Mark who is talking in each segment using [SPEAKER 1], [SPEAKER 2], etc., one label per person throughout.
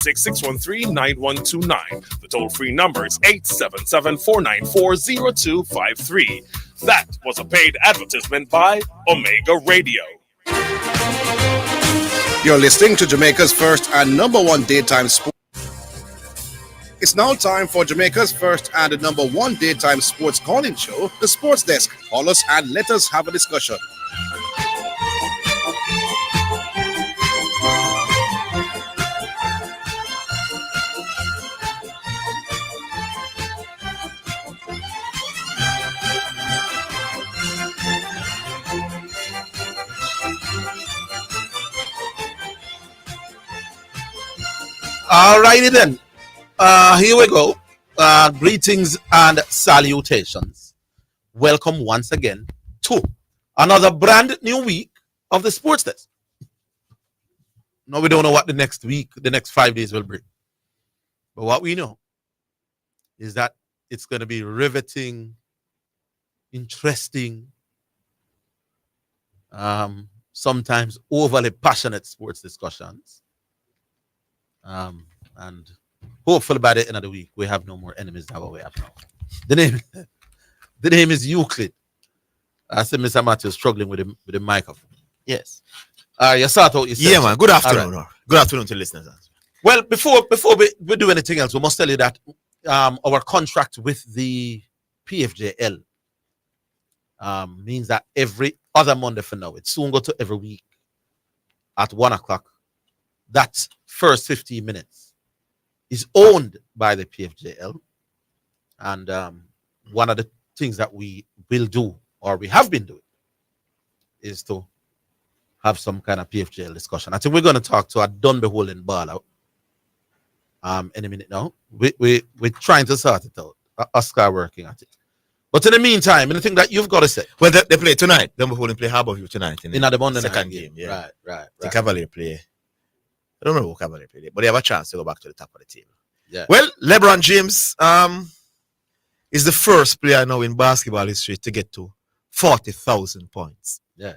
[SPEAKER 1] 613-9129. The toll-free number is 877-494-0253. That was a paid advertisement by Omega Radio.
[SPEAKER 2] You're listening to Jamaica's first and number one daytime sports. It's now time for Jamaica's first and number one daytime sports calling show, The Sports Desk. Call us and let us have a discussion.
[SPEAKER 3] Alrighty then. Here we go. Greetings and salutations. Welcome once again to another brand new week of the Sports Desk. No, we don't know what the next 5 days will bring. But what we know is that it's going to be riveting, interesting, sometimes overly passionate sports discussions. And hopefully by the end of the week, we have no more enemies that we have now. The name is Euclid. I see Mr. Matthews struggling with the microphone. Yes. You start out yourself.
[SPEAKER 4] Yeah, man. Good afternoon. Right. Good afternoon to listeners.
[SPEAKER 3] Well, before we do anything else, we must tell you that our contract with the PFJL means that every other Monday for now, it's soon go to every week at 1 o'clock. That first 15 minutes is owned by the PFJL. And one of the things that we will do, or we have been doing, is to have some kind of PFJL discussion. I think we're going to talk to a done-beholden baller in a minute now. We're trying to sort it out. Oscar working at it. But in the meantime, anything that you've got to say?
[SPEAKER 4] Well, they play tonight. Done-beholden play Harbourview tonight.
[SPEAKER 3] In the Monday
[SPEAKER 4] second
[SPEAKER 3] game.
[SPEAKER 4] Yeah.
[SPEAKER 3] Right.
[SPEAKER 4] The Cavalier play. I don't know who Cavalier played, but they have a chance to go back to the top of the table.
[SPEAKER 3] Yeah.
[SPEAKER 4] Well, LeBron James is the first player now in basketball history to get to 40,000 points.
[SPEAKER 3] Yeah.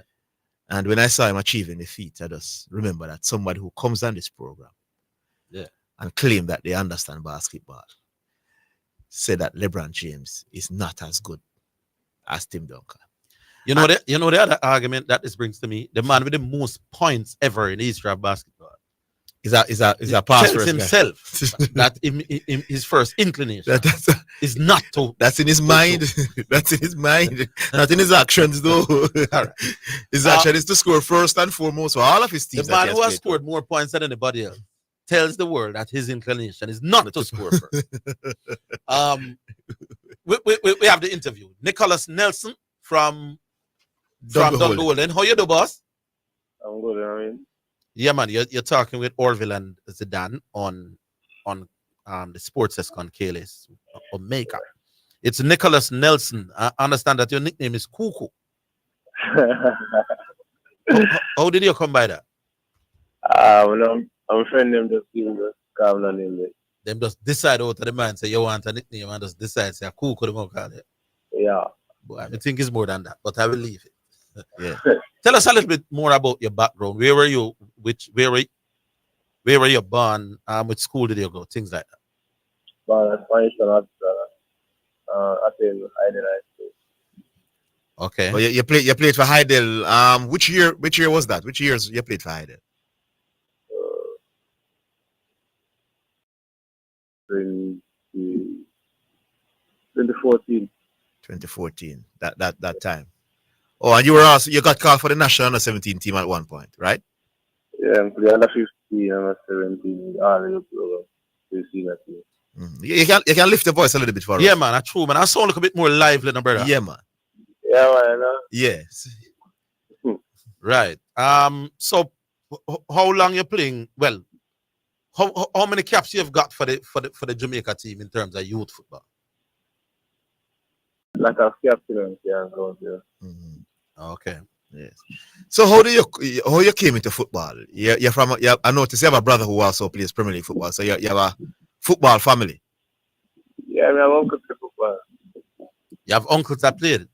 [SPEAKER 4] And when I saw him achieving the feat, I just remember that somebody who comes on this program and claim that they understand basketball said that LeBron James is not as good as Tim Duncan.
[SPEAKER 3] You know the other argument that this brings to me? The man with the most points ever in the history of basketball.
[SPEAKER 4] Is a pass
[SPEAKER 3] tells himself that his first inclination is not to.
[SPEAKER 4] That's in his mind. That's in his mind. Not in his actions, though.
[SPEAKER 3] Right.
[SPEAKER 4] His action is to score first and foremost for all of his teams.
[SPEAKER 3] The man who has scored more points than anybody else tells the world that his inclination is not to score first. We have the interview. Nicholas Nelson from Dun-Beholden. How you do, boss?
[SPEAKER 5] I'm good, I mean.
[SPEAKER 3] Yeah, man, you're talking with Orville and Zidane on the Sports Desk on KLS Omega. It's Nicholas Nelson. I understand that your nickname is Cuckoo. how did you come by that?
[SPEAKER 5] I'm a friend them just give the calm name.
[SPEAKER 3] Them just decide out of the man say you want a nickname and just decide say Cuckoo the call it.
[SPEAKER 5] Yeah.
[SPEAKER 3] But I think it's more than that, but I will leave it.
[SPEAKER 4] Yeah.
[SPEAKER 3] Tell us a little bit more about your background. Where were you? Where were you born? Which school did you go? Things like that.
[SPEAKER 5] But Spanish and at Heidel High School.
[SPEAKER 3] Okay.
[SPEAKER 4] Well, you played for Heidel. Which year was that? Which years you played for Heidel?
[SPEAKER 5] 2014.
[SPEAKER 4] 2014. That time. Oh, and you got called for the national under 17 team at one point, right?
[SPEAKER 5] Yeah, I'm playing under 15, under 17, all the program.
[SPEAKER 4] Mm-hmm. You can lift your voice a little bit for us.
[SPEAKER 3] Yeah, man, that's true, man. I sound like a bit more lively than brother.
[SPEAKER 4] Yeah, man.
[SPEAKER 5] Yeah, man.
[SPEAKER 4] Yes.
[SPEAKER 3] Right. So how long you playing? Well, how many caps you've got for the Jamaica team in terms of youth football?
[SPEAKER 5] Like a captain, yeah,
[SPEAKER 4] Mm-hmm.
[SPEAKER 3] Okay.
[SPEAKER 4] Yes. So how you came into football? You're from. I noticed you have a brother who also plays Premier League football. So you have a football family.
[SPEAKER 5] Yeah, I mean, I have uncles play football.
[SPEAKER 3] You have uncles that played?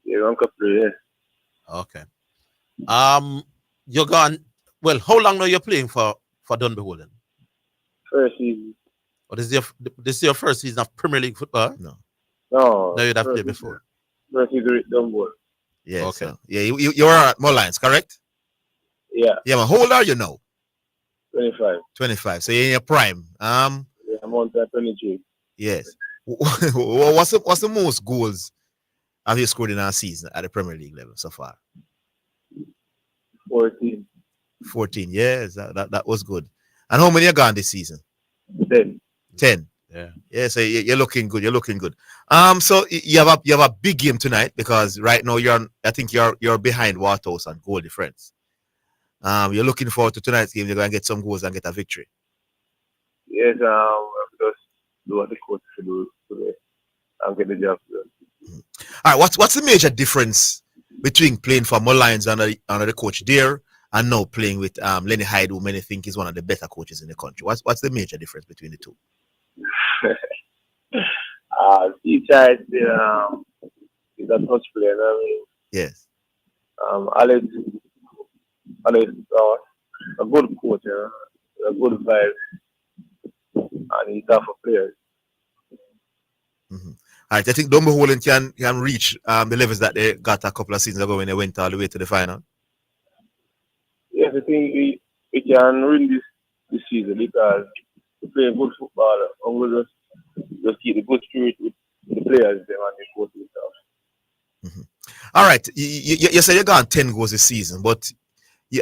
[SPEAKER 5] Yeah, uncle play. Yeah.
[SPEAKER 3] Okay. You're gone. Well, how long now you're playing for Dun-Beholden?
[SPEAKER 5] First season.
[SPEAKER 3] Or this is your first season of Premier League football?
[SPEAKER 4] No.
[SPEAKER 5] No.
[SPEAKER 3] No, you'd have
[SPEAKER 5] first
[SPEAKER 3] played
[SPEAKER 5] season.
[SPEAKER 3] before.
[SPEAKER 5] First season with Dunbar.
[SPEAKER 4] Yeah.
[SPEAKER 3] Okay.
[SPEAKER 4] So, yeah, you were at Mullines, correct?
[SPEAKER 5] Yeah,
[SPEAKER 4] Yeah, man. How old are you now?
[SPEAKER 5] 25.
[SPEAKER 4] 25. So you're in your prime.
[SPEAKER 5] Yeah, I'm on 23.
[SPEAKER 4] Yes. What's the most goals have you scored in our season at the Premier League level so far?
[SPEAKER 5] 14.
[SPEAKER 4] 14. Yes, that was good. And how many are gone this season?
[SPEAKER 5] 10.
[SPEAKER 4] 10.
[SPEAKER 3] Yeah.
[SPEAKER 4] Yeah, so you're looking good. You're looking good. So you have a big game tonight because right now I think you're behind Waterhouse and goal difference. You're looking forward to tonight's game. You're gonna get some goals and get a victory.
[SPEAKER 5] Yes, just do what the coach should do today and get the job done.
[SPEAKER 4] All right, what's the major difference between playing for Mullines under the coach there and now playing with Lenny Hyde, who many think is one of the better coaches in the country? What's the major difference between the two?
[SPEAKER 5] Steve Chai is a touch player. I mean,
[SPEAKER 4] Yes.
[SPEAKER 5] Alex a good coach, a good vibe, and he's tough for players.
[SPEAKER 4] Mm-hmm. All right, I think Dumbo Holland can reach the levels that they got a couple of seasons ago when they went all the way to the final.
[SPEAKER 5] Yes, I think we can win this season because we play good football and we'll just keep the good spirit with the players them and the coach themselves.
[SPEAKER 4] Mm-hmm. All right, you said you got 10 goals this season, but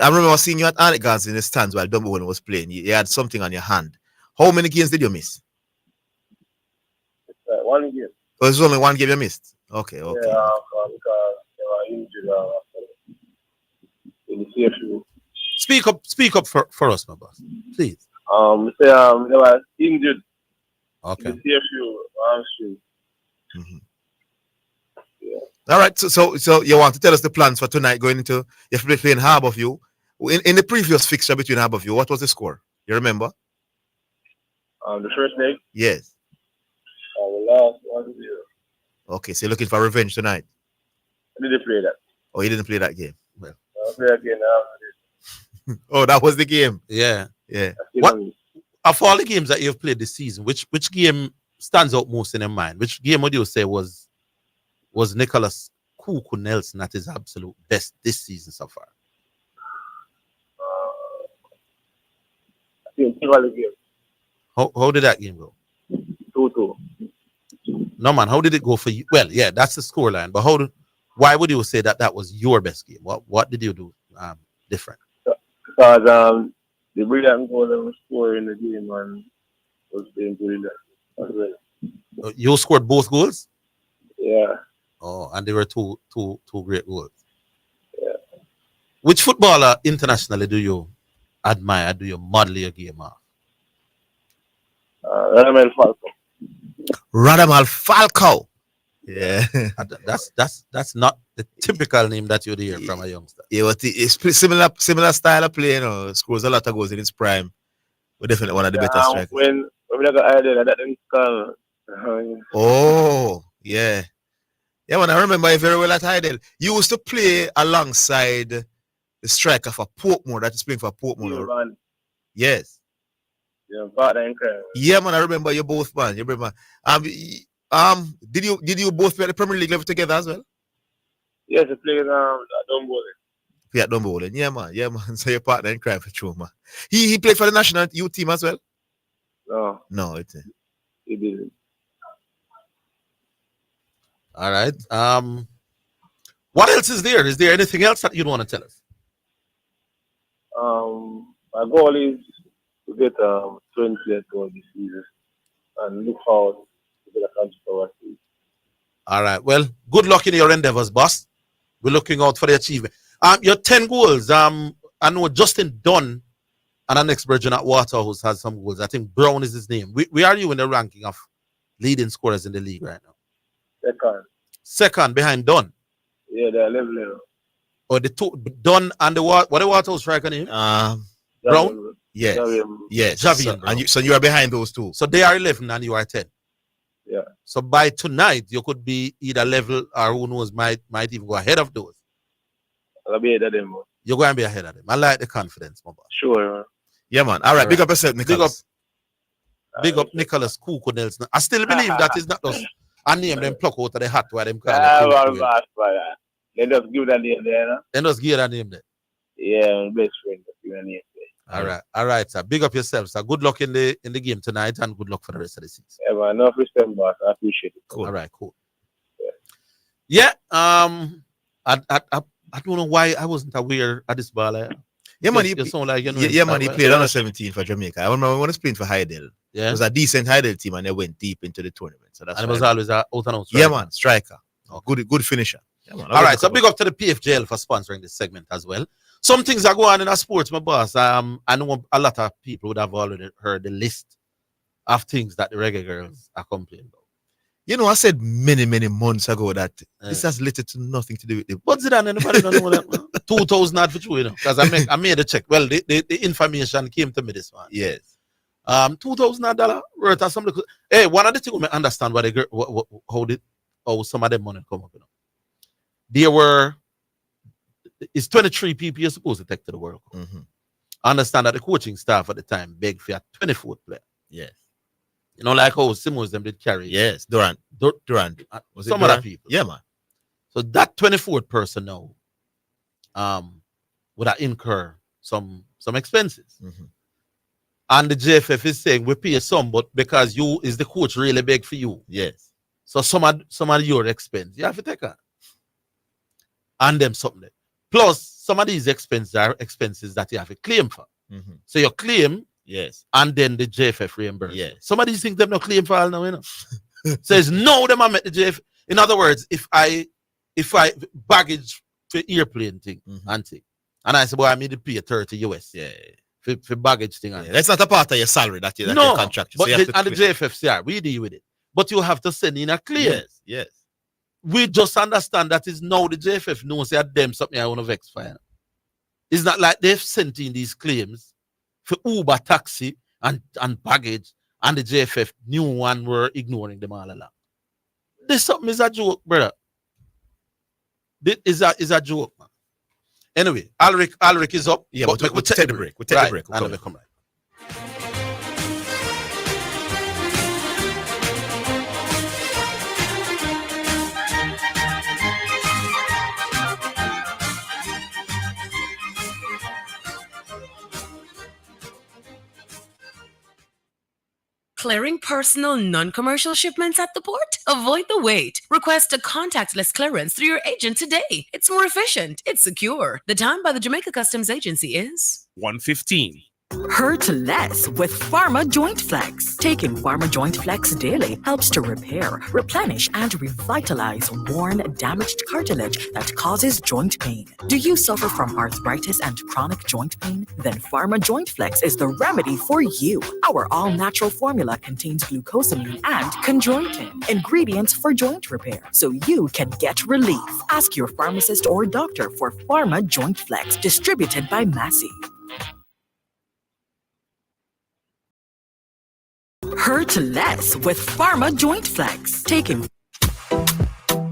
[SPEAKER 4] I remember seeing you at Antigans in the stands while Dumbo Holland was playing. You had something on your hand. How many games did you miss?
[SPEAKER 5] One game.
[SPEAKER 4] Oh, there's only one game you missed. Okay.
[SPEAKER 5] Yeah, because they were injured in the CFU.
[SPEAKER 3] Speak up for us, my boss, please.
[SPEAKER 5] They were injured
[SPEAKER 3] Okay.
[SPEAKER 5] in the CFU hamstring.
[SPEAKER 4] Mm-hmm.
[SPEAKER 5] Yeah.
[SPEAKER 4] All right. So you want to tell us the plans for tonight going into you have to play in Harborview. In the previous fixture between Harborview, what was the score? You remember?
[SPEAKER 5] The first leg,
[SPEAKER 4] Yes.
[SPEAKER 5] we lost 1-0.
[SPEAKER 4] Okay, so you're looking for revenge tonight.
[SPEAKER 5] I didn't play that.
[SPEAKER 4] Oh, you didn't play that game. Well.
[SPEAKER 5] I'll play again now.
[SPEAKER 4] Oh, that was the game.
[SPEAKER 3] Yeah.
[SPEAKER 4] Yeah.
[SPEAKER 3] What of all the games that you've played this season, which game stands out most in your mind? Which game would you say was Nicholas Kuku Nelson at his absolute best this season so far?
[SPEAKER 5] I think the game.
[SPEAKER 3] How did that game go?
[SPEAKER 5] 2-2.
[SPEAKER 3] No, man, how did it go for you? Well, yeah, that's the scoreline. But why would you say that was your best game? What did you do different?
[SPEAKER 5] Because the brilliant goal that was scored in the game and was being brilliant as well.
[SPEAKER 3] You scored both goals?
[SPEAKER 5] Yeah.
[SPEAKER 3] Oh, and they were two great goals.
[SPEAKER 5] Yeah.
[SPEAKER 3] Which footballer internationally do you admire? Do you model your game off?
[SPEAKER 5] Radamel Falco.
[SPEAKER 4] Radamal Falco. Yeah.
[SPEAKER 3] That's not the typical name that you'd hear from a youngster.
[SPEAKER 4] Yeah, but it's similar style of play, you know. Scores a lot of goals in his prime. We're definitely one of the better strikers.
[SPEAKER 5] When we got idea that didn't call.
[SPEAKER 4] Oh, yeah. Yeah, man, I remember you very well at Heidel. You used to play alongside the striker for Portmore that is playing for Portmore. Yes.
[SPEAKER 5] Yeah, partner in crime.
[SPEAKER 4] Yeah, man, I remember you both, man. You remember? Did you both play at the Premier League level together as well?
[SPEAKER 5] Yes, I played at Dunbar.
[SPEAKER 4] Play at Dunbar. Yeah, man. Yeah, man. So your partner in crime for true, man. He played for the national youth team as well? No,
[SPEAKER 5] he didn't.
[SPEAKER 3] All right. What else is there? Is there anything else that you'd want to tell us?
[SPEAKER 5] My goal is to get 20 goals this season and look forward to get a country for us.
[SPEAKER 3] All right. Well, good luck in your endeavors, boss. We're looking out for the achievement. Your 10 goals. I know Justin Dunn and our next virgin at Waterhouse has some goals. I think Brown is his name. Where are you in the ranking of leading scorers in the league right now? Second behind Dunn.
[SPEAKER 5] Yeah, they're level.
[SPEAKER 3] Or the two Dunn and the Waterhouse striker name? Brown?
[SPEAKER 4] Yes. Yes.
[SPEAKER 3] Javian,
[SPEAKER 4] so you are behind those two.
[SPEAKER 3] So they are 11 and you are 10.
[SPEAKER 5] Yeah.
[SPEAKER 3] So by tonight you could be either level or who knows might even go ahead of those.
[SPEAKER 5] I'll be ahead of them.
[SPEAKER 3] You're going to be ahead of them. I like the confidence, my boy.
[SPEAKER 5] Sure.
[SPEAKER 4] Yeah, man. All right. Big up yourself, Nicholas.
[SPEAKER 3] Big up. Big up Nicholas Cuckoo Nelson. I still believe that is not us. I name them pluck out of the hat where them call
[SPEAKER 5] it. Let us give that name there, no?
[SPEAKER 3] Let us give that name there.
[SPEAKER 5] Yeah, my best friend. Give that name there.
[SPEAKER 3] All right, sir. Big up yourself, sir. Good luck in the game tonight, and good luck for the rest of the season.
[SPEAKER 5] Yeah, man. No system, boss. I appreciate it.
[SPEAKER 3] Cool. All right, cool. Yeah. I don't know why I wasn't aware of this ball.
[SPEAKER 4] Yeah, man.
[SPEAKER 3] You sound like, you know,
[SPEAKER 4] he played under 17 for Jamaica. I remember when he was playing for Hydel.
[SPEAKER 3] Yeah.
[SPEAKER 4] It was a decent Hydel team, and they went deep into the tournament. So that's
[SPEAKER 3] and it was always out and out.
[SPEAKER 4] Yeah, man. Striker. Okay. Good finisher. Yeah, man.
[SPEAKER 3] All right, so big up to the PFJL for sponsoring this segment as well. Some things are going on in our sports, my boss. I know a lot of people would have already heard the list of things that the reggae girls are complaining about.
[SPEAKER 4] You know, I said many months ago that this has little to nothing to do with it.
[SPEAKER 3] But Zidane, anybody don't know that? 2,000 not for true, you know, because I made a check. Well, the information came to me this one.
[SPEAKER 4] Yes.
[SPEAKER 3] $2,000 worth of something. Hey, one of the things I understand why how some of them money come up, you know. There were, it's 23 people you're supposed to take to the World Cup.
[SPEAKER 4] Mm-hmm.
[SPEAKER 3] I understand that the coaching staff at the time begged for a 24th player.
[SPEAKER 4] Yes.
[SPEAKER 3] You know, like how Simmons them did carry.
[SPEAKER 4] Yes, Durant. Was it
[SPEAKER 3] some
[SPEAKER 4] Durant?
[SPEAKER 3] other people.
[SPEAKER 4] Yeah, man.
[SPEAKER 3] So that 24th person now would have incur some expenses.
[SPEAKER 4] Mm-hmm.
[SPEAKER 3] And the JFF is saying we pay some, but because you is the coach really beg for you.
[SPEAKER 4] Yes.
[SPEAKER 3] So some of your expense, you have to take her. And them something there. Plus, some of these expenses are expenses that you have to claim for.
[SPEAKER 4] Mm-hmm.
[SPEAKER 3] So you claim,
[SPEAKER 4] yes,
[SPEAKER 3] and then the JFF reimburse.
[SPEAKER 4] Yes.
[SPEAKER 3] Some of these things them no claim for all now, you know. Says no, them I met the JFF. In other words, if I baggage for airplane thing and thing, and I say, boy, I need to pay 30 US.
[SPEAKER 4] Yeah.
[SPEAKER 3] For baggage thing.
[SPEAKER 4] Yeah, that's not a part of your salary that you contract.
[SPEAKER 3] But
[SPEAKER 4] so
[SPEAKER 3] and the JFF say, we deal with it. But you have to send in a claim.
[SPEAKER 4] Yes.
[SPEAKER 3] We just understand that is now the JFF knows that them something I want to vex for. It's not like they've sent in these claims for Uber, taxi, and baggage, and the JFF knew one were ignoring them all along. This something is a joke, brother. This is a joke, man. Anyway, Alric is up.
[SPEAKER 4] Yeah, but we'll take the break. We'll take the break.
[SPEAKER 3] We'll come right.
[SPEAKER 6] Clearing personal, non-commercial shipments at the port? Avoid the wait. Request a contactless clearance through your agent today. It's more efficient. It's secure. The time by the Jamaica Customs Agency is
[SPEAKER 1] 1:15.
[SPEAKER 7] Hurt less with Pharma Joint Flex. Taking Pharma Joint Flex daily helps to repair, replenish, and revitalize worn, damaged cartilage that causes joint pain. Do you suffer from arthritis and chronic joint pain? Then Pharma Joint Flex is the remedy for you. Our all-natural formula contains glucosamine and chondroitin, ingredients for joint repair, so you can get relief. Ask your pharmacist or doctor for Pharma Joint Flex, distributed by Massey. Hurt less with Pharma Joint Flex. Taking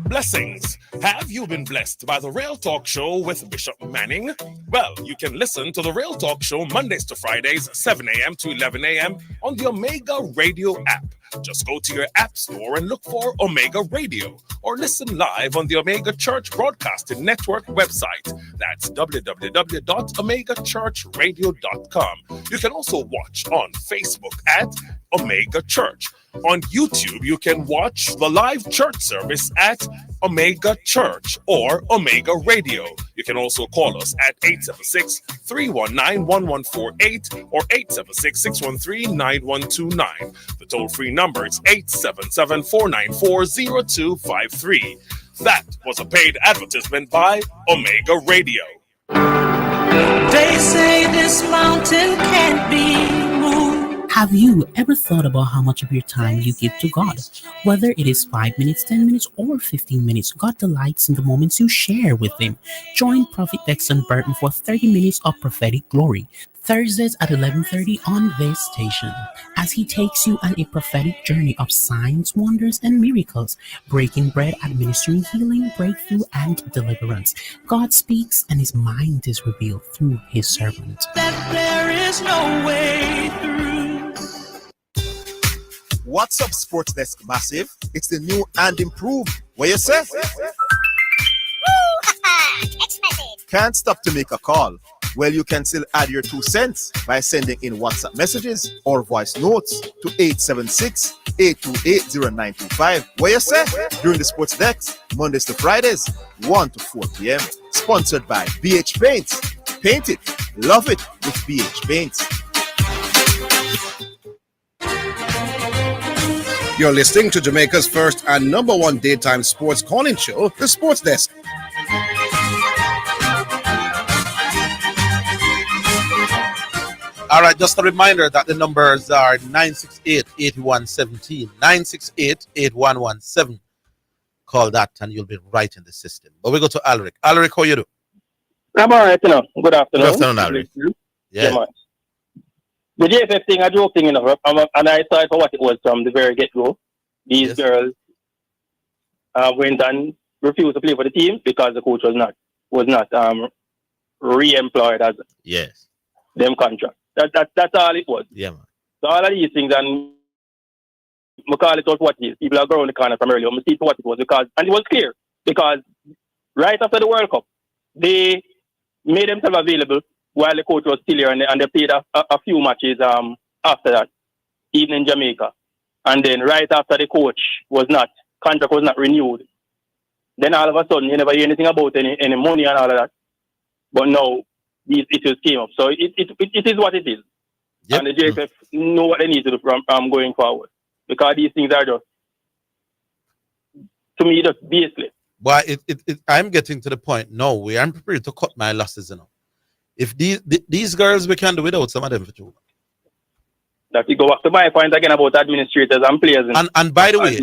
[SPEAKER 1] Blessings. Have you been blessed by the Real Talk Show with Bishop Manning? Well, you can listen to the Real Talk Show Mondays to Fridays, 7 a.m. to 11 a.m. on the Omega Radio app. Just go to your app store and look for Omega Radio, or listen live on the Omega Church Broadcasting Network website. That's www.omegachurchradio.com. You can also watch on Facebook at Omega Church. On YouTube, you can watch the live church service at Omega Church or Omega Radio. You can also call us at 876-319-1148 or 876-613-9129. The toll-free number is 877-494-0253. That was a paid advertisement by Omega Radio.
[SPEAKER 8] They say this mountain can't be moved.
[SPEAKER 9] Have you ever thought about how much of your time you give to God? Whether it is 5 minutes, 10 minutes, or 15 minutes, God delights in the moments you share with Him. Join Prophet Dexon Burton for 30 minutes of prophetic glory, Thursdays at 11:30 on this station, as he takes you on a prophetic journey of signs, wonders, and miracles, breaking bread, administering healing, breakthrough, and deliverance. God speaks and His mind is revealed through His servant.
[SPEAKER 8] That there is no way through.
[SPEAKER 10] What's up, Sports Desk Massive? It's the new and improved. What you say? Can't stop to make a call. Well, you can still add your 2 cents by sending in WhatsApp messages or voice notes to 876-828-0925. What you say? During the Sports Desk, Mondays to Fridays, 1 to 4 p.m. Sponsored by BH Paints. Paint it. Love it with BH Paints.
[SPEAKER 2] You're listening to Jamaica's first and number one daytime sports calling show, The Sports Desk.
[SPEAKER 3] All right, just a reminder that the numbers are 968-8117, 968-8117. Call that and you'll be right in the system. But we go to Alric. Alric, how you do?
[SPEAKER 5] I'm all right, you know. Good afternoon.
[SPEAKER 3] Good afternoon, Alric. Yeah.
[SPEAKER 5] Man. The JFF thing, I joke thing, you know, and I saw it for what it was from the very get-go. These girls went and refused to play for the team because the coach was not re-employed as them contract. That's all it was.
[SPEAKER 3] Yeah, man.
[SPEAKER 5] So all of these things, and I call it what it is. People are going the corner from earlier. I see for what it was because, and it was clear because right after the World Cup, they made themselves available while the coach was still here, and they played a few matches after that, even in Jamaica. And then right after the contract was not renewed, then all of a sudden you never hear anything about any money and all of that. But now these issues came up. So it is what it is. Yep. And the JFF know what they need to do from going forward. Because these things are just, to me, just baseless.
[SPEAKER 3] But I'm getting to the point, no, we are prepared to cut my losses, you know. If these girls, we can do without some of them for too.
[SPEAKER 5] That you go back to my point again about administrators and players.
[SPEAKER 3] And by the way,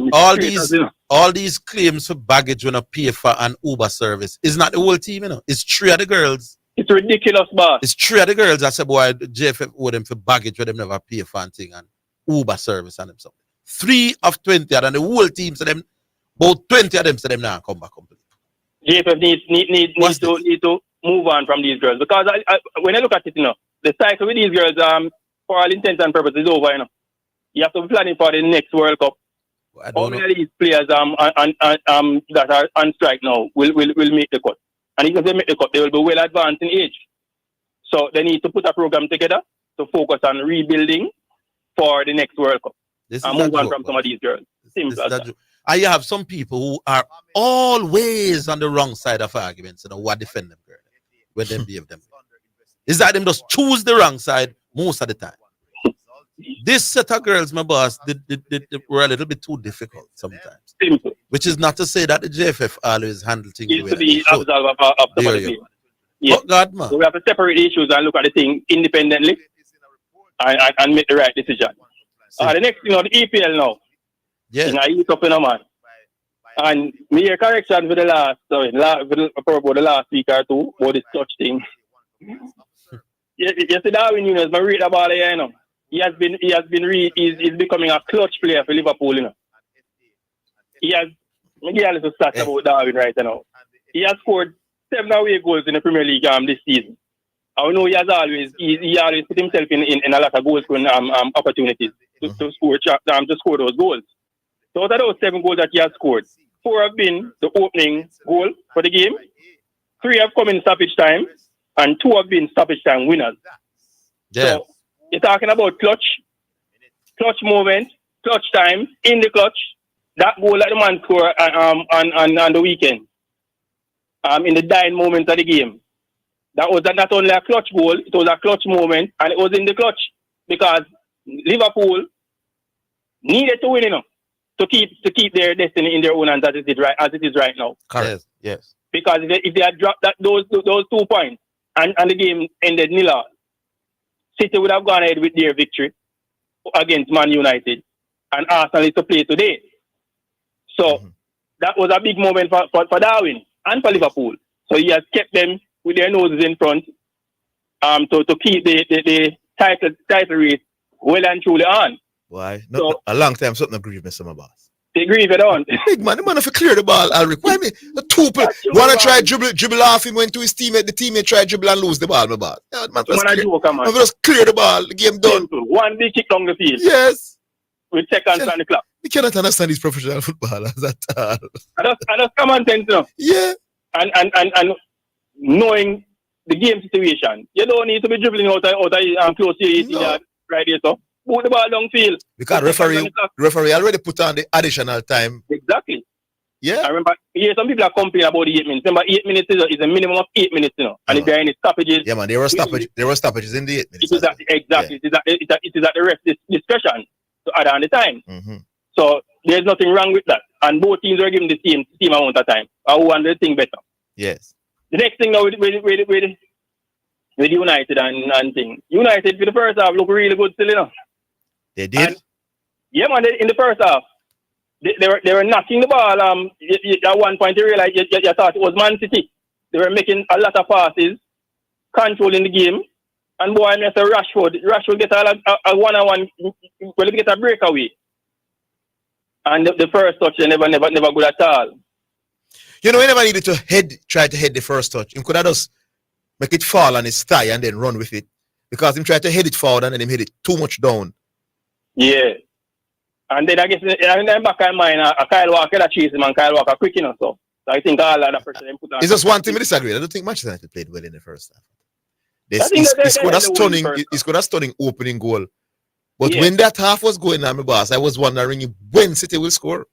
[SPEAKER 3] all these claims for baggage when a pay for an Uber service is not the whole team, you know. It's 3 of the girls.
[SPEAKER 5] It's ridiculous, boss.
[SPEAKER 3] It's 3 of the girls that say, boy, JFF owe them for baggage where them never pay for anything and Uber service and them something. 3 of 20 and the whole team so them about 20 of them so them now come back complete.
[SPEAKER 5] JFF needs to move on from these girls because when I look at it, you know, the cycle with these girls, for all intents and purposes, is over. You know, you have to be planning for the next World Cup. How many of these players that are on strike now will make the cut? And if they make the cut, they will be well advanced in age. So they need to put a program together to focus on rebuilding for the next World Cup and move on from some of these girls. Simple as that.
[SPEAKER 3] And you have some people who are always on the wrong side of arguments, you know, who defend them girl when they behave them. It's that them just choose the wrong side most of the time. This set of girls, my boss, they were a little bit too difficult sometimes.
[SPEAKER 5] Simple.
[SPEAKER 3] Which is not to say that the JFF always handle things the way
[SPEAKER 5] they should.
[SPEAKER 3] Oh, God, man.
[SPEAKER 5] So we have to separate the issues and look at the thing independently and make the right decision. The next thing, the EPL now.
[SPEAKER 3] Yeah.
[SPEAKER 5] I eat up in a man. And me a correction for the last week or two about this clutch thing. You see Darwin Nunes, I read about it, you know. He's becoming a clutch player for Liverpool, you know. He has a little stats about Darwin right now. He has scored 7 away goals in the Premier League this season. I know he always put himself in a lot of goal scoring opportunities to score those goals. So out of those 7 goals that he has scored, 4 have been the opening goal for the game, 3 have come in stoppage time, and 2 have been stoppage time winners.
[SPEAKER 3] Yeah.
[SPEAKER 5] So you're talking about clutch moment, clutch time, in the clutch. That goal that the man scored on the weekend, in the dying moment of the game. That was not only a clutch goal, it was a clutch moment, and it was in the clutch because Liverpool needed to win, you know, to keep their destiny in their own hands as it is right now.
[SPEAKER 3] Correct. Yes.
[SPEAKER 5] Because if they had dropped those 2 points and the game ended 0-0, City would have gone ahead with their victory against Man United, and Arsenal is to play today. So that was a big moment for Darwin and for Liverpool. So he has kept them with their noses in front to keep the title race well and truly on.
[SPEAKER 4] Why? So, a long time something agreed with some boss.
[SPEAKER 5] They grieve it on.
[SPEAKER 4] Big man, the man if you clear the ball, Alric. Why me? The 2 people wanna try dribble off him, went to his teammate, the teammate try dribble and lose the ball, my boss. Yeah, man, just clear the ball, the game done.
[SPEAKER 5] One big kick down the field.
[SPEAKER 4] Yes.
[SPEAKER 5] with seconds on the clock.
[SPEAKER 4] We cannot understand these professional footballers at all.
[SPEAKER 5] And that's common sense, you know.
[SPEAKER 4] Yeah.
[SPEAKER 5] And knowing the game situation, you don't need to be dribbling out close to your 18 yard right there, so move the ball downfield.
[SPEAKER 4] Because referee already put on the additional time.
[SPEAKER 5] Exactly.
[SPEAKER 4] Yeah.
[SPEAKER 5] I remember, some people are complaining about the 8 minutes. Remember, 8 minutes is a minimum of 8 minutes, you know. And if there are any stoppages.
[SPEAKER 4] Yeah, man, there were stoppages in the 8 minutes.
[SPEAKER 5] Exactly. Yeah. It is at the rest discretion to add on the time.
[SPEAKER 4] Mm-hmm.
[SPEAKER 5] So there's nothing wrong with that. And both teams are given the same amount of time. I want the thing better.
[SPEAKER 4] Yes.
[SPEAKER 5] The next thing now with United and thing. United for the first half look really good still, you know.
[SPEAKER 4] They did?
[SPEAKER 5] And, yeah, man, in the first half. They were knocking the ball. At one point, you realize you thought it was Man City. They were making a lot of passes, controlling the game. And boy, Mr. Rashford get a one-on-one, well, he get a breakaway. And the first touch, they never good at all.
[SPEAKER 4] You know, he never needed to try to head the first touch. He could have just make it fall on his thigh and then run with it. Because he tried to head it forward and then he hit it too much down.
[SPEAKER 5] Yeah. And then I guess in the back of mine, Kyle Walker that chased him and Kyle Walker quick enough. So I think all of that pressure they put on.
[SPEAKER 4] It's just one thing we disagree. I don't think Manchester United played well in the first half. He scored a stunning opening goal. But when that half was going on, my boss, I was wondering when City will score.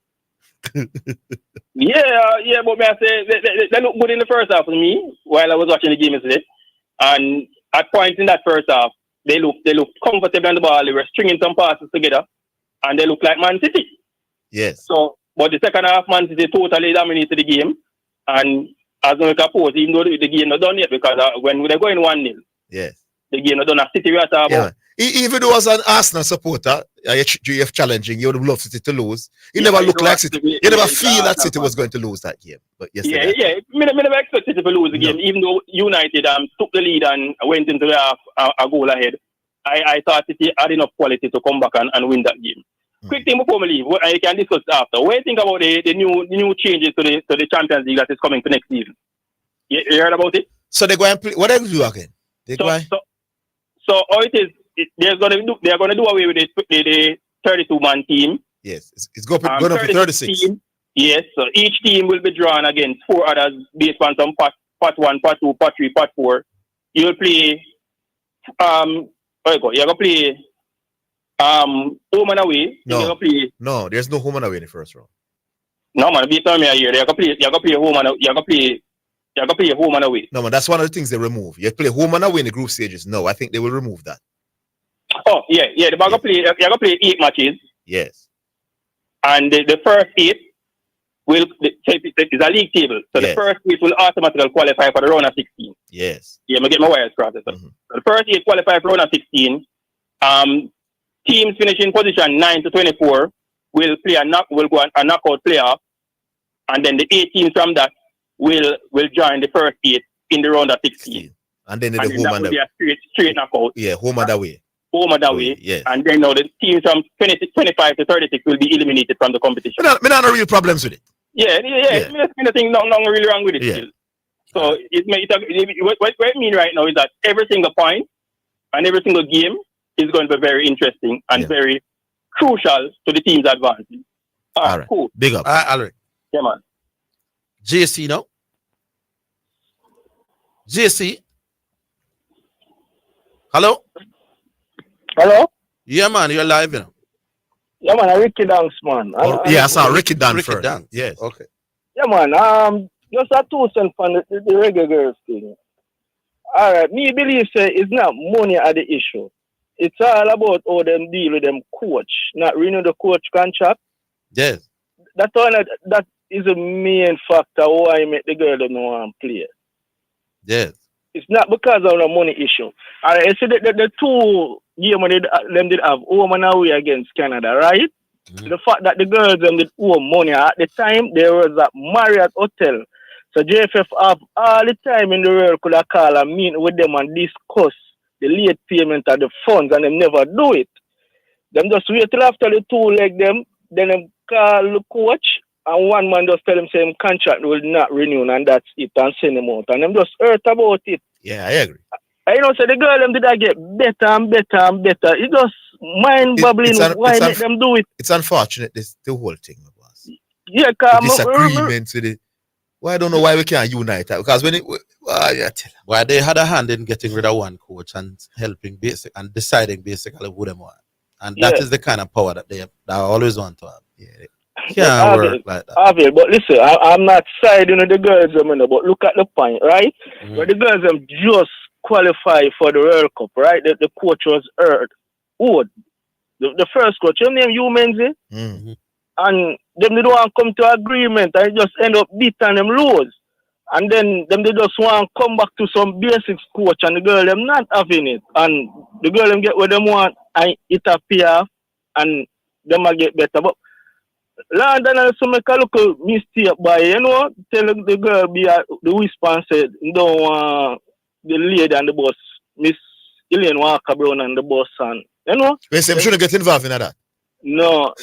[SPEAKER 5] Yeah, but may I say they look good in the first half for me while I was watching the game yesterday. And at points in that first half, they look comfortable on the ball. They were stringing some passes together. And they look like Man City.
[SPEAKER 4] Yes.
[SPEAKER 5] So, but the second half, Man City totally dominated the game. And as we suppose, even though the game not done yet, because when they're going 1-0,
[SPEAKER 4] yes,
[SPEAKER 5] the game not done. A City we are talking about.
[SPEAKER 4] Even though as an Arsenal supporter, you're challenging, you would love City to lose. You never look like City. You never feel that City was going to lose that game. But yesterday,
[SPEAKER 5] I never expected City to lose the game, even though United took the lead and went into the half a goal ahead. I thought City had enough quality to come back and win that game. Quick thing before we leave, I can discuss after. What do you think about the new changes to the Champions League that is coming for next season? You heard about it?
[SPEAKER 4] So they go and play. What are they do again?
[SPEAKER 5] So how it is? They are going to do away with the 32-man team.
[SPEAKER 4] Yes, it's going up to 36.
[SPEAKER 5] Yes, so each team will be drawn against 4 others based on some part 1, part 2, part 3, part 4. You'll play. You're going to play home and away.
[SPEAKER 4] No, there's no home and away in the first round.
[SPEAKER 5] No man, be telling me here. You're going to play home and away.
[SPEAKER 4] No man, that's one of the things they remove. You play home and away in the group stages. No, I think they will remove that.
[SPEAKER 5] Oh yeah. You're going to play 8 matches.
[SPEAKER 4] Yes.
[SPEAKER 5] And the first 8 is a league table. So the first 8 will automatically qualify for the round of 16.
[SPEAKER 4] Yes.
[SPEAKER 5] Yeah, I get my wires crossed. So the first 8 qualify for round of 16. Teams finishing position 9 to 24 will go a knockout playoff, and then the 18 from that will join the first 8 in the round of 16.
[SPEAKER 4] And then home and away.
[SPEAKER 5] Be a straight knockout.
[SPEAKER 4] Yeah, home and away.
[SPEAKER 5] Home and away.
[SPEAKER 4] Yes.
[SPEAKER 5] And then now the teams from 25 to 36 will be eliminated from the competition.
[SPEAKER 4] I don't have real problems with it.
[SPEAKER 5] Yeah. I think nothing really wrong with it still. So what it means right now is that every single point and every single game is going to be very interesting and very crucial to the team's advancing. All right, cool.
[SPEAKER 4] Big up. Alright.
[SPEAKER 5] Yeah, man.
[SPEAKER 3] JC now. JC. Hello?
[SPEAKER 11] Hello?
[SPEAKER 3] Yeah, man, you're live, you know.
[SPEAKER 11] Yeah, man, Ricky Danks, man.
[SPEAKER 4] I saw Ricky Danks first.
[SPEAKER 3] Danks.
[SPEAKER 4] Yes.
[SPEAKER 3] Okay.
[SPEAKER 11] Yeah, man. Just a 2 cents on the reggae girls thing. All right, me believe it's not money at the issue. It's all about how them deal with them coach, not renew the coach contract.
[SPEAKER 3] Yes.
[SPEAKER 11] That is the main factor why I make the girl don't want to play.
[SPEAKER 3] Yes.
[SPEAKER 11] It's not because of the money issue. All right, so the 2 games them did have home and away against Canada, right? Mm-hmm. The fact that the girls them did owe money at the time, there was a Marriott hotel. So JFF have all the time in the world could have called and meet with them and discuss the late payment of the funds, and them never do it. Them just wait till after the 2 leg them, then them call the coach, and one man just tell them same contract will not renew, and that's it, and send them out. And them just hurt about it.
[SPEAKER 4] Yeah, I agree.
[SPEAKER 11] I so the girl them did that get better and better and better. It just mind-boggling. Why make them do it?
[SPEAKER 4] It's unfortunate, the whole thing, boss.
[SPEAKER 11] Yeah,
[SPEAKER 4] the disagreements with it. Well, I don't know why we can't unite that. Because when it,
[SPEAKER 3] why they had a hand in getting rid of one coach and helping and deciding basically who them want. And that is the kind of power that they always want to have. Yeah. Can't work like that.
[SPEAKER 11] But listen, I'm not siding with the girls, but look at the point, right? Where the girls just qualify for the World Cup, right? The coach was hurt. Oh, the first coach, your name, you Menzi? And them they don't want to come to agreement and just end up beating them lose. And then them they just want to come back to some basics coach and the girl them not having it. And the girl them get what them want and it appear and them will get better. But London also make a little mistake by, tell the girl be the whisper and said, don't want the lady and the boss, Miss Elaine Walker Brown and the boss and,
[SPEAKER 4] They say, shouldn't get involved in that.
[SPEAKER 11] No,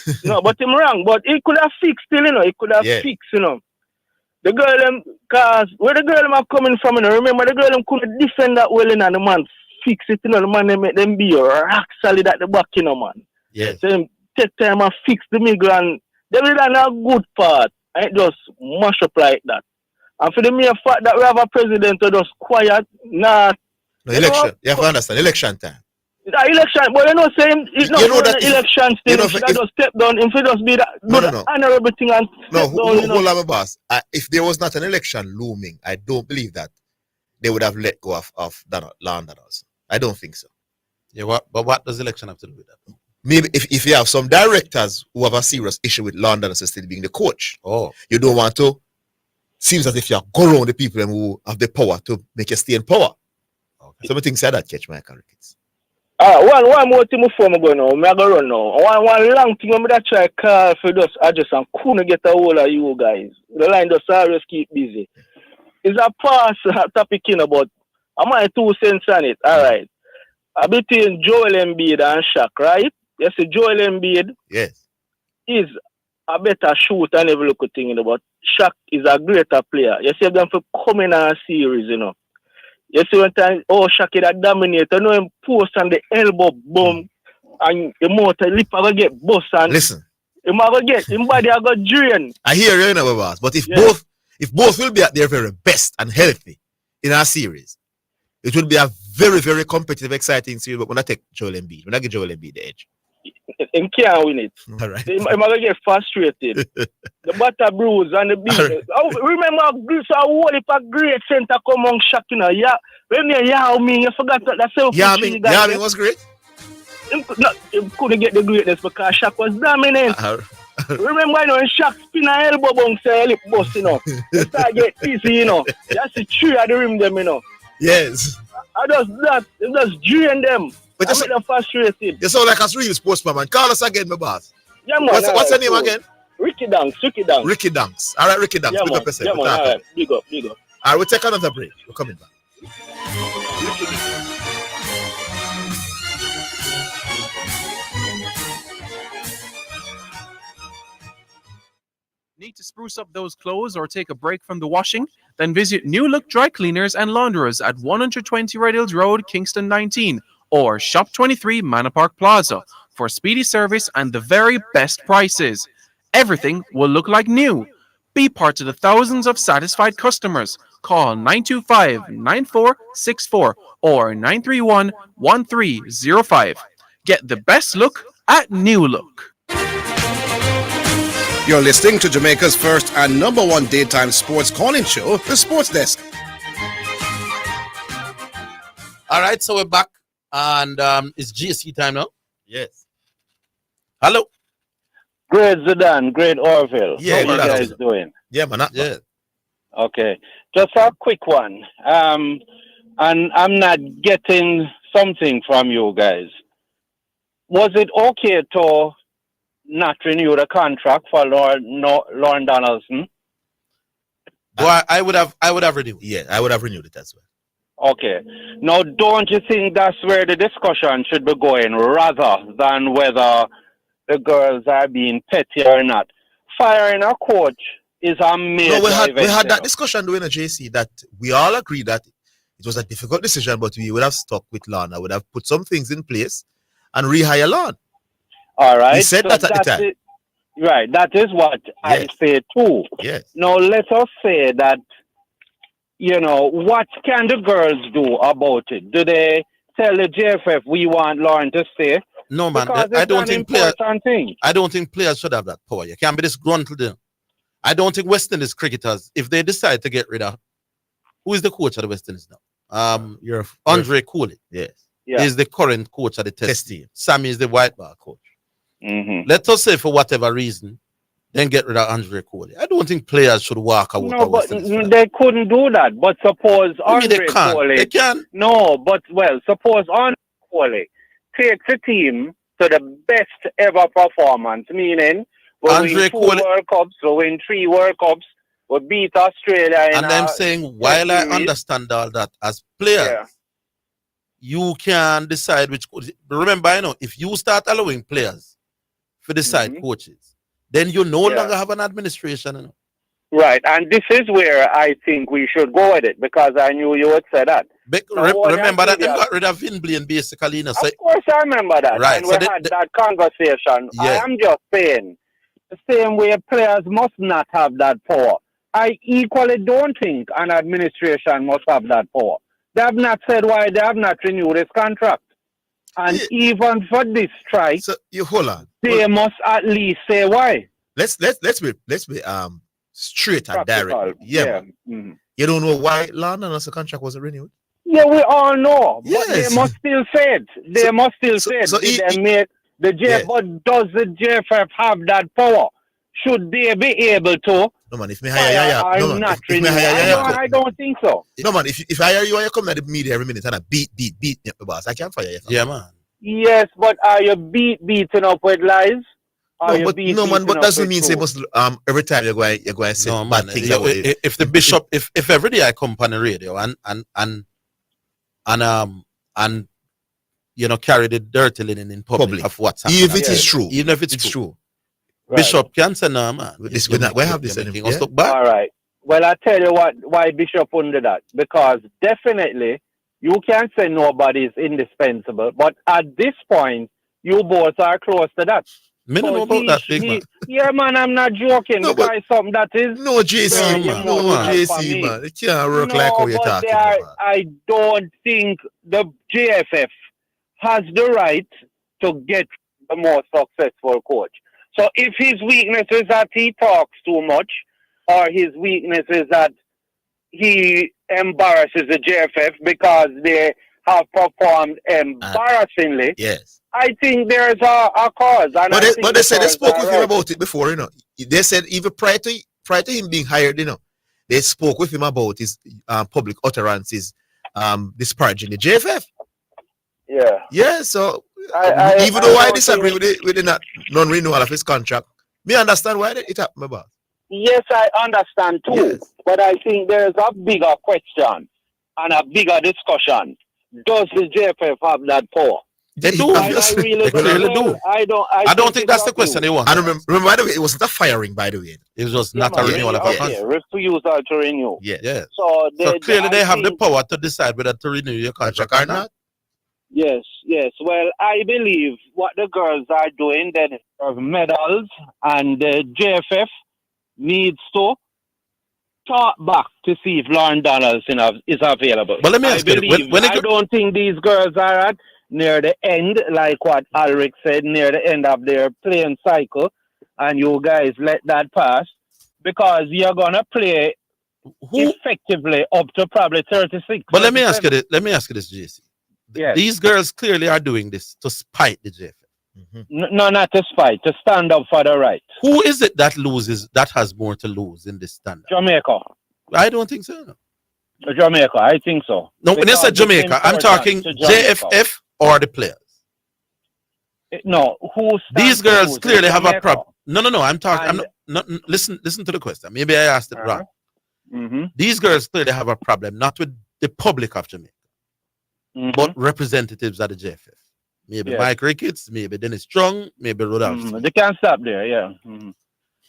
[SPEAKER 11] but him wrong. But he could have fixed still, He could have fixed, The girl them, cause where the girl them are coming from, remember the girl them couldn't defend that well, and the man fix it, the man they make them be rock solid at the back, man.
[SPEAKER 3] Yes.
[SPEAKER 11] So him take time and fix the middle and they did a good part. And it just mash up like that. And for the mere fact that we have a president who just quiet, not
[SPEAKER 4] election. You have to understand, election time.
[SPEAKER 11] The election, but saying it's not that the election still should have just step down. If it just be that honorable thing and step down.
[SPEAKER 4] Hold on, boss. If there was not an election looming, I don't believe that they would have let go of London also. I don't think so.
[SPEAKER 3] Yeah, but what does election have to do with that?
[SPEAKER 4] Maybe if you have some directors who have a serious issue with London still being the coach, you don't want to. Seems as if you go around the people who have the power to make you stay in power. Okay. Some things say that catch my Ricketts.
[SPEAKER 11] One more thing before I go now. I go run now. One long thing I'm gonna try call for just address and couldn't get a hold of you guys. The line just always keep busy. It's a past topic about am I 2 cents on it? Alright. Between Joel Embiid and Shaq, right? You see Joel Embiid is a better shooter and every look thing, but Shaq is a greater player. You see them for coming on a series, You see one time, Shaq that dominate, him post on the elbow boom and the motor lip ever get bust and
[SPEAKER 4] listen.
[SPEAKER 11] Him ever get him body I got drain.
[SPEAKER 4] I hear you boss, but if both will be at their very best and healthy in our series, it will be a very, very competitive, exciting series. But when I take Joel Embiid, when I give Joel Embiid the edge.
[SPEAKER 11] Him can't win it.
[SPEAKER 4] All right.
[SPEAKER 11] Him ever get frustrated. The butter bruise and the beat. Right. Remember so whole heap of great center come on Shaq, Yeah. When you mean you forgot that self.
[SPEAKER 4] Yao Ming was great.
[SPEAKER 11] Him couldn't get the greatness because Shaq was dominant. Remember when Shaq spin an elbow bounce and lip bust, You start get easy, That's the tree of the rim them,
[SPEAKER 4] Yes.
[SPEAKER 11] I just drain them. But I make them frustrated.
[SPEAKER 4] You sound like a real sportsman, man. Call us again, my boss.
[SPEAKER 11] Yeah, man.
[SPEAKER 4] What's your name again?
[SPEAKER 11] Ricky Dunks.
[SPEAKER 4] Ricky Dunks. All right, Ricky Dunks.
[SPEAKER 11] Yeah, big up yourself. All right. Big up.
[SPEAKER 4] All right, we'll take another break. We're coming back.
[SPEAKER 12] Need to spruce up those clothes or take a break from the washing? Then visit New Look Dry Cleaners and Launderers at 120 Red Hills Road, Kingston 19, or Shop 23 Manor Park Plaza for speedy service and the very best prices. Everything will look like new. Be part of the thousands of satisfied customers. Call 925-9464 or 931-1305. Get the best look at New Look.
[SPEAKER 2] You're listening to Jamaica's first and number one daytime sports calling show, The Sports Desk.
[SPEAKER 3] All right, so we're back, and it's GSC time now.
[SPEAKER 4] Yes.
[SPEAKER 3] Hello.
[SPEAKER 13] Great Zidane, great Orville.
[SPEAKER 4] Yeah,
[SPEAKER 13] how you guys doing?
[SPEAKER 4] Yeah, man.
[SPEAKER 3] Yeah.
[SPEAKER 13] Okay, just a quick one. And I'm not getting something from you guys. Was it okay to not renew the contract for Lauren Donaldson?
[SPEAKER 3] Well, I would have renewed.
[SPEAKER 4] Yeah, I would have renewed it as well.
[SPEAKER 13] Okay. Now, don't you think that's where the discussion should be going, rather than whether the girls are being petty or not? Firing a coach is a major event.
[SPEAKER 4] We had that discussion during a JC that we all agreed that it was a difficult decision, but we would have stuck with Lana, would have put some things in place and rehire Lon.
[SPEAKER 13] All right.
[SPEAKER 4] He said that at the time.
[SPEAKER 13] Right. That is what I say too.
[SPEAKER 4] Yes.
[SPEAKER 13] Now let us say that, what can the girls do about it? Do they tell the JFF we want Lauren to stay?
[SPEAKER 3] No, man.
[SPEAKER 13] Because
[SPEAKER 3] I don't think players.
[SPEAKER 13] thing.
[SPEAKER 3] I don't think players should have that power. You can't be disgruntled. I don't think West Indies cricketers, if they decide to get rid of, who is the coach of the West Indies now? Andre Cooley.
[SPEAKER 4] Yes.
[SPEAKER 13] Yeah.
[SPEAKER 3] Is the current coach of the test team. Sammy is the white ball coach.
[SPEAKER 13] Mm-hmm.
[SPEAKER 3] Let us say for whatever reason, then get rid of Andre Cooley. I don't think players should walk out.
[SPEAKER 13] No, but they couldn't do that. But suppose Andre Cooley.
[SPEAKER 3] They can.
[SPEAKER 13] No, but suppose Andre Cooley takes a team to the best ever performance, meaning we win 2 World Cups, we win 3 World Cups, we beat Australia.
[SPEAKER 3] And I'm saying, while I understand all that, as players, you can decide which coach. Remember, if you start allowing players to decide coaches, then you no longer have an administration.
[SPEAKER 13] Right, and this is where I think we should go with it, because I knew you would say that.
[SPEAKER 3] Remember that they got rid of Vin Blaine basically.
[SPEAKER 13] Of course I remember that.
[SPEAKER 3] Right,
[SPEAKER 13] and we had that conversation.
[SPEAKER 3] Yeah.
[SPEAKER 13] I am just saying, the same way players must not have that power. I equally don't think an administration must have that power. They have not said why they have not renewed this contract. And even for this strike,
[SPEAKER 4] so you hold on.
[SPEAKER 13] They must at least say why.
[SPEAKER 4] Let's be straight and direct. Yeah.
[SPEAKER 13] Mm-hmm.
[SPEAKER 4] You don't know why London's contract wasn't renewed?
[SPEAKER 13] Yeah, we all know.
[SPEAKER 4] Yes.
[SPEAKER 13] But they must still say it. They must still say it.
[SPEAKER 4] So
[SPEAKER 13] they make the but does the JFF have that power? Should they be able to?
[SPEAKER 4] No man, if me hire you,
[SPEAKER 13] I don't think so.
[SPEAKER 4] No man, if I hire you and you come to the media every minute and I beat me, boss, I can't fire you.
[SPEAKER 3] Yeah, man.
[SPEAKER 13] Yes, but are you beaten up with lies?
[SPEAKER 4] No, man, but doesn't mean say must every time you're going to say bad things.
[SPEAKER 3] If the bishop, if every day I come on the radio and carry the dirty linen in public of what's happening,
[SPEAKER 4] if it is true,
[SPEAKER 3] even if it's true. Right. Bishop can say no, man.
[SPEAKER 4] We have this anymore.
[SPEAKER 13] All right. Well, I tell you why Bishop wouldn't do that. Because definitely you can't say nobody is indispensable. But at this point, you both are close to that.
[SPEAKER 3] Me don't know about that, big man.
[SPEAKER 13] Yeah, man, I'm not joking.
[SPEAKER 4] No,
[SPEAKER 13] because something that is...
[SPEAKER 4] No, JC, man. No, JC, man. It can't work like how you're talking about.
[SPEAKER 13] I don't think the JFF has the right to get the more successful coach. So if his weakness is that he talks too much, or his weakness is that he embarrasses the JFF because they have performed embarrassingly,
[SPEAKER 4] yes,
[SPEAKER 13] I think there's a cause. And
[SPEAKER 4] but they said they spoke with him about it before, They said even prior to him being hired, they spoke with him about his public utterances disparaging the JFF.
[SPEAKER 13] Yeah.
[SPEAKER 4] Yeah, so even though I disagree with the non-renewal of his contract, me understand why it happened, my boss.
[SPEAKER 13] Yes, I understand too. Yes. But I think there's a bigger question and a bigger discussion. Does the JFF have that power?
[SPEAKER 3] They do.
[SPEAKER 13] I really do.
[SPEAKER 3] I don't think that's the question they want.
[SPEAKER 4] And remember, by the way, it wasn't a firing, by the way.
[SPEAKER 3] It was just not a renewal of a contract.
[SPEAKER 13] Refusal to renew.
[SPEAKER 3] Yeah.
[SPEAKER 13] So
[SPEAKER 3] clearly they have the power to decide whether to renew your contract or not.
[SPEAKER 13] Yes. Well, I believe what the girls are doing, they deserve medals, and the JFF needs to talk back to see if Lauren Donaldson is available.
[SPEAKER 3] But let me ask you,
[SPEAKER 13] I don't think these girls are at near the end, like what Alric said, near the end of their playing cycle, and you guys let that pass, because you're gonna play effectively up to probably 36.
[SPEAKER 3] But let me ask you this, JC.
[SPEAKER 13] Yes.
[SPEAKER 3] These girls clearly are doing this to spite the JFF.
[SPEAKER 13] Mm-hmm. No, not to spite, to stand up for the right.
[SPEAKER 3] Who is it that has more to lose in this stand-up?
[SPEAKER 13] Jamaica.
[SPEAKER 3] I don't think so. No.
[SPEAKER 13] Jamaica, I think so.
[SPEAKER 3] No, when you say Jamaica, I'm talking JFF or the players.
[SPEAKER 13] No,
[SPEAKER 3] these girls clearly have a problem. No. I'm talking. Listen to the question. Maybe I asked it wrong.
[SPEAKER 13] Mm-hmm.
[SPEAKER 3] These girls clearly have a problem, not with the public of Jamaica, but representatives of the JFF. Maybe Mike Ricketts, maybe Dennis Strong, maybe Rodolph.
[SPEAKER 13] They can't stop there, yeah.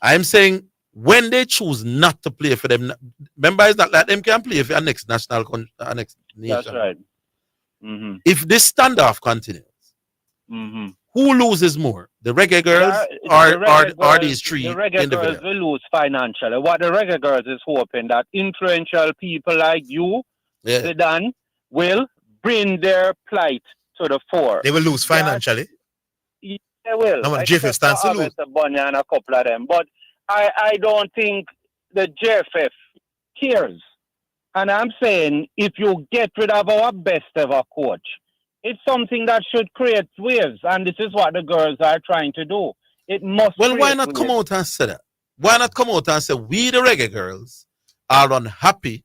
[SPEAKER 3] I'm saying when they choose not to play for them, remember, it's not like them can play for our next national, our next nation.
[SPEAKER 13] That's right.
[SPEAKER 3] If this standoff continues,
[SPEAKER 13] Mm-hmm.
[SPEAKER 3] Who loses more, the reggae girls or these three
[SPEAKER 13] The reggae
[SPEAKER 3] individuals?
[SPEAKER 13] girls will lose financially. What the reggae girls is hoping that influential people like you, Zidane, will bring their plight to the fore.
[SPEAKER 4] They will lose financially.
[SPEAKER 13] They will.
[SPEAKER 4] No, man, JFF stands to lose.
[SPEAKER 13] Bunny and a couple of them. But I don't think the JFF cares. And I'm saying if you get rid of our best ever coach, it's something that should create waves. And this is what the girls are trying to do. It must.
[SPEAKER 3] Well, why not come out and say that? Why not come out and say we, the reggae girls, are unhappy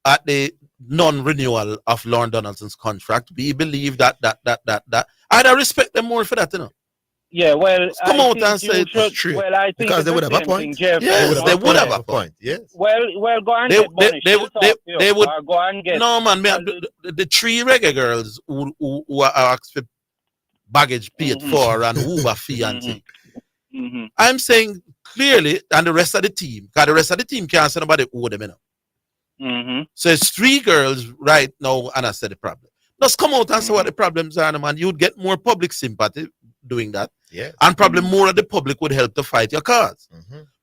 [SPEAKER 3] at the non-renewal of Lauren Donaldson's contract? We believe that. I'd respect them more for that, you know.
[SPEAKER 13] Yeah, well,
[SPEAKER 3] come out and say it's true.
[SPEAKER 13] Well, I think
[SPEAKER 4] because they would have a point.
[SPEAKER 3] Yes, they would have a point.
[SPEAKER 4] Yes.
[SPEAKER 13] Well, go and get Bunny.
[SPEAKER 3] They would
[SPEAKER 13] go and get.
[SPEAKER 3] No, man. The three reggae girls who are asked for baggage paid for and Uber fee and thing.
[SPEAKER 13] Mm-hmm.
[SPEAKER 3] I'm saying clearly, and the rest of the team, because the rest of the team can't say nobody owe them, you know.
[SPEAKER 13] Mm-hmm.
[SPEAKER 3] So it's three girls right now, and I said the problem. Just come out and say what the problems are, man. You'd get more public sympathy doing that.
[SPEAKER 4] Yeah.
[SPEAKER 3] And probably more of the public would help to fight your cause.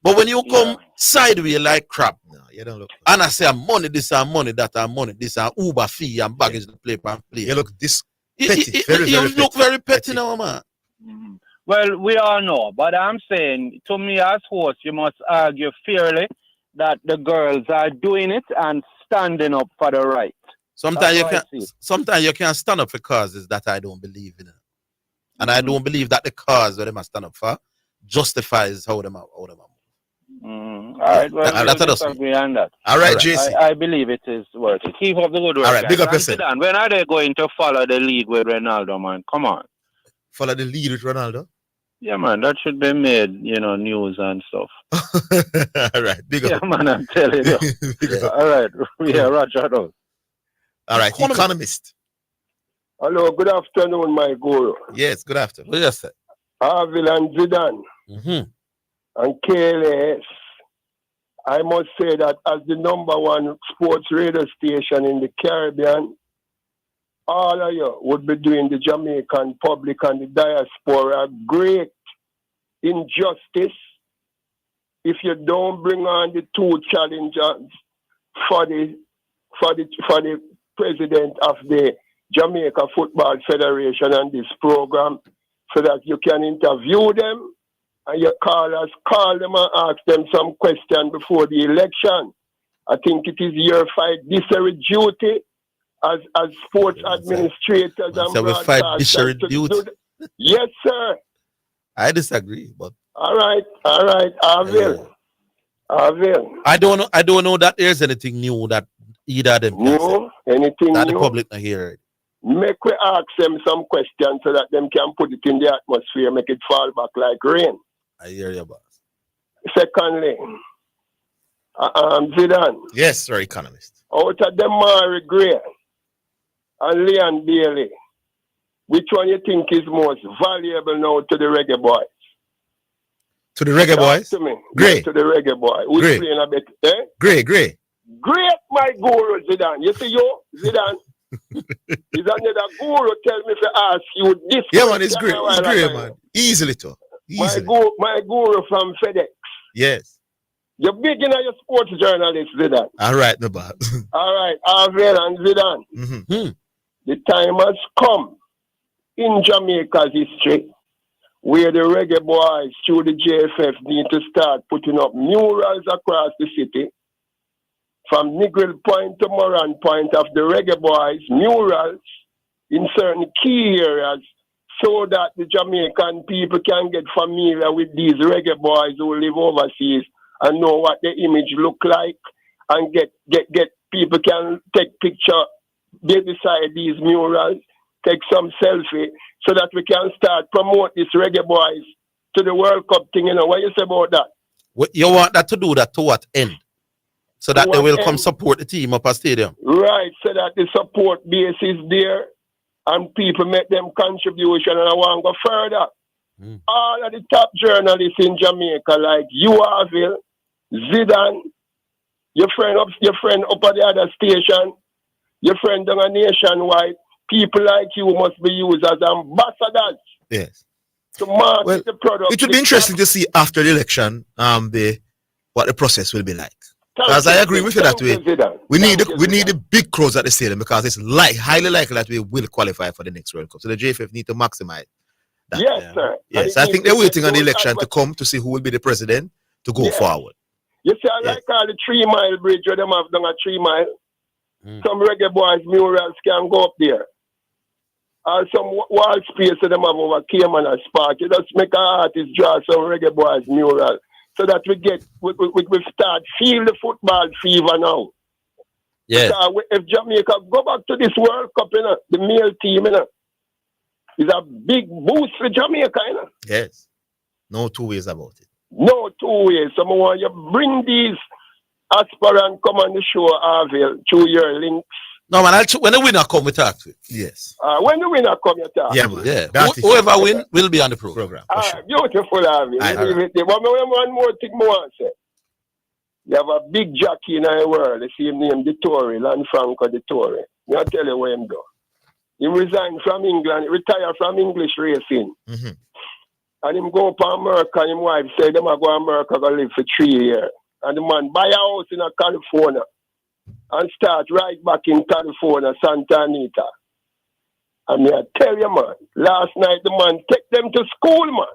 [SPEAKER 3] But when you come sideways like crap,
[SPEAKER 4] no, you don't look.
[SPEAKER 3] And I say money this and money that and money this and Uber fee and baggage to play and play.
[SPEAKER 4] You look this petty.
[SPEAKER 3] You look very petty now, man.
[SPEAKER 13] Mm-hmm. Well, we all know, but I'm saying to me as host, you must argue fairly that the girls are doing it and standing up for the right.
[SPEAKER 3] Sometimes you can't stand up for causes that I don't believe in. And I don't believe that the cause that they must stand up for justifies how them are.
[SPEAKER 13] All right, well,
[SPEAKER 3] that's
[SPEAKER 13] disagree on that.
[SPEAKER 4] All right, JC.
[SPEAKER 13] I believe it is worth it. Keep up the good work.
[SPEAKER 4] All right, big up yourself.
[SPEAKER 13] When are they going to follow the lead with Ronaldo, man? Come on.
[SPEAKER 4] Follow the lead with Ronaldo?
[SPEAKER 13] Yeah, man, that should be made, news and stuff.
[SPEAKER 4] All right, big up.
[SPEAKER 13] Yeah, man, I'm telling you. All right, yeah, Roger.
[SPEAKER 4] All right, Economist.
[SPEAKER 5] Hello, good afternoon, my guru.
[SPEAKER 4] Yes, good afternoon.
[SPEAKER 3] Yes, sir.
[SPEAKER 5] Orville and Zidane and KLS. I must say that as the #1 sports radio station in the Caribbean, all of you would be doing the Jamaican public and the diaspora great injustice if you don't bring on the two challengers for the president of the Jamaica Football Federation and this program, so that you can interview them and your callers call them and ask them some question before the election. I think it is your fiduciary duty as sports administrators and broadcasters. Yes, sir.
[SPEAKER 3] I disagree, but
[SPEAKER 5] all right, I will.
[SPEAKER 3] I don't know that there's anything new that either of them can say.
[SPEAKER 5] Anything
[SPEAKER 3] that
[SPEAKER 5] new?
[SPEAKER 3] The public not hear it.
[SPEAKER 5] Make we ask them some questions so that them can put it in the atmosphere, make it fall back like rain.
[SPEAKER 3] I hear you, boss.
[SPEAKER 5] Secondly, Zidane.
[SPEAKER 4] Yes, sir, Economist.
[SPEAKER 5] Out of Demari Gray and Leon Bailey, which one you think is most valuable now to the reggae boys?
[SPEAKER 4] To the reggae boys?
[SPEAKER 5] To me.
[SPEAKER 4] Gray.
[SPEAKER 5] To the reggae boy. Who's
[SPEAKER 4] Gray.
[SPEAKER 5] playing a bit? Eh?
[SPEAKER 4] Gray.
[SPEAKER 5] Great, my guru, Zidane. You see, Zidane? Is another guru tell me to ask you this?
[SPEAKER 4] Yeah, man, it's great. It's great, man. Easily, too. Easily.
[SPEAKER 5] My guru from FedEx.
[SPEAKER 4] Yes.
[SPEAKER 5] You're big in your sports journalist, Zidane.
[SPEAKER 4] All right, no bad.
[SPEAKER 5] All right, Orville and Zidane. The time has come in Jamaica's history where the reggae boys through the JFF need to start putting up murals across the city. From Negril Point to Moran Point of the reggae boys, murals in certain key areas so that the Jamaican people can get familiar with these reggae boys who live overseas and know what their image look like, and get people can take picture beside these murals, take some selfie so that we can start promote these reggae boys to the World Cup thing. What you say about that?
[SPEAKER 3] You want that to do that to what end? So that they will come support the team up at stadium.
[SPEAKER 5] Right, so that the support base is there and people make them contribution, and I want to go further. All of the top journalists in Jamaica, like you, Orville, Zidane, your friend up at the other station, your friend down a nationwide, people like you must be used as ambassadors
[SPEAKER 4] Yes.
[SPEAKER 5] to market
[SPEAKER 4] Well,
[SPEAKER 5] the product.
[SPEAKER 4] it would be interesting to see after the election what the process will be like. As I agree with you that we need the big crowds at the stadium because it's highly likely that we will qualify for the next World Cup. So the JFF need to maximize that.
[SPEAKER 5] Yes, sir.
[SPEAKER 4] Yes, I think they're waiting on the election to come to see who will be the president to go forward.
[SPEAKER 5] You see, I like all the 3 Mile bridge where them have done a 3 mile. Some reggae boys murals can go up there. Some wall space that them have over Cayman and Spark. You just make an artist draw some reggae boys mural so that we start feel the football fever now.
[SPEAKER 3] Yes.
[SPEAKER 5] Because if Jamaica go back to this World Cup, the male team, is a big boost for Jamaica,
[SPEAKER 4] Yes. No two ways about it.
[SPEAKER 5] No two ways. Someone want you bring these aspirants come on the show, Orville, through your links.
[SPEAKER 3] No, man, when the winner come, we talk to it.
[SPEAKER 4] Yes.
[SPEAKER 5] When the winner come, you talk.
[SPEAKER 3] Yeah, man. Yeah. Whoever win will be on the program.
[SPEAKER 5] Beautiful, Orville. One more thing I want to say. You have a big jockey in the world, the same name, the Tory, Lanfranco the Tory. I'll tell you where him go. He resigned from England, retired from English racing. And him go up to America, and his wife said, them a go to America go live for 3 years. And the man buy a house in California and start right back in California, Santa Anita. And I tell you, man, last night the man take them to school, man.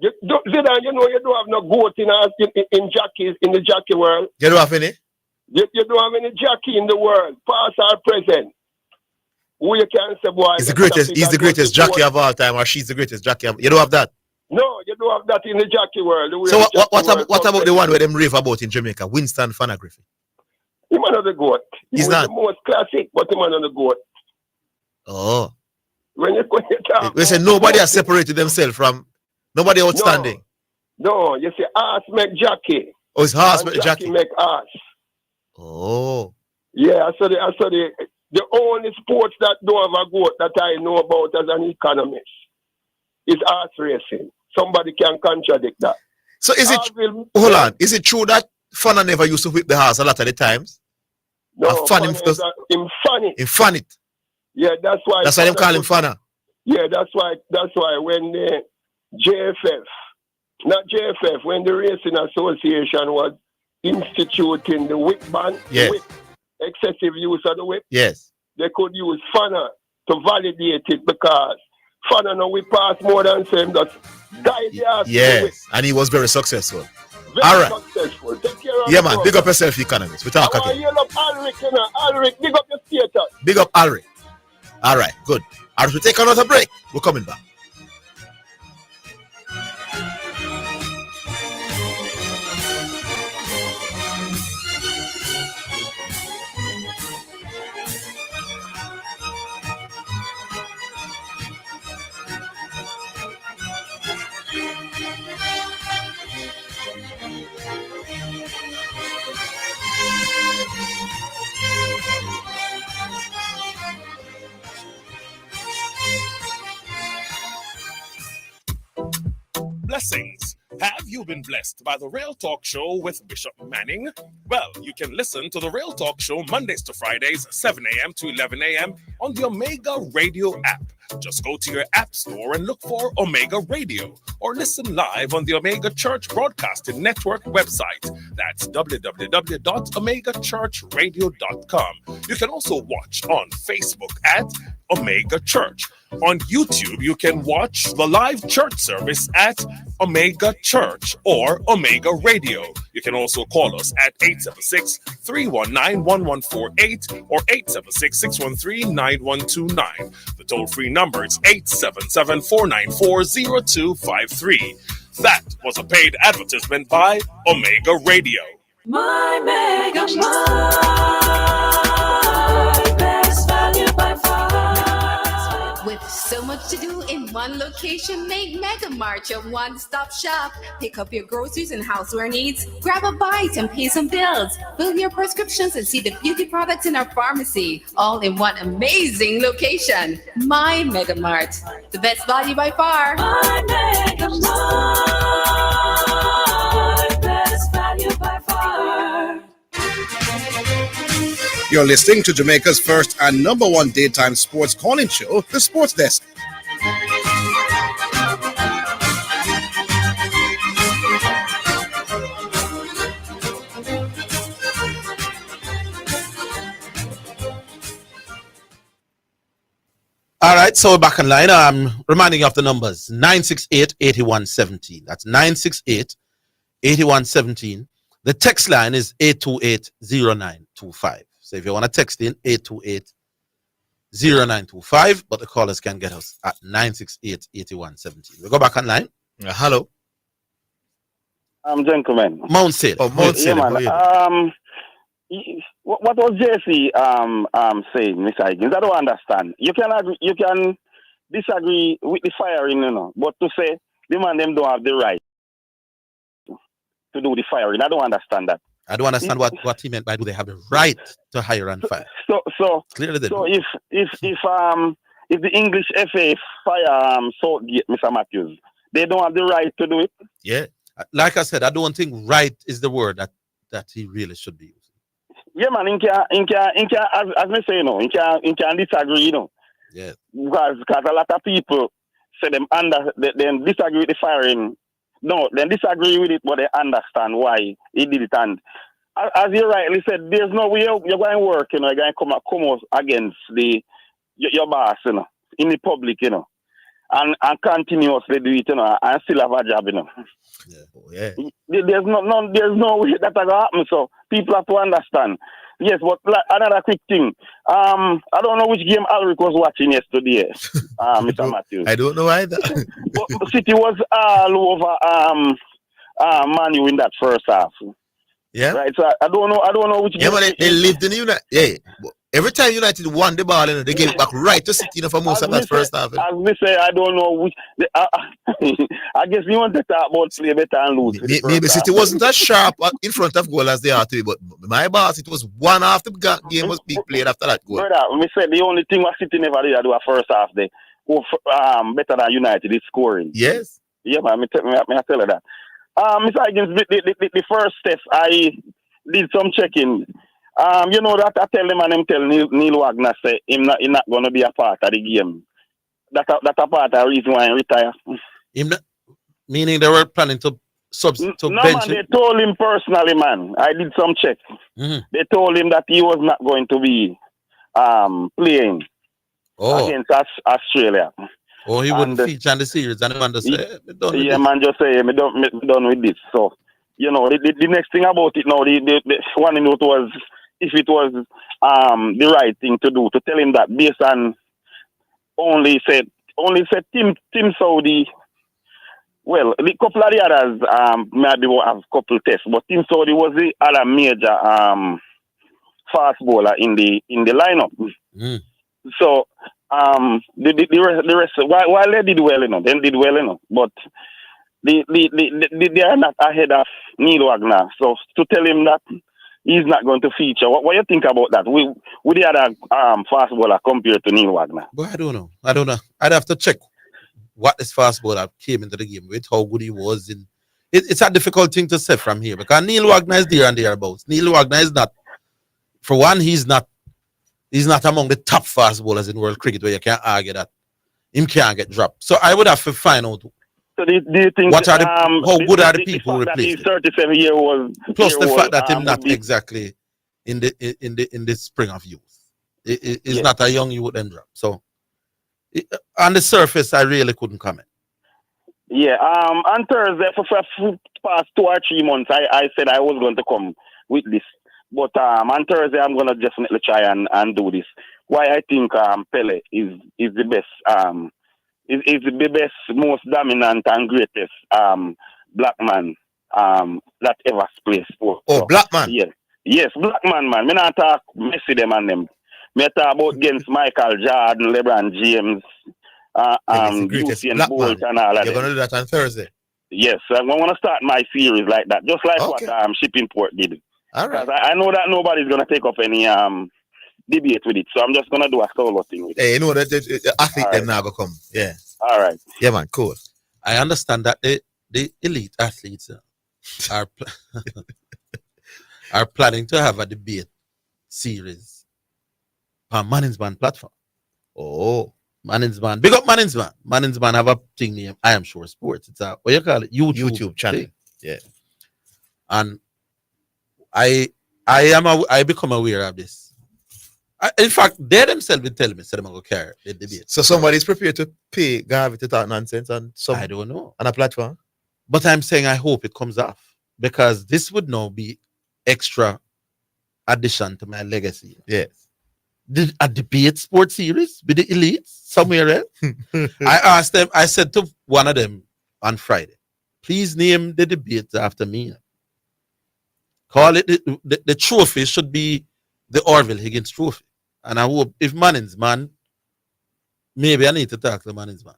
[SPEAKER 5] Zidane, you don't have no goat in jockeys in the jockey world.
[SPEAKER 4] You don't have any?
[SPEAKER 5] You don't have any jockey in the world, past or present. Who you can say, boy,
[SPEAKER 4] he's the greatest jockey of all time, or she's the greatest jockey of. You don't have that?
[SPEAKER 5] No, you don't have that in the jockey world.
[SPEAKER 4] So what about the one where them rave about in Jamaica, Winston Fanagriffin?
[SPEAKER 5] He's one of the goat.
[SPEAKER 4] He's not
[SPEAKER 5] the most classic, but he's one of the goat.
[SPEAKER 4] Oh.
[SPEAKER 5] When you talk,
[SPEAKER 4] we say nobody has separated themselves from nobody outstanding.
[SPEAKER 5] No, you say ass make jockey.
[SPEAKER 4] Oh, it's ass make jockey.
[SPEAKER 5] Make ass.
[SPEAKER 4] Oh.
[SPEAKER 5] Yeah, I saw the only sports that don't have a goat that I know about as an economist is horse racing. Somebody can contradict that.
[SPEAKER 4] So is it hold on? Is it true that Fana never used to whip the horse a lot of the times?
[SPEAKER 5] No,
[SPEAKER 4] Fan
[SPEAKER 5] him funny.
[SPEAKER 4] Him funny.
[SPEAKER 5] Yeah, that's why.
[SPEAKER 4] That's why they call him Fana.
[SPEAKER 5] Yeah, that's why when the when the Racing Association was instituting the whip ban, whip, excessive use of the whip, they could use Fana to validate it because Fana now we pass more than same just guide the ass.
[SPEAKER 4] Yes, and he was very successful.
[SPEAKER 5] Very successful. Take care of
[SPEAKER 4] man, program. Big up yourself, economist. We talk again.
[SPEAKER 5] Alric, big up your status.
[SPEAKER 4] Big up Alric. All right, good. As we take another break, we're coming back.
[SPEAKER 1] Blessings. Have you been blessed by the Real Talk Show with Bishop Manning? Well, you can listen to the Real Talk Show Mondays to Fridays, 7 a.m. to 11 a.m. on the Omega Radio app. Just go to your app store and look for Omega Radio or listen live on the Omega Church Broadcasting Network website. That's www.omegachurchradio.com. You can also watch on Facebook at Omega Church. On YouTube, you can watch the live church service at Omega Church or Omega Radio. You can also call us at 876-319-1148 or 876-613-9129. The toll-free number is 877-494-0253. That was a paid advertisement by Omega Radio.
[SPEAKER 8] My Mega Mart, best value by far.
[SPEAKER 14] With so much to do in one location, make Mega Mart your one-stop shop. Pick up your groceries and houseware needs, grab a bite and pay some bills, fill your prescriptions and see the beauty products in our pharmacy, all in one amazing location. My Mega Mart, the best value by far.
[SPEAKER 8] My Mega Mart, best value by far.
[SPEAKER 2] You're listening to Jamaica's first and number one daytime sports calling show, The Sports Desk.
[SPEAKER 3] All right, so we're back online. I'm reminding you of the numbers 968-8117. That's 968-8117. The text line is 828-0925. So if you want to text in, 828-0925, but the callers can get us at 968-8117. We go back online.
[SPEAKER 4] Hello.
[SPEAKER 13] Gentlemen.
[SPEAKER 3] Mount Sid.
[SPEAKER 4] Oh, Mount Sid.
[SPEAKER 13] What was JC saying, Mr. Higgins? I don't understand. You can agree, you can disagree with the firing, but to say the man them don't have the right to do the firing, I don't understand that.
[SPEAKER 3] I don't understand what he meant by do they have the right to hire and fire.
[SPEAKER 13] So
[SPEAKER 3] clearly they
[SPEAKER 13] so
[SPEAKER 3] do.
[SPEAKER 13] if the English FA fire Southgate, Mr. Matthews, they don't have the right to do it.
[SPEAKER 3] Yeah, like I said, I don't think right is the word that he really should be using.
[SPEAKER 13] Yeah, man, in can as me say, in can disagree,
[SPEAKER 3] Yeah.
[SPEAKER 13] Because a lot of people say them then disagree with the firing. No, then disagree with it, but they understand why he did it. And as you rightly said, there's no way you're going to work, you're going to come out against your boss, in the public, and continuously do it, and still have a job,
[SPEAKER 3] Yeah.
[SPEAKER 13] There's no way that gonna happen. So people have to understand. Yes, but another quick thing. I don't know which game Alric was watching yesterday, Mr. Matthews.
[SPEAKER 4] I don't know either.
[SPEAKER 13] But City was all over Man U in that first half.
[SPEAKER 4] Yeah.
[SPEAKER 13] Right. So I don't know which
[SPEAKER 4] Yeah,
[SPEAKER 13] game.
[SPEAKER 4] but they lived in the United. Yeah. Every time United won the ball, they gave it back right to City for most of that first half.
[SPEAKER 13] As we say, I don't know which. I guess you want to talk about play better and lose.
[SPEAKER 4] Maybe City wasn't as sharp in front of goal as they are today, but my boss, it was one half the game was big played after that goal.
[SPEAKER 13] Brother, we said the only thing what City never did do a first half day, better than United is scoring.
[SPEAKER 4] Yes.
[SPEAKER 13] Yeah, man, I tell you that. Mr. Higgins, the first test, I did some checking. You know that I tell them and them tell Neil Wagner say he's not going to be a part of the game. That's a part of the reason why he retire.
[SPEAKER 3] Meaning they were planning to
[SPEAKER 13] No,
[SPEAKER 3] bench
[SPEAKER 13] man, they told him personally, man. I did some check.
[SPEAKER 3] Mm-hmm.
[SPEAKER 13] They told him that he was not going to be playing against Australia.
[SPEAKER 3] Oh, he wouldn't feature on the series. And man just say,
[SPEAKER 13] yeah, man, just say, me done with this. So, the next thing about it now, the one note was if it was the right thing to do, to tell him that based on only said Team Saudi. Well, the couple of the others maybe will have a couple tests, but Team Saudi was the other major fast bowler in the lineup.
[SPEAKER 3] Mm.
[SPEAKER 13] So the rest while they did well, they did well, but they are not ahead of Neil Wagner. So to tell him that he's not going to feature, what do you think about that? With the other fast bowler compared to Neil Wagner?
[SPEAKER 3] But I don't know. I'd have to check what this fast bowler came into the game with, how good he was. It's a difficult thing to say from here because Neil Wagner is there and thereabouts. Neil Wagner is not, for one, he's not among the top fast bowlers in world cricket where you can't argue that him can't get dropped. So I would have to find out.
[SPEAKER 13] So do you think
[SPEAKER 3] how good are the people who replaced
[SPEAKER 13] him? 37 year old.
[SPEAKER 3] Plus the fact that him not exactly in the spring of youth. It's not a young youth and drop. So on the surface, I really couldn't comment.
[SPEAKER 13] Yeah. On Thursday for past 2 or 3 months, I said I was going to come with this, but on Thursday I'm going to definitely try and do this. Why I think Pele is the best. Is the best, most dominant and greatest black man that ever played sport.
[SPEAKER 4] Oh, black man?
[SPEAKER 13] Yes, black man. Me not talk Messi them and them. Me talk about against Michael Jordan, LeBron James, Usain Bolt and all of
[SPEAKER 4] You're
[SPEAKER 13] them.
[SPEAKER 4] going to do that on Thursday?
[SPEAKER 13] Yes, I'm going to start my series like that, just like what Shipping Port did.
[SPEAKER 4] All right.
[SPEAKER 13] I know that nobody's going to take up any debate with it, so I'm just going to do a solo thing with it.
[SPEAKER 4] Hey, you know that the athlete them now going to come. Yeah.
[SPEAKER 13] All right.
[SPEAKER 4] Yeah, man, cool.
[SPEAKER 3] I understand that the elite athletes are are planning to have a debate series on Manning's Man platform.
[SPEAKER 4] Oh,
[SPEAKER 3] Manning's Man. Big up Manning's Man. Manning's Man have a thing named I Am Sure Sports. It's a, what you call it?
[SPEAKER 4] YouTube channel.
[SPEAKER 3] thing.
[SPEAKER 4] Yeah.
[SPEAKER 3] And I become aware of this. In fact, they themselves will tell me, so they're going to carry the debate.
[SPEAKER 4] So somebody's prepared to pay Garvey to talk nonsense on some
[SPEAKER 3] I don't know.
[SPEAKER 4] on a platform.
[SPEAKER 3] But I'm saying I hope it comes off, because this would now be extra addition to my legacy.
[SPEAKER 4] Yes.
[SPEAKER 3] A debate sports series with the elites somewhere else. I asked them, I said to one of them on Friday, please name the debate after me. Call it the trophy should be the Orville Higgins trophy. And I hope if Manning's Man, maybe I need to talk to Manning's Man.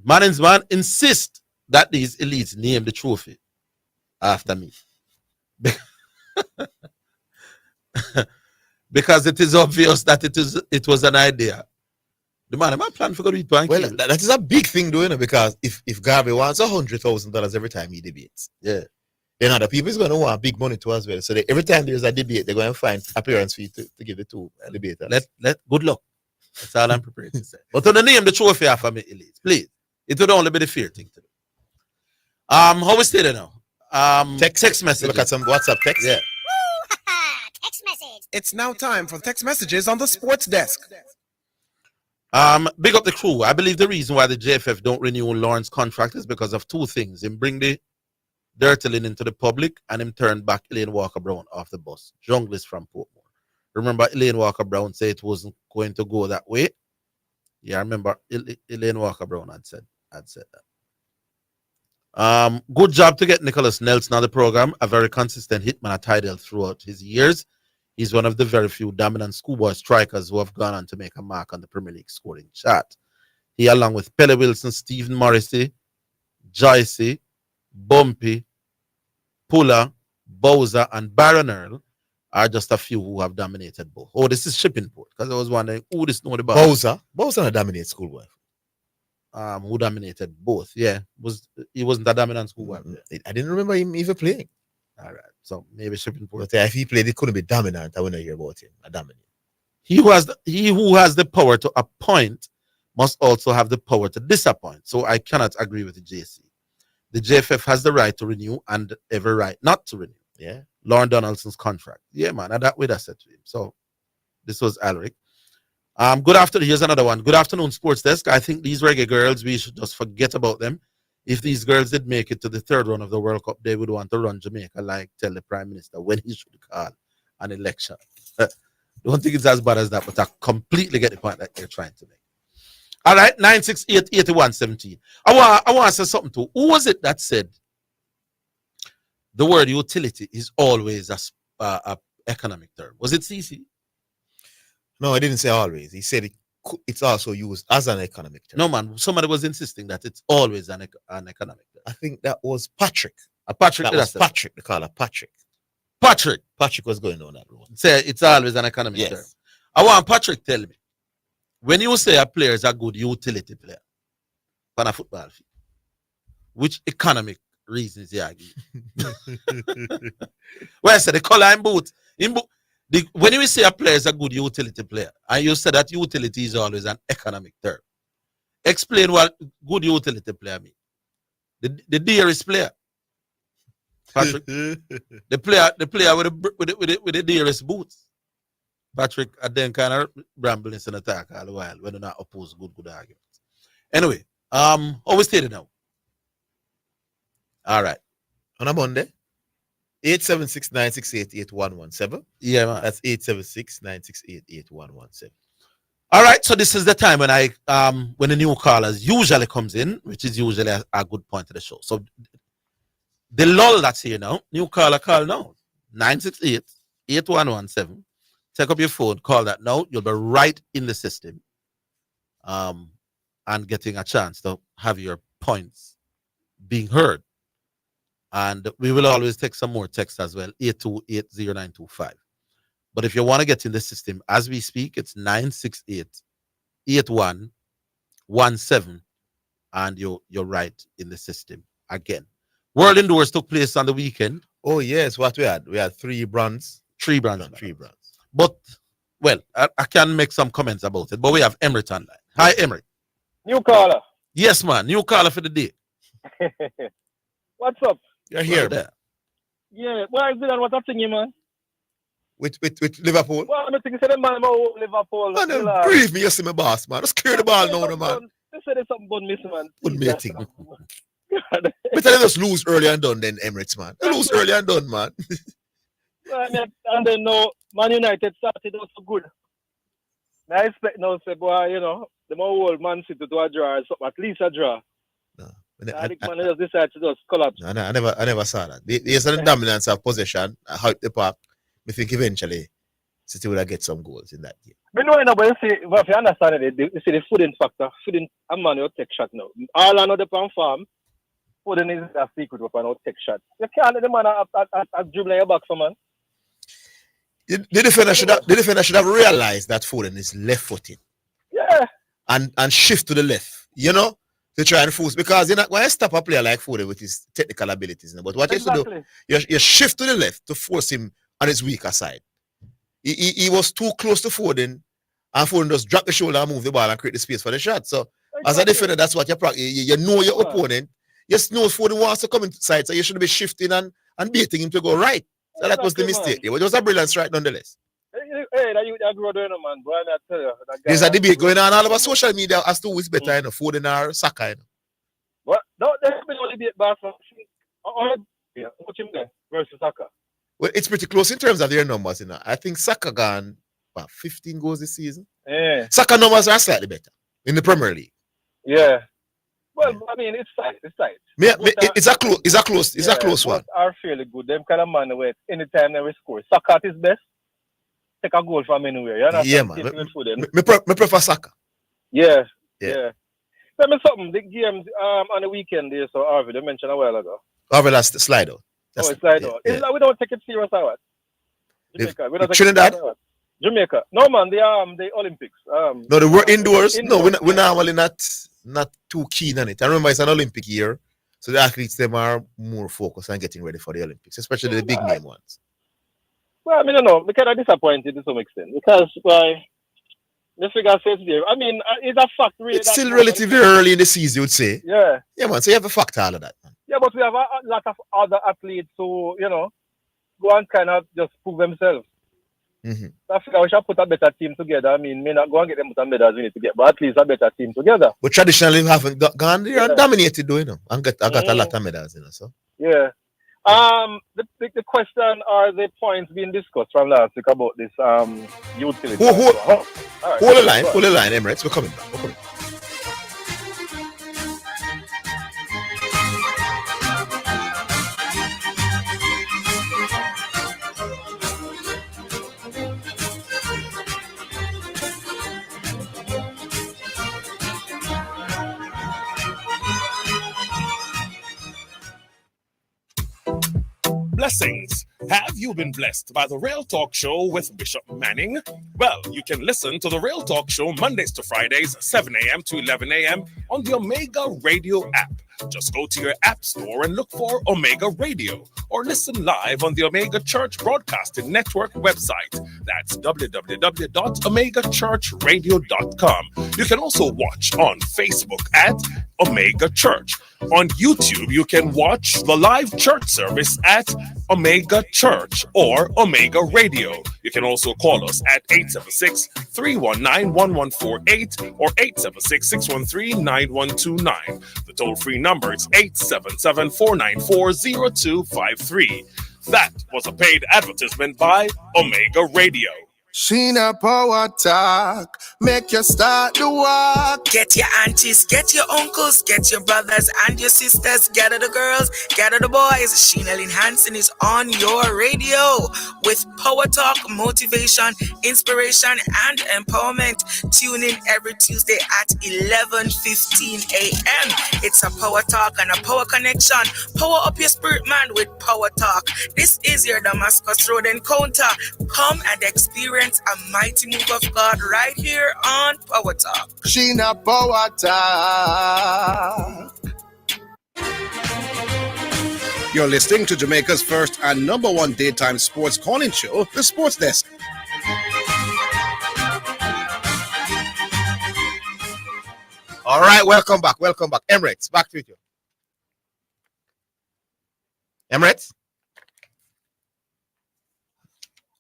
[SPEAKER 3] Manning's Man insist that these elites name the trophy after me. Because it is obvious that it was an idea. The man, my plan for going to be
[SPEAKER 4] well, that is a big thing, doing it, because if Garvey wants $100,000 every time he debates,
[SPEAKER 3] yeah,
[SPEAKER 4] then other people is going to want big money too as well. So every time there's a debate, they're going to find appearance fee to give it to a debater.
[SPEAKER 3] Let good luck. That's all I'm prepared to say. But to name the trophy after me, elites, please. It would only be the fair thing to do. How we stay there now? Text message.
[SPEAKER 4] Look at some WhatsApp text.
[SPEAKER 3] Yeah.
[SPEAKER 15] Text message. It's now time for text messages on the sports desk.
[SPEAKER 3] Big up the crew. I believe the reason why the JFF don't renew Lawrence's contract is because of two things. Him bring the dirtling into the public, and him turn back Elaine Walker-Brown off the bus. Junglist from Portmore. Remember, Elaine Walker-Brown said it wasn't going to go that way. Yeah, I remember Elaine Walker-Brown had said that. Good job to get Nicholas Nelson on the program. A very consistent hitman at Tidal throughout his years. He's one of the very few dominant schoolboy strikers who have gone on to make a mark on the Premier League scoring chart. He, along with Pele Wilson, Stephen Morrissey, Joycey, Bumpy, Puller, Bowser, and Baron Earl are just a few who have dominated both. Oh, this is Shippingport, because I was wondering who this know about.
[SPEAKER 4] Bowser not dominate schoolboy.
[SPEAKER 3] Who dominated both? Yeah, he wasn't a dominant schoolboy.
[SPEAKER 4] I didn't remember him even playing.
[SPEAKER 3] All right, so maybe Shippingport.
[SPEAKER 4] But if he played, it couldn't be dominant. I wouldn't hear about him. A dominant.
[SPEAKER 3] He who has the power to appoint must also have the power to disappoint. So I cannot agree with the JC. The JFF has the right to renew and every right not to renew.
[SPEAKER 4] Yeah.
[SPEAKER 3] Lauren Donaldson's contract. Yeah, man. And that way that's said to him. So this was Alric. Good afternoon. Here's another one. Good afternoon, Sports Desk. I think these reggae girls, we should just forget about them. If these girls did make it to the third round of the World Cup, they would want to run Jamaica like tell the Prime Minister when he should call an election. Don't think it's as bad as that, but I completely get the point that they're trying to make. All right, 968-8117. I want to say something too. Who was it that said the word utility is always a economic term? Was it CC?
[SPEAKER 4] No, I didn't say always. He said it's also used as an economic term.
[SPEAKER 3] No, man. Somebody was insisting that it's always an economic term.
[SPEAKER 4] I think that was Patrick.
[SPEAKER 3] Patrick.
[SPEAKER 4] That was Patrick. They call her Patrick.
[SPEAKER 3] Patrick
[SPEAKER 4] was going on that road.
[SPEAKER 3] Say it's always an economic term. I want Patrick tell me, when you say a player is a good utility player on a football field, which economic reasons you argue? Well, I said the color in boot. When you say a player is a good utility player, and you say that utility is always an economic term, explain what good utility player means. The dearest player, Patrick, the player with the dearest boots. Patrick, I then kind of rambling in attack all the while when not oppose good arguments. Anyway, always stay there now. All right.
[SPEAKER 4] On a Monday, 876-968-8117.
[SPEAKER 3] Yeah, man.
[SPEAKER 4] That's 876-968-8117.
[SPEAKER 3] All right, so this is the time when when the new callers usually comes in, which is usually a good point of the show. So the lull that's here now, new caller call now. 968-8117. Take up your phone, call that now. You'll be right in the system. And getting a chance to have your points being heard. And we will always take some more text as well, 8280925. But if you want to get in the system as we speak, it's 968-8117, and you're right in the system again. World Indoors took place on the weekend.
[SPEAKER 4] Oh yes, what we had? We had three brands.
[SPEAKER 3] Three brands. But well, I can make some comments about it, but we have Emrit on line. Hi, Emrit.
[SPEAKER 11] New caller.
[SPEAKER 3] Yes, man. New caller for the day.
[SPEAKER 11] What's up?
[SPEAKER 4] You're here,
[SPEAKER 3] there.
[SPEAKER 11] Yeah, why is it what I'm thinking, man?
[SPEAKER 4] With Liverpool.
[SPEAKER 11] Well, I'm thinking, say the man about Liverpool.
[SPEAKER 4] Man, don't grieve me, you see my boss, man. Just clear the ball now, man.
[SPEAKER 11] They say there's something about miss, man.
[SPEAKER 4] Wouldn't be a thing. Better they just lose early and done than Emirates, man. They lose early and done, man.
[SPEAKER 11] And then no, Man United started out so good. I expect now, say, boy, you know, the more old Man City to a draw or something, at least a draw. I think man just decided to just collapse.
[SPEAKER 4] I never saw that. There's a dominance of possession, how the park. I think eventually City would get some goals in that game.
[SPEAKER 11] But no, but you see, if you understand it, you see the Foden factor. Foden, a man will take shot now. All I know the farm, Foden is a secret weapon, will take shot. You can't let the man at dribbling your back, so man.
[SPEAKER 4] The defender should have realized that Foden is left-footed.
[SPEAKER 11] Yeah.
[SPEAKER 4] And shift to the left, you know, to try and force. Because you're not going to stop a player like Foden with his technical abilities. But what you have to do, you shift to the left to force him on his weaker side. He was too close to Foden, and Foden just drop the shoulder and move the ball and create the space for the shot. So, as a defender, that's what you practice. You know your opponent. You know Foden wants to come inside, so you should be shifting and beating him to go right. So that was the mistake. It was a brilliant strike nonetheless.
[SPEAKER 11] Hey, that you grow doing, man, bro. I tell you.
[SPEAKER 4] There's a debate going on all over social media as to who is better, you know, Foden or Saka. You know.
[SPEAKER 11] What? No, there's been no debate, but watch him there versus Saka.
[SPEAKER 4] Well, it's pretty close in terms of their numbers, you know. I think Saka gone about 15 goals this season.
[SPEAKER 11] Yeah.
[SPEAKER 4] Saka numbers are slightly better in the Premier League.
[SPEAKER 11] Yeah. Well, I mean, it's tight. It's tight.
[SPEAKER 4] It's a close one.
[SPEAKER 11] Are fairly good. Them kind of man where anytime they score. Saka at his best. Take a goal from anywhere. You know?
[SPEAKER 4] Yeah, man. Me prefer Saka.
[SPEAKER 11] Yeah. Tell me something. The games on the weekend there, so Orville, you mentioned a while ago.
[SPEAKER 4] Orville has slide out.
[SPEAKER 11] Slide out. Yeah. Like we don't take it serious or what? Jamaica. We don't take
[SPEAKER 4] Trinidad?
[SPEAKER 11] Jamaica. No, man. The Olympics.
[SPEAKER 4] No, they were indoors. No, we're normally not too keen on it. I remember it's an Olympic year, so the athletes them are more focused on getting ready for the Olympics, especially the big name ones.
[SPEAKER 11] Well, I mean, I know, we're kind of disappointed to some extent because the figure says there. I mean, it's a fact, really.
[SPEAKER 4] It's still relatively early in the season, you would say.
[SPEAKER 11] Yeah.
[SPEAKER 4] Yeah, man. So you have a fact all of that, man.
[SPEAKER 11] Yeah, but we have a lot of other athletes who, you know, go and kind of just prove themselves.
[SPEAKER 4] Mm-hmm.
[SPEAKER 11] So I figure we should put a better team together. I mean, may not go and get them with the medals we need to get, but at least a better team together.
[SPEAKER 4] But traditionally, we haven't gone there and dominated, though, you know. I got a lot of medals, you know, so.
[SPEAKER 11] Yeah. The question or the points being discussed from last week about this utility.
[SPEAKER 4] Hold the line, Emirates. We're coming back.
[SPEAKER 1] Blessings. Have you been blessed by the Real Talk Show with Bishop Manning? Well, you can listen to the Real Talk Show Mondays to Fridays, 7 a.m. to 11 a.m. on the Omega Radio app. Just go to your app store and look for Omega Radio or listen live on the Omega Church Broadcasting Network website. That's www.omegachurchradio.com. You can also watch on Facebook at Omega Church. On YouTube, you can watch the live church service at Omega Church or Omega Radio. You can also call us at 876-319-1148 or 876-613-9129. The toll-free number is 877-494-0253. That was a paid advertisement by Omega Radio.
[SPEAKER 16] Sheena Power Talk, make you start to walk.
[SPEAKER 17] Get your aunties, get your uncles, get your brothers and your sisters, gather the girls, gather the boys. Sheena Lynn Hansen is on your radio with Power Talk, motivation, inspiration, and empowerment. Tune in every Tuesday at 11:15 a.m. It's a Power Talk and a Power Connection. Power up your spirit, man, with Power Talk. This is your Damascus Road encounter. Come and experience a mighty move of God right here on Power Talk.
[SPEAKER 16] Sheena Power Talk.
[SPEAKER 2] You're listening to Jamaica's first and #1 daytime sports calling show, The Sports Desk.
[SPEAKER 4] All right, welcome back. Emirates, back to you. Emirates?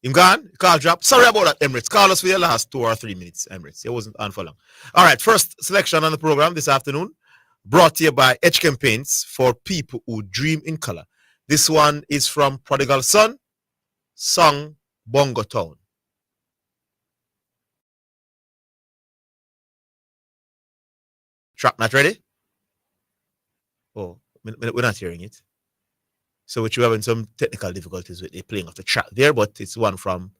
[SPEAKER 4] Him gone? Call drop. Sorry about that, Emirates. Call us for your last 2 or 3 minutes, Emirates. It wasn't on for long. All right, first selection on the program this afternoon, brought to you by HCAM Paints for people who dream in color. This one is from Prodigal Son, song Bongo Town. Track not ready? Oh, we're not hearing it. So we're having some technical difficulties with the playing of the track there, but it's one from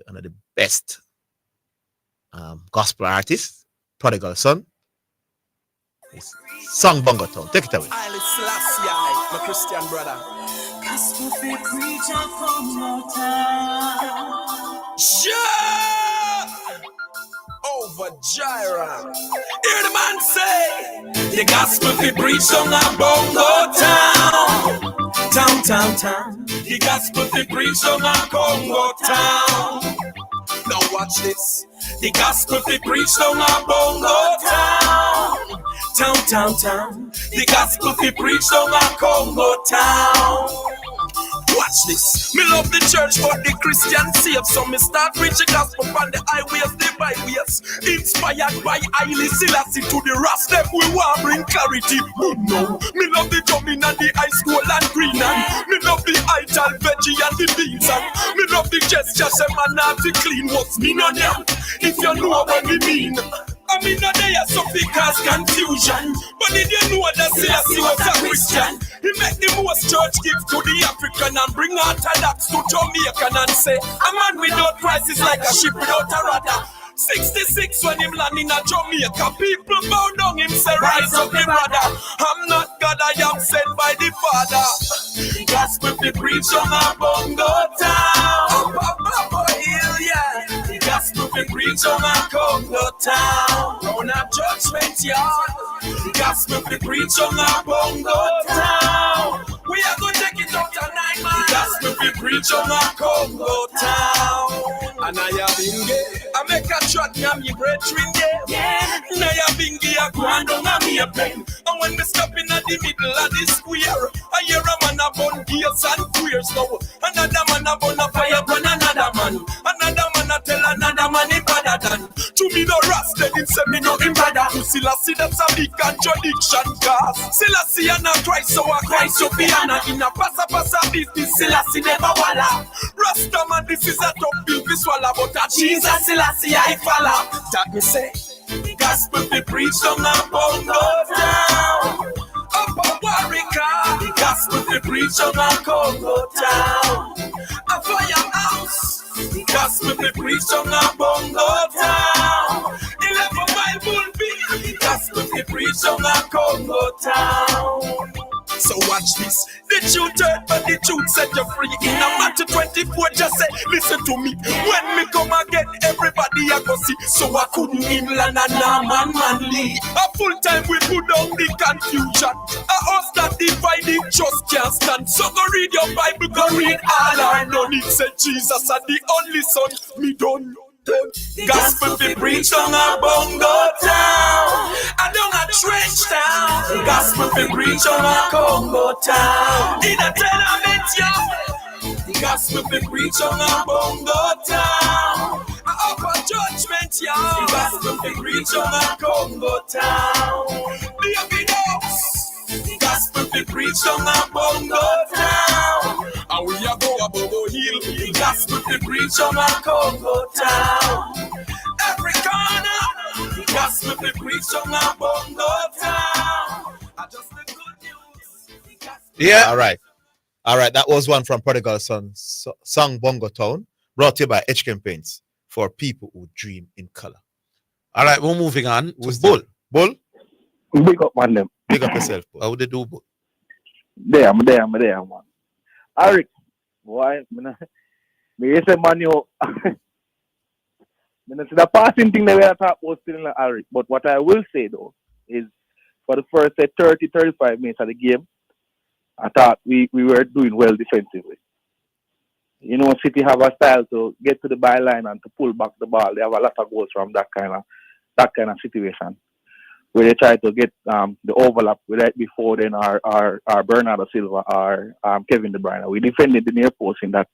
[SPEAKER 4] one of the best gospel artists, Prodigal Son. It's song Bongo Town. Take it away.
[SPEAKER 18] Haile Selassie, my Christian brother. Gospel fit preacher Bongo Town. Over Gyra. Hear the man say, the gospel fit preach on a Bongo Town. Town. The gospel fit preach on a Bongo Town. Now watch this. The gospel fit preach on a Bongo Town. Town. The gospel fit preach on a Congo Town. Watch this. Me love the church, but the Christian saved. So me start preaching gospel on the highways, the byways. Inspired by Haile Selassie to the rest them we want bring clarity. No, me love the drumming and the high school and green and me love the idol veggie and the beans and me love the gesture say man have to clean. What's me no them? If you know what we mean. I mean, no day so cause confusion. But did you know that Selassie was a Christian? He make the most church give to the African and bring Orthodox to Jamaican and say, a man without Christ is like a ship without a rudder. 66 when him land in a Jamaica, people bow down him say, rise up me brother. I'm not God, I am sent by the Father. Gospel be preach on a Bongo Town. The gospel be preach on a Congo Town. On a judgment yard. The gospel be preach on a Bongo Town. We are going to take it out tonight, man. The gospel be preach on a Congo Town. And I have been gay. I make a shot, I'm your brethren, yeah. Now I been gay, I go and down me a pen. And when we stop in the middle of the square, I hear a man a bun gears and queers now. Another man a bun a fire upon another man. Another man a tell another man he better than. To me no rascal, him say me no him brother. To Selassie that's a big contradiction, cause Selassie and a Christ, so a Christ so be Anna. In a passa business, Selassie never walla. Rasta man, this is a top bill to swallow, but a Jesus Selassie I follow. That me say, the gospel be preached on a Bongo Town. Up a Warwick, the gospel be preached on a Congo Town. A firehouse, the gospel be preached on a Bongo Town. 11 Bible be, the gospel be preached on a Congo Town. So watch this. The truth hurt, but the truth set you free. In a Matthew 24, just say, listen to me. When me come again, everybody I go see. So I couldn't inland and man manly. A full time we put down the confusion. A us that divided just can't stand. So go read your Bible, go read all I know. It said Jesus are the only son. Me don't know. Gospel be preached on a Bongo Town. I don't a trench town. Gospel be preached on a Congo Town. In a tenement yard. The gospel be preached on a Bongo Town. Up a judgment yard. The gospel be preached on a Congo Town. Be a big house. The gospel be preached on a Bongo Town. And we are go above a hill. The gospel be preached on a Congo Town. Every corner. The gospel be preached on a Bongo Town. I just the good news.
[SPEAKER 4] Yeah. All right. That was one from Prodigal Son, song Bongo Town, brought to you by HCAM Paints for people who dream in color.
[SPEAKER 3] All right, we're moving on.
[SPEAKER 4] Who's Bull? Bull?
[SPEAKER 11] Big up, man, them.
[SPEAKER 4] Big up yourself, Bull.
[SPEAKER 3] How would they do, Bull?
[SPEAKER 11] There, man. Eric, boy, me say man, you. See the passing thing that we are talking about still in Eric. But what I will say though is, for the first 30-35 minutes of the game, I thought we were doing well defensively. You know, City have a style to get to the byline and to pull back the ball. They have a lot of goals from that kind of situation.
[SPEAKER 5] where they try to get the overlap with that before then our Bernardo Silva or Kevin De Bruyne. We defended the near post in that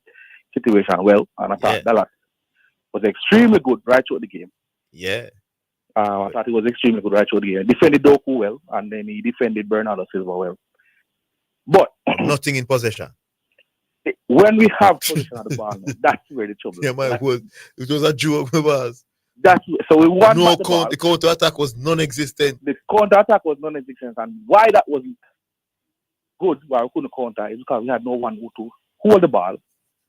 [SPEAKER 5] situation well, and I thought Dallas was extremely good right through the game.
[SPEAKER 4] Yeah.
[SPEAKER 5] I thought he was extremely good right through the game. Defended Doku well, and then he defended Bernardo Silva well. But
[SPEAKER 4] nothing in possession.
[SPEAKER 5] When we have possession of the ball, that's where the trouble is.
[SPEAKER 4] Yeah, man, it was a joke, was.
[SPEAKER 5] That's so we won
[SPEAKER 4] the counter attack was non-existent.
[SPEAKER 5] The counter attack was non-existent, and why that wasn't good, why we couldn't counter, is because we had no one who to hold the ball,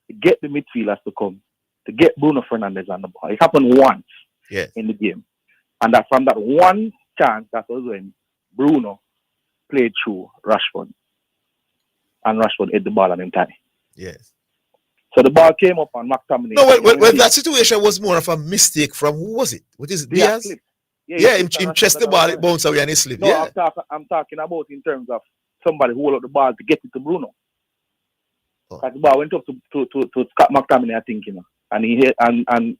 [SPEAKER 5] to get the midfielders to come, to get Bruno Fernandes on the ball. It happened once in the game, and that from that one chance, that was when Bruno played through Rashford, and Rashford hit the ball on him time.
[SPEAKER 4] Yes.
[SPEAKER 5] So the ball came up on McTominay.
[SPEAKER 4] No, well, that situation was more of a mistake from who was it? What is it? Diaz? Him chest the ball, it bounced away and he slipped.
[SPEAKER 5] No, I'm talking about in terms of somebody who hold up the ball to get it to Bruno. Because the ball went up to Scott McTominay, I think, and he hit and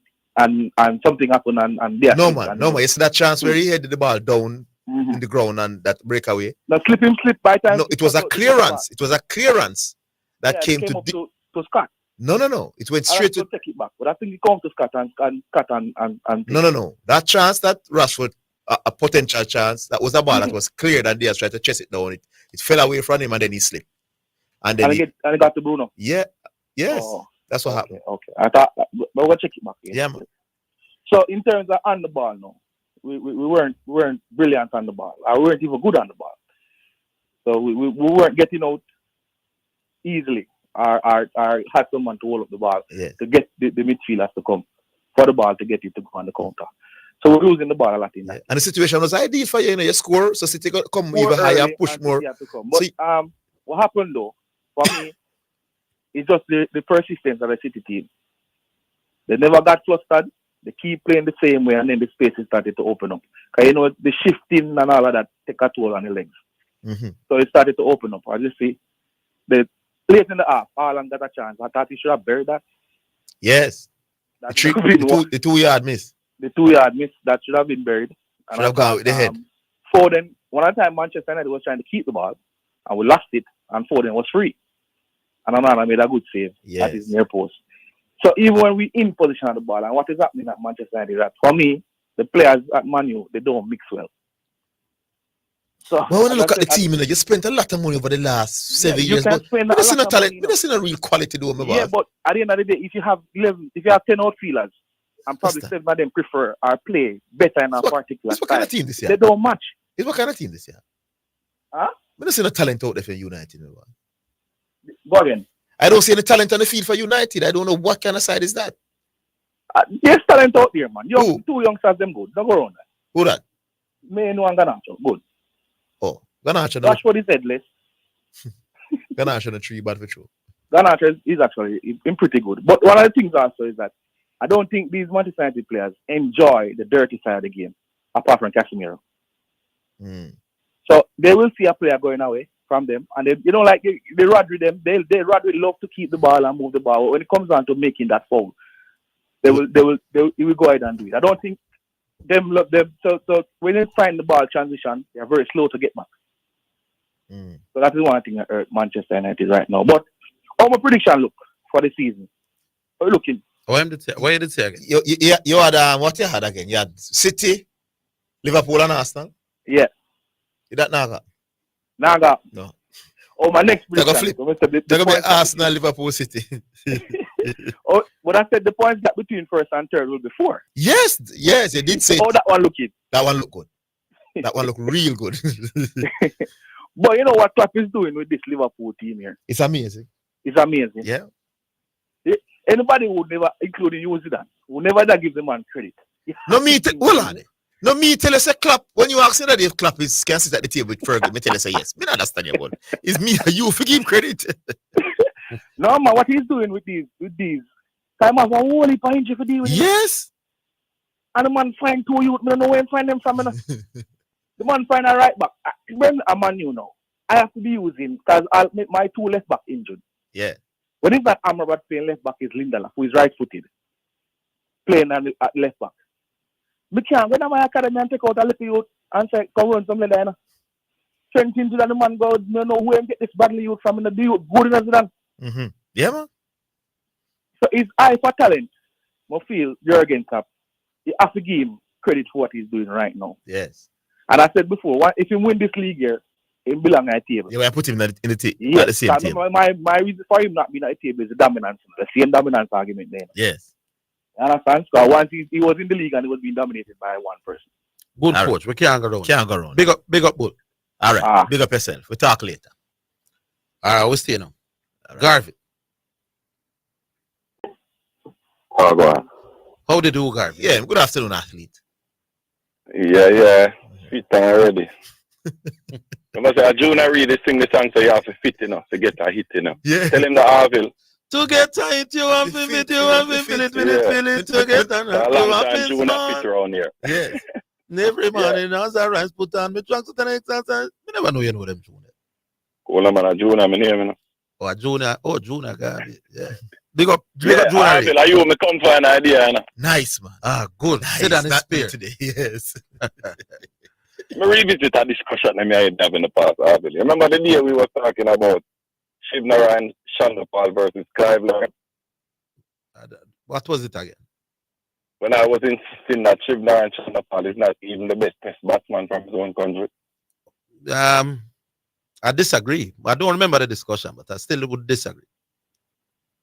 [SPEAKER 5] something happened and Diaz.
[SPEAKER 4] No man. You see that chance where he headed the ball down in the ground and that breakaway?
[SPEAKER 5] The slip by time.
[SPEAKER 4] No, it was a clearance. It was a clearance that came to
[SPEAKER 5] Scott.
[SPEAKER 4] No. It went straight to
[SPEAKER 5] take it back. But I think it comes to Scott and
[SPEAKER 4] No. That chance that Rashford, a potential chance, that was a ball that was cleared and Diaz tried to chase it down. It fell away from him and then he slipped. And then
[SPEAKER 5] he got to Bruno.
[SPEAKER 4] Yeah. Yes. That's what happened.
[SPEAKER 5] Okay. I thought, but we'll check it back.
[SPEAKER 4] Yeah, man.
[SPEAKER 5] So in terms of on the ball, no, we weren't brilliant on the ball. We weren't even good on the ball. So we weren't getting out easily. Or had someone to hold up the ball to get the midfielders to come for the ball to get it to go on the counter. So we're losing the ball a lot in that.
[SPEAKER 4] And the situation was ideal for you, you score, so City got come even higher, push more.
[SPEAKER 5] But what happened though, for me, is just the persistence of the City team. They never got flustered. They keep playing the same way, and then the spaces started to open up. Because the shifting and all of that take a toll on the legs.
[SPEAKER 4] Mm-hmm.
[SPEAKER 5] So it started to open up. I just see the late in the half, Haaland got a chance. I thought he should have buried that.
[SPEAKER 4] Yes. The 2-yard miss.
[SPEAKER 5] The 2-yard miss that should have been buried. And
[SPEAKER 4] should have gone with the head.
[SPEAKER 5] Foden, one time Manchester United was trying to keep the ball, and we lost it, and Foden was free. And Onana made a good save at his near post. So even when we in position of the ball, and what is happening at Manchester United, that for me, the players at Man U, they don't mix well. So
[SPEAKER 4] when you look at the team, you spent a lot of money over the last 7 years. But we don't see no talent. We don't see no real quality to them.
[SPEAKER 5] Yeah, but at the end of the day, if you have 10 outfielders, and probably 7 of them prefer or play better in a particular
[SPEAKER 4] what kind of team this year?
[SPEAKER 5] They don't match.
[SPEAKER 4] It's what kind of team this year?
[SPEAKER 5] Huh?
[SPEAKER 4] We don't see no talent out there for United.
[SPEAKER 5] Go again.
[SPEAKER 4] I don't see any talent on the field for United. I don't know what kind of side is that.
[SPEAKER 5] There's talent out there, man. Two youngsters, them good. Don't go around that.
[SPEAKER 4] Who that?
[SPEAKER 5] Menu and Garnacho, good.
[SPEAKER 4] Oh, Garnacho.
[SPEAKER 5] Rashford is headless.
[SPEAKER 4] Garnacho on a 3 bad for sure.
[SPEAKER 5] Garnacho is actually pretty good. But one of the things also is that I don't think these Manchester United players enjoy the dirty side of the game, apart from Casemiro. So they will see a player going away from them, and they run with them. They run with love to keep the ball and move the ball. When it comes down to making that foul, they will go ahead and do it. I don't think them love them. So when they find the ball transition, they are very slow to get back. So that is one thing that hurt Manchester United right now. But how my prediction look for the season? How you looking?
[SPEAKER 3] Why did you say again?
[SPEAKER 4] You had what you had again? You had City, Liverpool, and Arsenal.
[SPEAKER 5] Yeah.
[SPEAKER 4] Is that Naga?
[SPEAKER 5] Naga.
[SPEAKER 4] No.
[SPEAKER 5] Oh, my next prediction.
[SPEAKER 4] They're going to be Arsenal, Liverpool, City.
[SPEAKER 5] Oh, but I said the points that between first and third will be 4.
[SPEAKER 4] Yes, you did say.
[SPEAKER 5] Oh, that one looking.
[SPEAKER 4] That one look good. That one look real good.
[SPEAKER 5] But you know what Klopp is doing with this Liverpool team here?
[SPEAKER 4] It's amazing.
[SPEAKER 5] It's amazing.
[SPEAKER 4] Yeah.
[SPEAKER 5] Anybody would never, including you, Zidane, would never give the man credit.
[SPEAKER 4] No, me tell us a Klopp. When you ask that if Klopp can sit at the table with Fergie, me tell us yes. Me not understand you, but it's me and you for give credit.
[SPEAKER 5] No, man, what he's doing with these time has a whole heap of injury for deal with.
[SPEAKER 4] Yes.
[SPEAKER 5] And the man find 2 youth, I don't know where to find them from. The man find a right back. When a man now, I have to be using because I'll make my 2 left back injured.
[SPEAKER 4] Yeah.
[SPEAKER 5] When it's not Amrabat playing left back, is Lindelof, who is right footed, playing at left back. Me can't go to my academy and take out a little youth and say, come on, something like that. Trent into the man go, no, where him get this badly youth from in the youth, good enough than.
[SPEAKER 4] Mm-hmm. Yeah, man.
[SPEAKER 5] So his eye for talent, I feel Jurgen Klopp, you have to give him credit for what he's doing right now.
[SPEAKER 4] Yes.
[SPEAKER 5] And I said before, if he win this league here, he belong at the table.
[SPEAKER 4] Yeah, I put him in the table.
[SPEAKER 5] Yes,
[SPEAKER 4] At the same table.
[SPEAKER 5] my reason for him not being at the table is the dominance, the same dominance argument there.
[SPEAKER 4] Yes.
[SPEAKER 5] You understand? Because once he was in the league and he was being dominated by one person.
[SPEAKER 3] Good
[SPEAKER 4] All
[SPEAKER 3] coach. We can't go wrong.
[SPEAKER 4] Can't go wrong.
[SPEAKER 3] Big up, Bull.
[SPEAKER 4] All right. Big up yourself. We'll talk later.
[SPEAKER 3] All right, we'll stay now. Garvey.
[SPEAKER 19] Oh, go on.
[SPEAKER 3] How they do, Garvey?
[SPEAKER 4] Yeah, good afternoon, athlete.
[SPEAKER 19] Yeah. Fit and ready. You must say, Junior really sing the song, so you have to fit enough to get a hit,
[SPEAKER 4] Yeah.
[SPEAKER 19] Tell him the Orville.
[SPEAKER 3] To get tight, you want to fit, you want to feel it. To get on,
[SPEAKER 19] A long time Junior fit around here.
[SPEAKER 4] Yeah.
[SPEAKER 3] Every morning, as I rise, put on my trunks to the exercise. I never know you know them, Junior.
[SPEAKER 19] Call him a Junior, my name,
[SPEAKER 3] Oh, Junior, Garvey. Yeah. Big up,
[SPEAKER 19] Junior. Orville, are you me come for an idea,
[SPEAKER 4] Nice, man.
[SPEAKER 3] Ah, good.
[SPEAKER 4] Nice.
[SPEAKER 3] Sit down and spear.
[SPEAKER 4] Today. Yes.
[SPEAKER 19] Me revisit a discussion that I had in the past, Orville. Remember the day we were talking about Shivnara and Chandapal versus Clive Lauren?
[SPEAKER 3] What was it again?
[SPEAKER 19] When I was insisting that Shivnara and Chandapal is not even the best test batsman from his own country.
[SPEAKER 3] I disagree. I don't remember the discussion, but I still would disagree.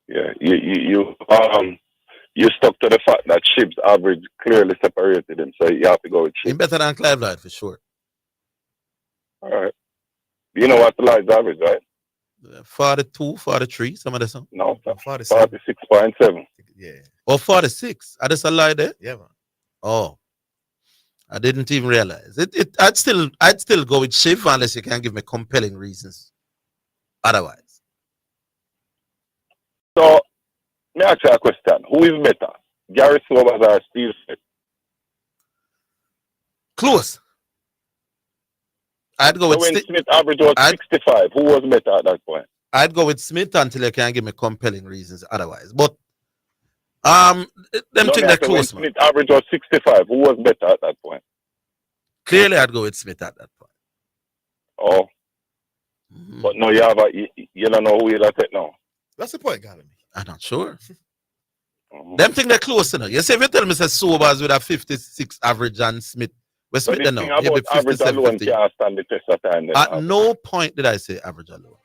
[SPEAKER 19] Yeah, you stuck to the fact that Shiv's average clearly separated him, so you have to go with Shiv.
[SPEAKER 3] He's better than Clive Lloyd for sure.
[SPEAKER 19] All right. You know what the Lloyd's average, right?
[SPEAKER 3] 42, 43, some of the song.
[SPEAKER 19] No, 46.7.
[SPEAKER 4] Yeah.
[SPEAKER 3] Oh, 46. Are this a lie there?
[SPEAKER 4] Yeah, man.
[SPEAKER 3] Oh. I didn't even realize. I'd still go with Shiv unless you can give me compelling reasons. Otherwise.
[SPEAKER 19] So, may I ask you a question? Who is better? Gary Sobers or Steve Smith?
[SPEAKER 3] Close. I'd go with
[SPEAKER 19] when Smith average was 65, who was better at that point?
[SPEAKER 3] I'd go with Smith until you can give me compelling reasons otherwise. But them think they're close.
[SPEAKER 19] When Smith average was 65, who was better at that point?
[SPEAKER 3] Clearly I'd go with Smith at that point.
[SPEAKER 19] Oh. But no, you don't know who you'll take now.
[SPEAKER 4] That's the point, Gavin.
[SPEAKER 3] I'm not sure. Them think they're close enough. You say if you tell me say Sobers with a 56 average and Smith, we're Smith then now.
[SPEAKER 19] About average alone can't stand the test of time.
[SPEAKER 3] At no point did I say average alone.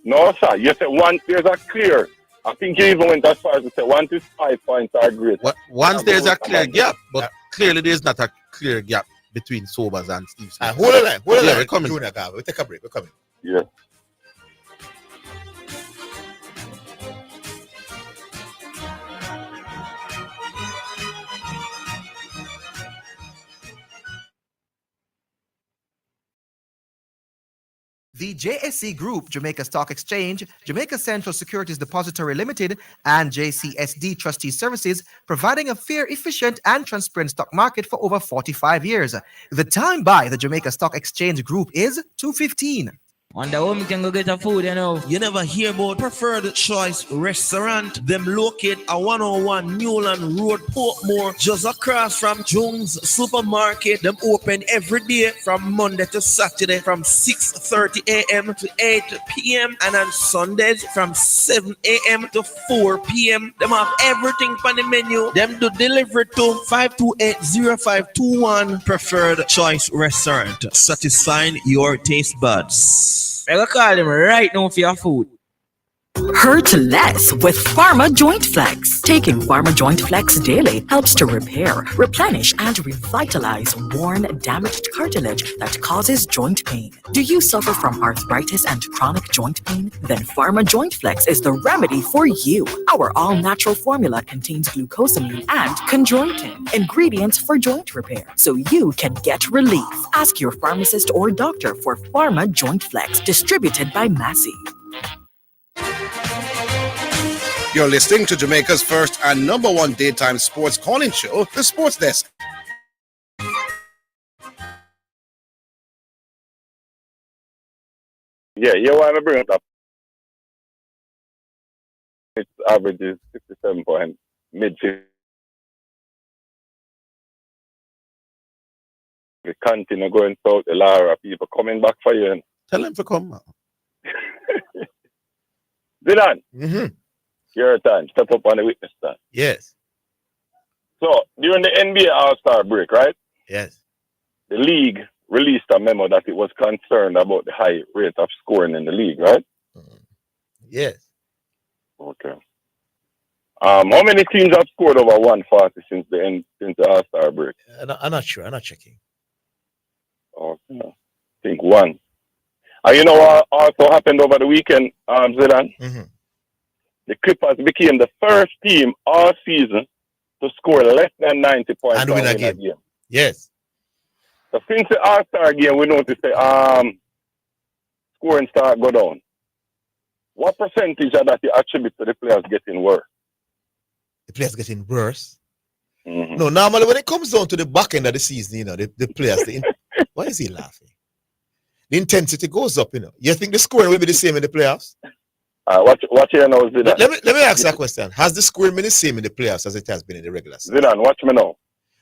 [SPEAKER 19] No, sir. You said there's a clear. I think you even went as far as to say 1 to 5 points are great.
[SPEAKER 3] Once there's a clear gap, but clearly there's not a clear gap between Sobers and Steve Smith.
[SPEAKER 4] Hold on, line.
[SPEAKER 3] We're coming.
[SPEAKER 4] Junior, we'll take a break. We're coming.
[SPEAKER 19] Yeah.
[SPEAKER 20] The JSC Group, Jamaica Stock Exchange, Jamaica Central Securities Depository Limited, and JCSD Trustee Services, providing a fair, efficient, and transparent stock market for over 45 years. The time by the Jamaica Stock Exchange Group is 2:15.
[SPEAKER 21] Wonder how we can go get a food, you know. You never hear about Preferred Choice Restaurant. Them located at 101 Newland Road, Portmore, just across from Jones Supermarket. Them open every day from Monday to Saturday from 6:30 a.m. to 8 p.m. and on Sundays from 7 a.m. to 4 p.m. Them have everything on the menu. Them do delivery to 528-0521 Preferred Choice Restaurant. Satisfying your taste buds. I will call him right now for your food.
[SPEAKER 7] Hurt less with Pharma Joint Flex. Taking Pharma Joint Flex daily helps to repair, replenish, and revitalize worn, damaged cartilage that causes joint pain. Do you suffer from arthritis and chronic joint pain? Then Pharma Joint Flex is the remedy for you. Our all-natural formula contains glucosamine and chondroitin, ingredients for joint repair, so you can get relief. Ask your pharmacist or doctor for Pharma Joint Flex, distributed by Massey.
[SPEAKER 2] You're listening to Jamaica's first and number one daytime sports calling show, The Sports Desk.
[SPEAKER 19] Yeah, why I bring it up? Its average is 67 point, 50. we continue going south, the Lara people coming back for you.
[SPEAKER 3] Tell them to come out.
[SPEAKER 19] Zidane,
[SPEAKER 4] Mm-hmm.
[SPEAKER 19] your time. Step up on the witness stand.
[SPEAKER 4] Yes.
[SPEAKER 19] So, during the NBA All-Star break, right?
[SPEAKER 4] Yes.
[SPEAKER 19] The league released a memo that it was concerned about the high rate of scoring in the league, right?
[SPEAKER 4] Yes.
[SPEAKER 19] Okay. How many teams have scored over 140 since the All-Star break?
[SPEAKER 4] I'm not sure. I'm not checking.
[SPEAKER 19] Okay. I think one. And you know what also happened over the weekend, Zidane?
[SPEAKER 4] Mm-hmm.
[SPEAKER 19] The Clippers became the first team all season to score less than 90 points
[SPEAKER 4] And win a game. Yes.
[SPEAKER 19] So since the All-Star game, we noticed the scoring start go down. What percentage of that you attribute to the players getting worse?
[SPEAKER 4] The players getting worse.
[SPEAKER 19] Mm-hmm.
[SPEAKER 4] No, normally when it comes down to the back end of the season, the players, why is he laughing? The intensity goes up, You think the scoring will be the same in the playoffs?
[SPEAKER 19] What you know, Zidane?
[SPEAKER 4] Let me ask that question. Has the scoring been the same in the playoffs as it has been in the regular season?
[SPEAKER 19] Zidane, watch me now.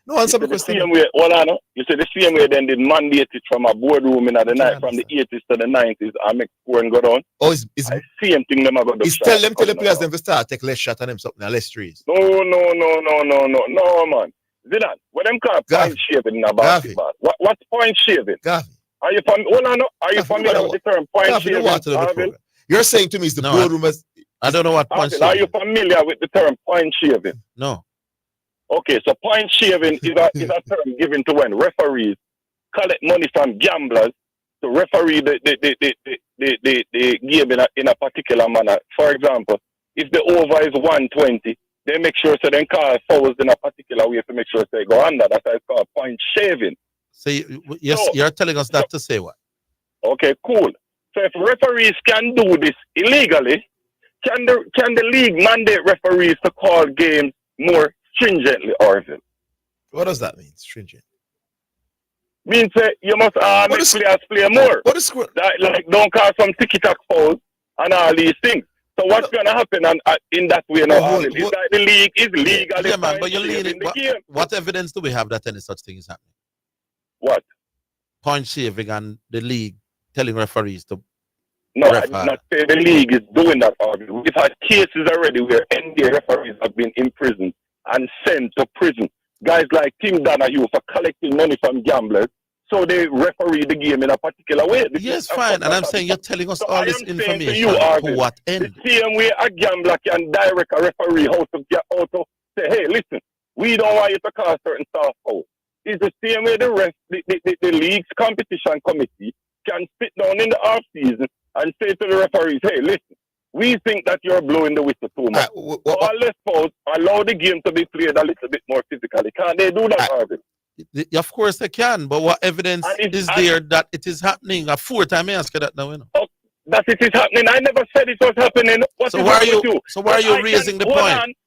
[SPEAKER 4] No, answer the question.
[SPEAKER 19] Same way, you say the same way then did mandate it from a boardroom in the night from the 80s to the 90s and make scoring go down.
[SPEAKER 4] Oh, it's
[SPEAKER 19] same thing them are going to
[SPEAKER 4] tell the players them to start take less shot and them something less trees.
[SPEAKER 19] No, man. Zidane, what them call point shaving in a basketball? What's point shaving? Are you familiar with the term point shaving?
[SPEAKER 4] You're saying to me it's the boardroom
[SPEAKER 3] I don't know what point shaving.
[SPEAKER 19] Are you familiar with the term point shaving?
[SPEAKER 3] No.
[SPEAKER 19] Okay, so point shaving is a term given to when referees collect money from gamblers to referee the game in a particular manner. For example, if the over is 120, they make sure so they call fouls in a particular way to make sure they go under. That's why it's called point shaving.
[SPEAKER 3] So you're telling us that to say what?
[SPEAKER 19] Okay, cool. So if referees can do this illegally, can the league mandate referees to call games more stringently, Orville?
[SPEAKER 4] What does that mean, stringent?
[SPEAKER 19] Means you must make players play more. Like don't call some ticky-tack fouls and all these things. So what's going to happen in that way now, is that the league is legally
[SPEAKER 3] yeah, man, but you're
[SPEAKER 19] in
[SPEAKER 3] leaning.
[SPEAKER 19] the game.
[SPEAKER 3] What evidence do we have that any such thing is happening?
[SPEAKER 19] What?
[SPEAKER 3] Point shaving and the league telling referees to.
[SPEAKER 19] No, I did not say the league is doing that. We've had cases already where NBA referees have been imprisoned and sent to prison. Guys like Tim Donahue for collecting money from gamblers, so they referee the game in a particular way.
[SPEAKER 3] Yes, fine. And I'm saying you're telling us all this information
[SPEAKER 19] to
[SPEAKER 3] what end?
[SPEAKER 19] The same way a gambler can direct a referee how to say, hey, listen, we don't want you to call certain stuff out. It's the same way the league's competition committee can sit down in the off season and say to the referees, hey, listen, we think that you're blowing the whistle too much. All let's pause, allow the game to be played a little bit more physically. Can't they do that, Orville?
[SPEAKER 3] Of course they can, but what evidence is there that it is happening? A fourth time I ask you that now,
[SPEAKER 19] That it is happening. I never said it was happening.
[SPEAKER 3] So why are you raising the point?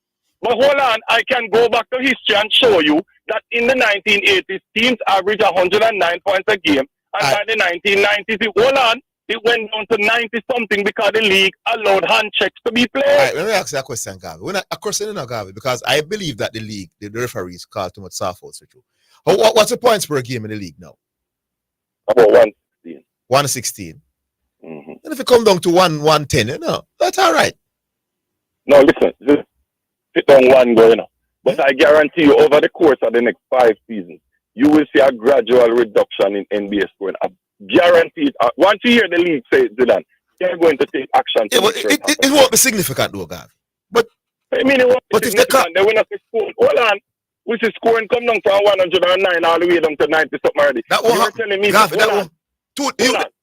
[SPEAKER 19] But hold on, I can go back to history and show you that in the 1980s, teams averaged 109 points a game. And by the 1990s, it went down to 90-something because the league allowed hand checks to be played.
[SPEAKER 4] All right, let me ask you a question, Gavi. Of course, I not Gavi, because I believe that the league, the referees call too much soft fouls for you. What's the points per game in the league now?
[SPEAKER 19] About 116.
[SPEAKER 4] 116.
[SPEAKER 19] Mm-hmm.
[SPEAKER 4] And if it come down to 110, that's all right.
[SPEAKER 19] No, listen, just sit down one go, But I guarantee you, over the course of the next 5 seasons, you will see a gradual reduction in NBA scoring. I guarantee it. Once you hear the league say it, Zidane, they're going to take action.
[SPEAKER 4] Yeah, but it won't be significant, though, Gavi. But
[SPEAKER 19] I mean, it won't be
[SPEAKER 4] significant.
[SPEAKER 19] They will not score. Hold on. Which is scoring come down from 109 all the way down to 90 something already.
[SPEAKER 4] That won't
[SPEAKER 19] telling me
[SPEAKER 4] Gavi,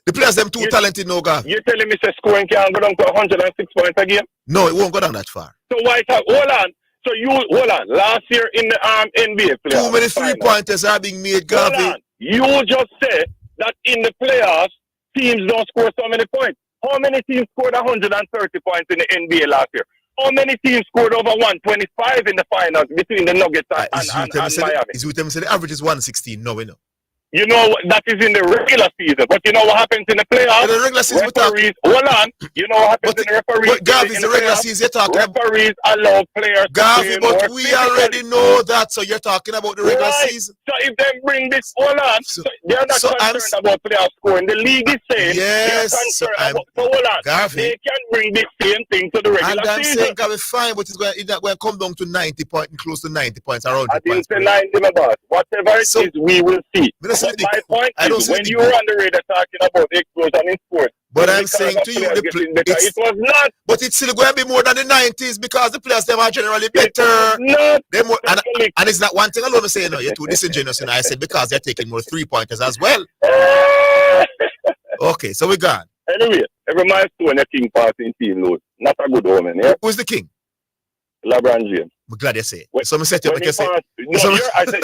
[SPEAKER 4] the players them too talented, no, Gavi.
[SPEAKER 19] You're telling me scoring can go down to 106 points a game?
[SPEAKER 4] No, it won't go down that far.
[SPEAKER 19] So why? Hold on. So hold on. Last year in the NBA playoffs,
[SPEAKER 4] too many 3-pointers are being made, Gavi.
[SPEAKER 19] Hold on. You just said that in the playoffs, teams don't score so many points. How many teams scored 130 points in the NBA last year? How many teams scored over 125 in the finals between the Nuggets and Miami?
[SPEAKER 4] Is with them say the average is 116? No, we know.
[SPEAKER 19] You know that is in the regular season, but you know what happens in the playoffs?
[SPEAKER 4] In the regular season,
[SPEAKER 19] referees. Hold on. You know what happens in the referees?
[SPEAKER 4] But Gav,
[SPEAKER 19] in
[SPEAKER 4] the regular
[SPEAKER 19] playoffs?
[SPEAKER 4] season you're talking about.
[SPEAKER 19] Referees allow players
[SPEAKER 4] Gav,
[SPEAKER 19] to play
[SPEAKER 4] but
[SPEAKER 19] more
[SPEAKER 4] we
[SPEAKER 19] physically.
[SPEAKER 4] already know that. So you're talking about the regular
[SPEAKER 19] Right.
[SPEAKER 4] season.
[SPEAKER 19] So if they bring this, hold on. So they're not concerned about playoff scoring. The league is saying
[SPEAKER 4] Yes,
[SPEAKER 19] they're concerned about. So hold on.
[SPEAKER 4] Garvey,
[SPEAKER 19] they can bring this same thing to the regular
[SPEAKER 4] and I'm
[SPEAKER 19] season.
[SPEAKER 4] saying Gav is fine, but it's going to come down to 90 points, close to 90 points, around.
[SPEAKER 19] I didn't say 90, my boss. Whatever it is, we will see. But my point is, when you were on the radio talking about the explosion in sports,
[SPEAKER 4] but I'm saying to you, it
[SPEAKER 19] was not.
[SPEAKER 4] But it's still going to be more than the 90s because the players them are generally better.
[SPEAKER 19] Not
[SPEAKER 4] and it's not one thing alone. I'm saying no, you're too disingenuous. I said because they're taking more 3-pointers as well. Okay, so we gone.
[SPEAKER 19] Anyway, every milestone a king passing team lose. Not a good omen. Yeah?
[SPEAKER 4] Who's the king?
[SPEAKER 19] LeBron James.
[SPEAKER 4] I'm glad you say it. So I set you up like you say.
[SPEAKER 19] I said,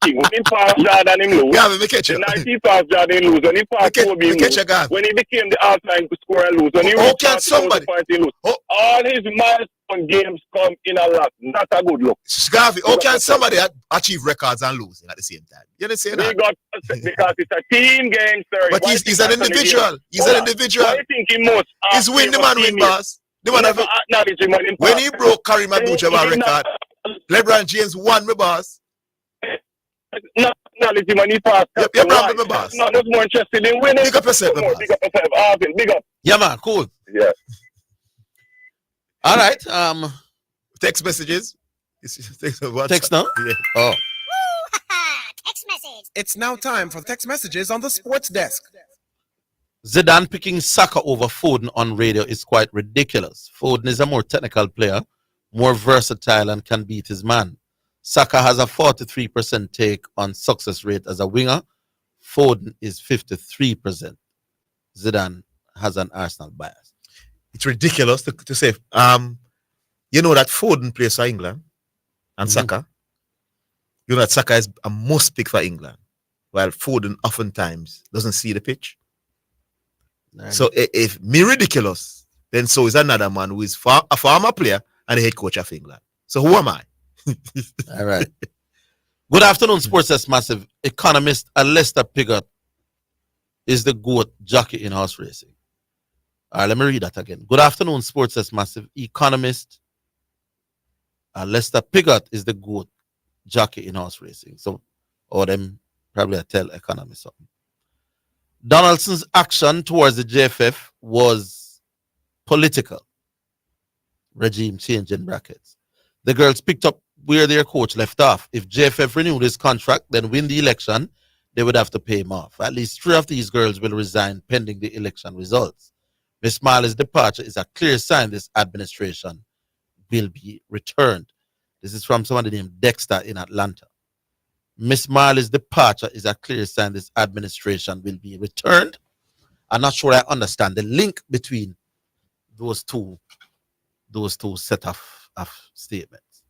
[SPEAKER 19] when he passed Jordan, him lose.
[SPEAKER 4] Yeah, me catch you.
[SPEAKER 19] The night he passed Jordan, lose. When he passed Kobe, him lose. When he became the all-time scorer, lose. When he reached somebody he lose. All his milestone games come in a lot. Not a good look.
[SPEAKER 4] Garvey, how can somebody achieve records and losing at the same time? You understand that?
[SPEAKER 19] Because it's a team game, sir.
[SPEAKER 4] But he's an individual. He's an individual.
[SPEAKER 19] I think he must.
[SPEAKER 4] He's win the man win, boss. The man
[SPEAKER 19] acknowledge him
[SPEAKER 4] when he broke Kareem Abdul-Jabbar record, LeBron James won, my boss.
[SPEAKER 19] Not acknowledge him when he passed.
[SPEAKER 4] You're wrong, my boss.
[SPEAKER 19] No, that's more interested in winning.
[SPEAKER 4] Big up yourself, my boss.
[SPEAKER 19] Big up yourself, Arvin. Big up.
[SPEAKER 3] Yeah, man, cool.
[SPEAKER 19] Yeah.
[SPEAKER 3] All right.
[SPEAKER 4] Text messages.
[SPEAKER 3] Text now?
[SPEAKER 4] Yeah.
[SPEAKER 3] Oh.
[SPEAKER 15] Text message. It's now time for text messages on the sports desk.
[SPEAKER 3] Zidane picking Saka over Foden on radio is quite ridiculous. Foden is a more technical player, more versatile, and can beat his man. Saka has a 43% take on success rate as a winger. Foden is 53%. Zidane has an Arsenal bias.
[SPEAKER 4] It's ridiculous to say. You know that Foden plays for England and Saka. You know that Saka is a must pick for England, while Foden oftentimes doesn't see the pitch. Nice. So if me ridiculous, then so is another man who is a former player and the head coach of England. So who am I?
[SPEAKER 3] All right. Good afternoon, Sports That's Massive. Economist Lester Piggott is the GOAT jockey in horse racing. All right, let me read that again. Good afternoon, Sports That's Massive. Economist Lester Piggott is the GOAT jockey in horse racing. So, or them probably I tell economist something. Donaldson's action towards the JFF was political. Regime change in brackets. The girls picked up where their coach left off. If JFF renewed his contract, then win the election, they would have to pay him off. At least 3 of these girls will resign pending the election results. Miss Marley's departure is a clear sign this administration will be returned. This is from somebody named Dexter in Atlanta. Miss Marley's departure is a clear sign this administration will be returned. I'm not sure I understand the link between those two set of statements.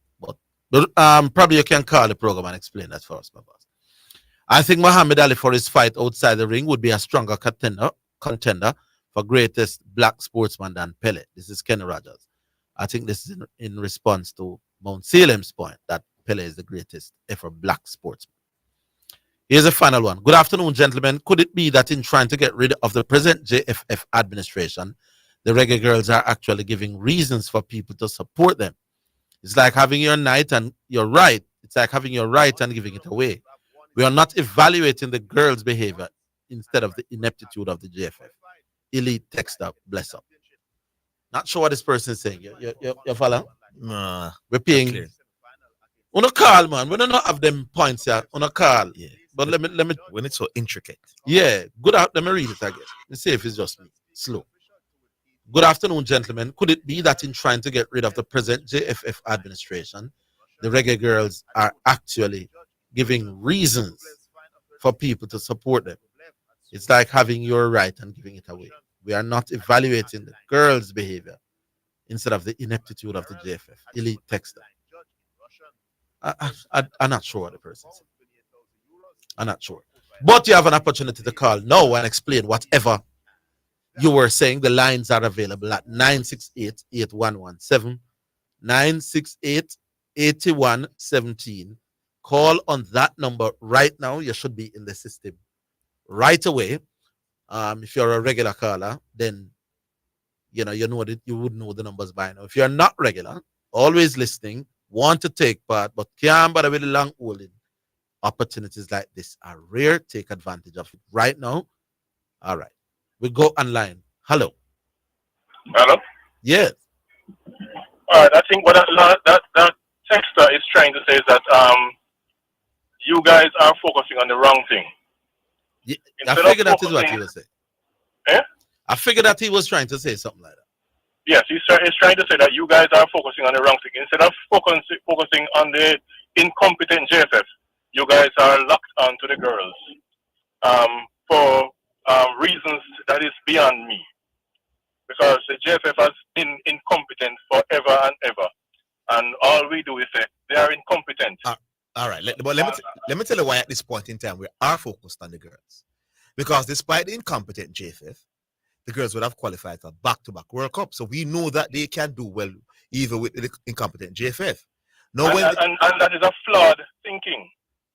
[SPEAKER 3] But probably you can call the program and explain that for us, my boss. I think Muhammad Ali for his fight outside the ring would be a stronger contender for greatest black sportsman than Pele. This is Kenny Rogers. I think this is in response to Mount Salem's point that Pele is the greatest ever black sportsman. Here's a final one. Good afternoon, gentlemen. Could it be that in trying to get rid of the present JFF administration, the reggae girls are actually giving reasons for people to support them? It's like having your night and your right. It's like having your right and giving it away. We are not evaluating the girls' behavior instead of the ineptitude of the JFF. Elite text up, bless up. Not sure what this person is saying. You follow?
[SPEAKER 4] Nah.
[SPEAKER 3] We're paying. On a call, man. We don't have them points here. On a call.
[SPEAKER 4] Yeah.
[SPEAKER 3] But let me.
[SPEAKER 4] When it's so intricate.
[SPEAKER 3] Yeah. Good. Let me read it again. Let's see if it's just me. Slow. Good afternoon, gentlemen. Could it be that in trying to get rid of the present JFF administration, the reggae girls are actually giving reasons for people to support them? It's like having your right and giving it away. We are not evaluating the girls' behavior instead of the ineptitude of the JFF. Elite texter. I'm not sure what the person said. I'm not sure. But you have an opportunity to call now and explain whatever you were saying. The lines are available at 968-8117, 968-8117, Call on that number right now. You should be in the system right away. If you're a regular caller, then you know that you would know the numbers by now. If you're not regular, always listening, want to take part, but can't bother with the long holding, opportunities like this are rare. Take advantage of it right now. All right. We go online. Hello.
[SPEAKER 6] Hello?
[SPEAKER 3] Yes.
[SPEAKER 6] All right, I think what that texter is trying to say is that you guys are focusing on the wrong thing.
[SPEAKER 3] Yeah, I figured that is what he was saying.
[SPEAKER 6] Eh?
[SPEAKER 3] I figured that he was trying to say something like that.
[SPEAKER 6] Yes, he's trying to say that you guys are focusing on the wrong thing. Instead of focusing on the incompetent JFF, you guys are locked onto the girls for reasons that is beyond me. Because the JFF has been incompetent forever and ever. And all we do is say they are incompetent.
[SPEAKER 4] All right, let me tell you why at this point in time we are focused on the girls. Because despite the incompetent JFF, the girls would have qualified for back-to-back World Cup. So we know that they can do well even with the incompetent JFF. No,
[SPEAKER 6] and that is a flawed thinking.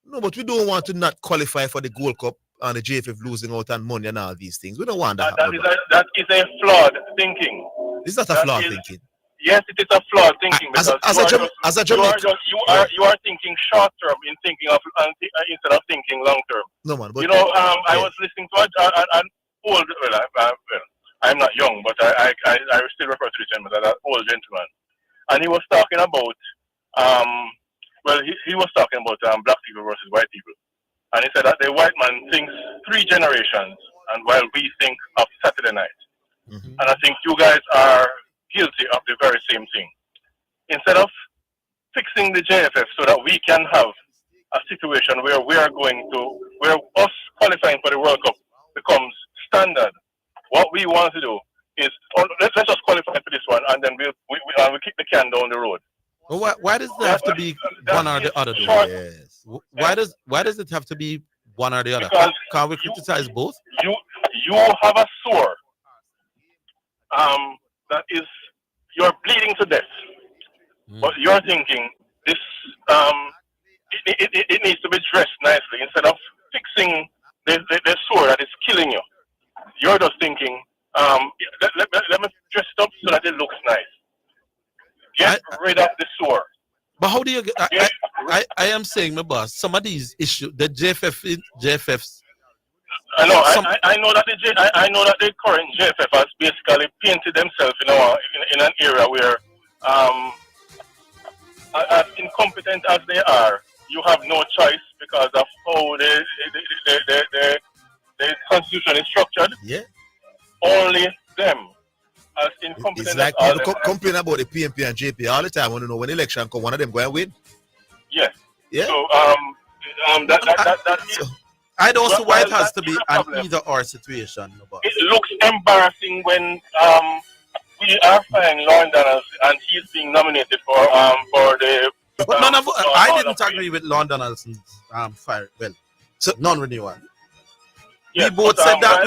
[SPEAKER 4] No, but we don't want to not qualify for the Gold Cup and the JFF losing out on money and all these things. We don't want that.
[SPEAKER 6] That is a flawed thinking.
[SPEAKER 4] It's not a flawed thinking.
[SPEAKER 6] Yes, it is a flawed thinking because you are thinking short term in thinking of instead of thinking long term.
[SPEAKER 4] No man, but
[SPEAKER 6] I was listening to an old. I'm not young, but I still refer to this gentleman as an old gentleman, and he was talking about he was talking about black people versus white people, and he said that the white man thinks 3 generations, and while we think of Saturday night, and I think you guys are guilty of the very same thing. Instead of fixing the JFF so that we can have a situation where where us qualifying for the World Cup becomes standard, what we want to do is let's just qualify for this one, and then we'll kick the can down the road.
[SPEAKER 3] Well, why does there have to be one or the other? Yes. Why does it have to be one or the other? Can't we criticize both?
[SPEAKER 6] You have a sore that is you're bleeding to death, but you're thinking this it needs to be dressed nicely instead of fixing the sore that is killing you. You're just thinking let me dress it up so that it looks nice. Get rid of the sore.
[SPEAKER 3] But how do you get? I am saying, my boss, some of these issues, the JFFs.
[SPEAKER 6] I know. I know that the current JFF has basically painted themselves in an era where, as incompetent as they are, you have no choice because of how the constitution is structured.
[SPEAKER 4] Yeah.
[SPEAKER 6] Only them. As incompetent
[SPEAKER 4] it's like
[SPEAKER 6] as
[SPEAKER 4] people complain about the PNP and JP all the time. Want to know when election come, one of them go and win.
[SPEAKER 6] Yes.
[SPEAKER 4] Yeah.
[SPEAKER 6] So that is.
[SPEAKER 3] I don't see why it has to be an either-or situation.
[SPEAKER 6] It looks embarrassing when we are finding Lauren Donald and he's being nominated for the.
[SPEAKER 3] But I didn't agree with Lauren Donaldson's fire. Well, so non-renewal.
[SPEAKER 6] Yes,
[SPEAKER 3] we both said that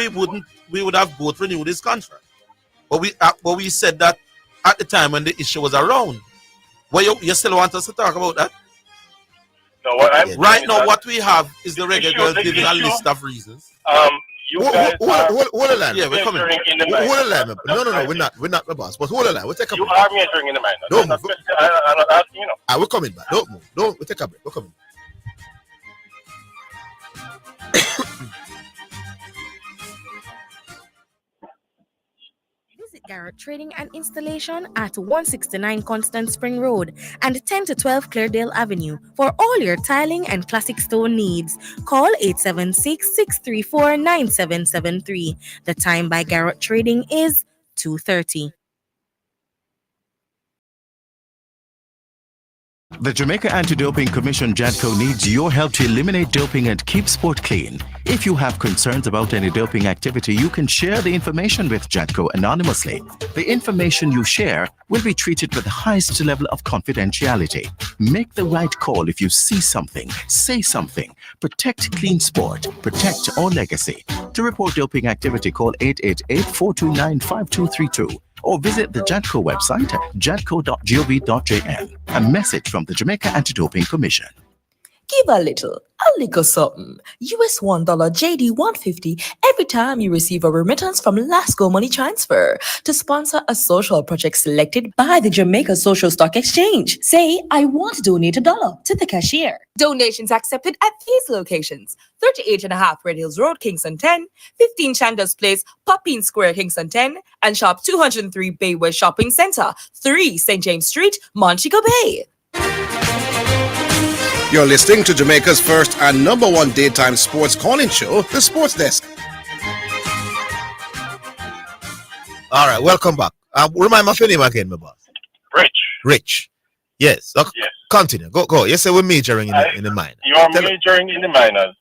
[SPEAKER 3] we would have both renewed his contract. But we said that at the time when the issue was around. Well, you still want us to talk about that?
[SPEAKER 6] No, right
[SPEAKER 3] now, what we have is the regular girls giving a list of reasons.
[SPEAKER 6] You guys
[SPEAKER 4] hold the line.
[SPEAKER 3] Yeah, we're coming.
[SPEAKER 4] Hold the line. No, we're not the boss. But hold the line. We'll take a break.
[SPEAKER 6] You are measuring in the mind.
[SPEAKER 4] Don't move.
[SPEAKER 6] I'm not asking you.
[SPEAKER 4] We're coming back. Don't move. We'll take a break. We're coming.
[SPEAKER 22] Garrett Trading and Installation at 169 Constant Spring Road and 10 to 12 Cleardale Avenue for all your tiling and classic stone needs. Call 876-634-9773. The time by Garrett Trading is 2:30.
[SPEAKER 23] The Jamaica Anti-Doping Commission JADCO needs your help to eliminate doping and keep sport clean. If you have concerns about any doping activity, you can share the information with JADCO anonymously. The information you share will be treated with the highest level of confidentiality. Make the right call if you see something, say something. Protect clean sport. Protect our legacy. To report doping activity, call 888-429-5232. Or visit the JADCO website at jadco.gov.jn. A message from the Jamaica Anti-Doping Commission.
[SPEAKER 9] Give a little, a lick something. US $1 JD 150 every time you receive a remittance from Lasco Money Transfer to sponsor a social project selected by the Jamaica Social Stock Exchange. Say, I want to donate $1 to the cashier. Donations accepted at these locations: 38.5 Red Hills Road, Kingston 10, 15 Chandos Place, Poppin Square, Kingston 10, and Shop 203 Bay West Shopping Center, 3 St. James Street, Montego Bay.
[SPEAKER 2] You're listening to Jamaica's first and number one daytime sports calling show, The Sports Desk.
[SPEAKER 4] All right, welcome back. Remind me of your name again, my boss.
[SPEAKER 6] Rich.
[SPEAKER 4] Rich. Yes. Okay.
[SPEAKER 6] Yes.
[SPEAKER 4] Continue. Go. You say we're majoring in the minor.
[SPEAKER 6] You are majoring in the minors